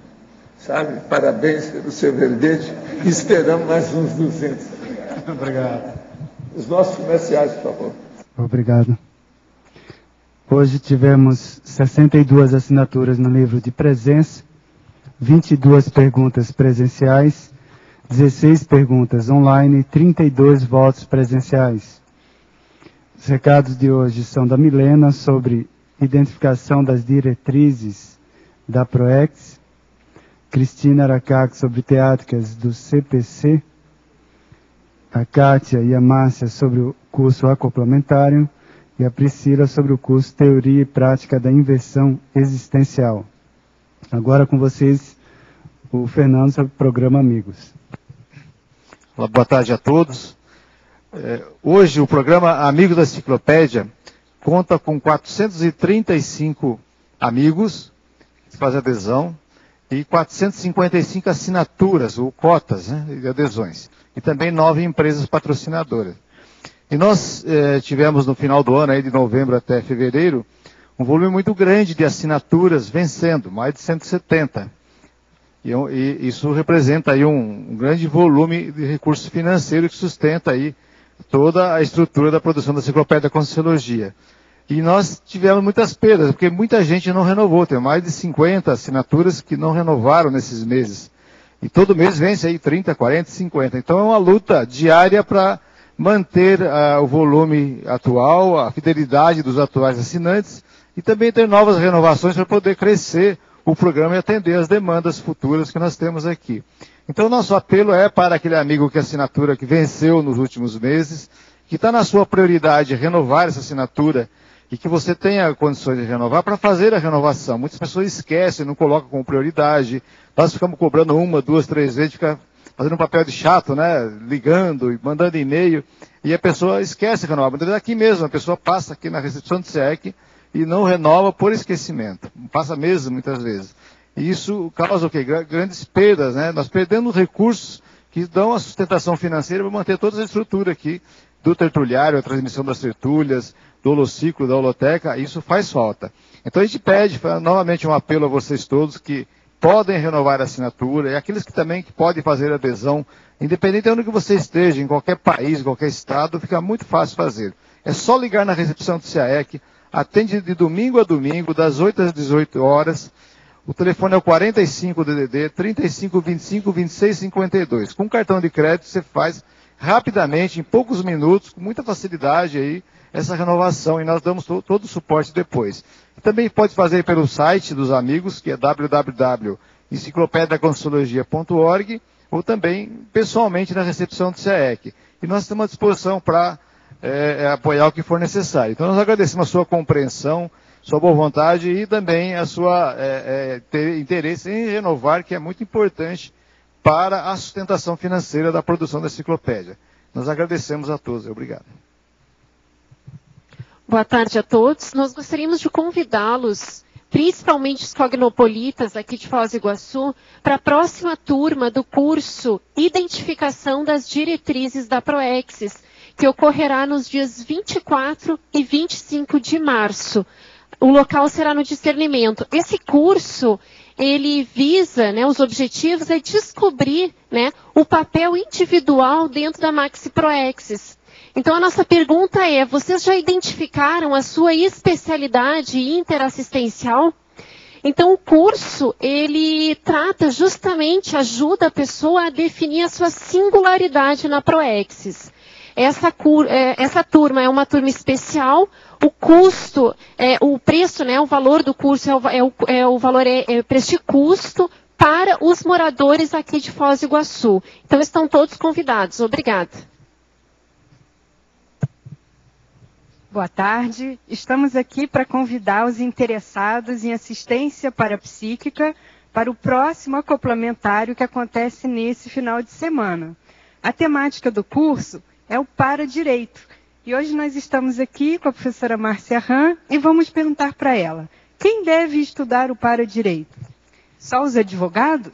sabe? Parabéns pelo seu verbete. Esperamos mais uns 200. Obrigado. Os nossos comerciais, por favor. Obrigado. Hoje tivemos 62 assinaturas no livro de presença, 22 perguntas presenciais, 16 perguntas online e 32 votos presenciais. Os recados de hoje são da Milena sobre identificação das diretrizes da PROEX, Cristina Aracac sobre teáticas do CPC, a Kátia e a Márcia sobre o curso acoplamentário, e a Priscila sobre o curso Teoria e Prática da Inversão Existencial. Agora com vocês, o Fernando sobre o programa Amigos. Olá, boa tarde a todos. Hoje o programa Amigos da Enciclopédia conta com 435 amigos que fazem adesão e 455 assinaturas ou cotas, né, de adesões. E também 9 empresas patrocinadoras. E nós tivemos no final do ano, aí de novembro até fevereiro, um volume muito grande de assinaturas vencendo, mais de 170. E isso representa aí um grande volume de recurso financeiro que sustenta aí toda a estrutura da produção da Enciclopédia da Conscienciologia. E nós tivemos muitas perdas, porque muita gente não renovou, tem mais de 50 assinaturas que não renovaram nesses meses. E todo mês vence aí 30, 40, 50. Então é uma luta diária para manter o volume atual, a fidelidade dos atuais assinantes e também ter novas renovações para poder crescer o programa e atender as demandas futuras que nós temos aqui. Então, nosso apelo é para aquele amigo que a assinatura que venceu nos últimos meses, que está na sua prioridade renovar essa assinatura e que você tenha condições de renovar para fazer a renovação. Muitas pessoas esquecem, não colocam como prioridade, nós ficamos cobrando 1, 2, 3 vezes, fica fazendo um papel de chato, né, ligando e mandando e-mail, e a pessoa esquece de renovar. Mas aqui mesmo, a pessoa passa aqui na recepção do SEEC e não renova por esquecimento. Passa mesmo, muitas vezes. E isso causa o quê? Grandes perdas, né? Nós perdemos recursos que dão a sustentação financeira para manter toda a estrutura aqui do tertuliário, a transmissão das tertúlias, do holociclo, da holoteca, isso faz falta. Então a gente pede novamente um apelo a vocês todos que podem renovar a assinatura, e aqueles que também que podem fazer adesão, independente de onde que você esteja, em qualquer país, em qualquer estado, fica muito fácil fazer. É só ligar na recepção do SEAEC, atende de domingo a domingo, das 8 às 18 horas, o telefone é o 45 DDD 35 25 26 52. Com cartão de crédito você faz rapidamente, em poucos minutos, com muita facilidade aí, essa renovação, e nós damos todo o suporte depois. Também pode fazer pelo site dos amigos, que é www.enciclopediaconscienciologia.org, ou também pessoalmente na recepção do SEAEC. E nós estamos à disposição para apoiar o que for necessário. Então nós agradecemos a sua compreensão, sua boa vontade e também a sua ter interesse em renovar, que é muito importante para a sustentação financeira da produção da enciclopédia. Nós agradecemos a todos. Obrigado. Boa tarde a todos. Nós gostaríamos de convidá-los, principalmente os cognopolitas aqui de Foz do Iguaçu, para a próxima turma do curso Identificação das Diretrizes da Proexis, que ocorrerá nos dias 24 e 25 de março. O local será no discernimento. Esse curso, ele visa, né, os objetivos é descobrir, né, o papel individual dentro da Maxi Proexis. Então, a nossa pergunta é, vocês já identificaram a sua especialidade interassistencial? Então, o curso, ele trata justamente, ajuda a pessoa a definir a sua singularidade na Proexis. Essa turma é uma turma especial, o custo, o preço, né, o valor do curso o valor preço de custo para os moradores aqui de Foz do Iguaçu. Então, estão todos convidados. Obrigada. Boa tarde. Estamos aqui para convidar os interessados em assistência parapsíquica para o próximo acoplamentário que acontece nesse final de semana. A temática do curso é o Para-Direito. E hoje nós estamos aqui com a professora Márcia Ram e vamos perguntar para ela, quem deve estudar o Para-Direito? Só os advogados?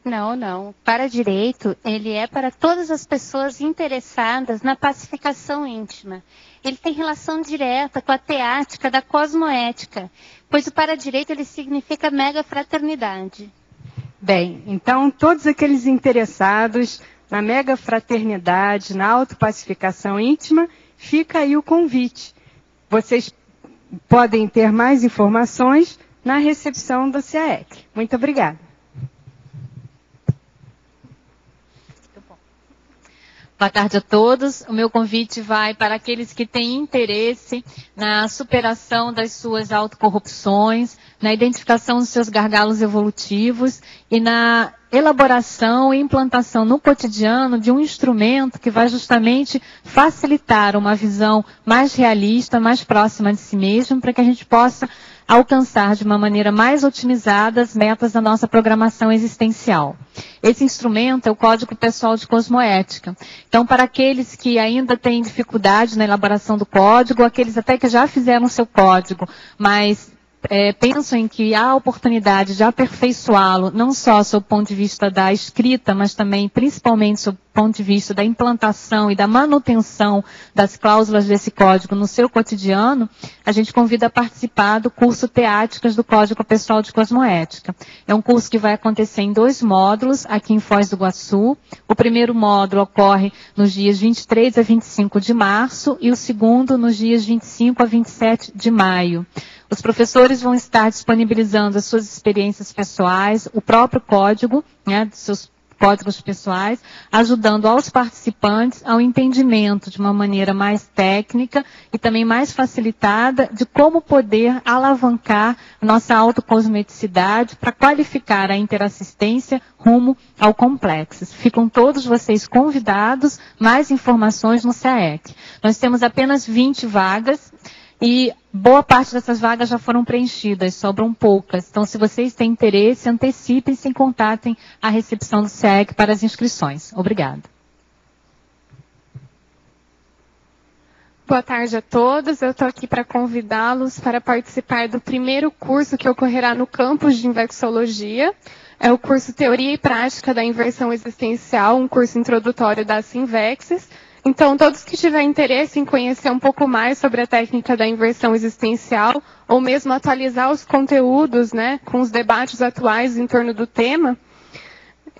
Não, não. O Para-Direito, ele é para todas as pessoas interessadas na pacificação íntima. Ele tem relação direta com a teática da cosmoética, pois o Para-Direito, ele significa mega fraternidade. Bem, então todos aqueles interessados na mega fraternidade, na autopacificação íntima, fica aí o convite. Vocês podem ter mais informações na recepção do CAEC. Muito obrigada. Boa tarde a todos. O meu convite vai para aqueles que têm interesse na superação das suas autocorrupções, na identificação dos seus gargalos evolutivos e na elaboração e implantação no cotidiano de um instrumento que vai justamente facilitar uma visão mais realista, mais próxima de si mesmo, para que a gente possa alcançar de uma maneira mais otimizada as metas da nossa programação existencial. Esse instrumento é o Código Pessoal de Cosmoética. Então, para aqueles que ainda têm dificuldade na elaboração do código, aqueles até que já fizeram o seu código, mas pensam em que há oportunidade de aperfeiçoá-lo, não só sob o ponto de vista da escrita, mas também, principalmente, sob o ponto de vista da implantação e da manutenção das cláusulas desse código no seu cotidiano, a gente convida a participar do curso Teáticas do Código Pessoal de Cosmoética. É um curso que vai acontecer em 2 módulos, aqui em Foz do Iguaçu. O primeiro módulo ocorre nos dias 23 a 25 de março e o segundo nos dias 25 a 27 de maio. Os professores vão estar disponibilizando as suas experiências pessoais, o próprio código, né, dos seus códigos pessoais, ajudando aos participantes ao entendimento de uma maneira mais técnica e também mais facilitada de como poder alavancar a nossa autocosmeticidade para qualificar a interassistência rumo ao complexo. Ficam todos vocês convidados, mais informações no CAEC. Nós temos apenas 20 vagas, e boa parte dessas vagas já foram preenchidas, sobram poucas. Então, se vocês têm interesse, antecipem-se e contatem a recepção do CAEC para as inscrições. Obrigada. Boa tarde a todos. Eu estou aqui para convidá-los para participar do primeiro curso que ocorrerá no campus de Inversologia. É o curso Teoria e Prática da Inversão Existencial, um curso introdutório da Sinvexis. Então, todos que tiverem interesse em conhecer um pouco mais sobre a técnica da inversão existencial, ou mesmo atualizar os conteúdos, né, com os debates atuais em torno do tema,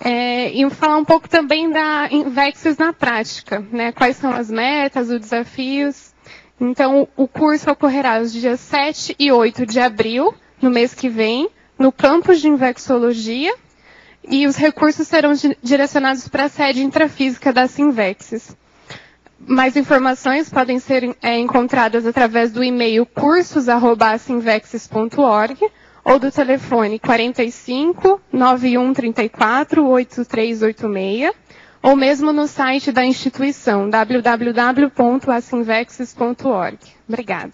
e falar um pouco também da Invexis na prática, né, quais são as metas, os desafios. Então, o curso ocorrerá os dias 7 e 8 de abril, no mês que vem, no campus de Invexologia, e os recursos serão direcionados para a sede intrafísica da Sinvexis. Mais informações podem ser encontradas através do e-mail cursos@sinvexis.org ou do telefone 45 91 34 8386 ou mesmo no site da instituição www.asinvexis.org. Obrigada.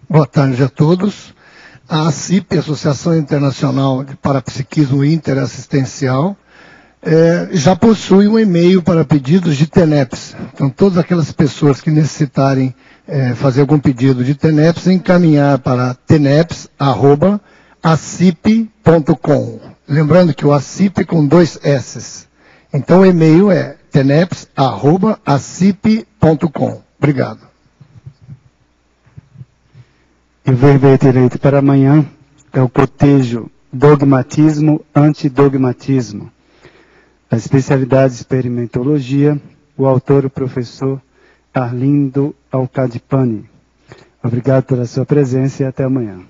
Boa tarde a todos. A ACIP, Associação Internacional de Parapsiquismo Interassistencial, já possui um e-mail para pedidos de TENEPS. Então, todas aquelas pessoas que necessitarem fazer algum pedido de TENEPS, encaminhar para teneps@acip.com. Lembrando que o ACIP é com 2 S. Então, o e-mail é teneps@acip.com. Obrigado. E o verbete eleito para amanhã é o cotejo Dogmatismo, Antidogmatismo. A especialidade experimentologia, o autor, o professor Arlindo Alcadipani. Obrigado pela sua presença e até amanhã.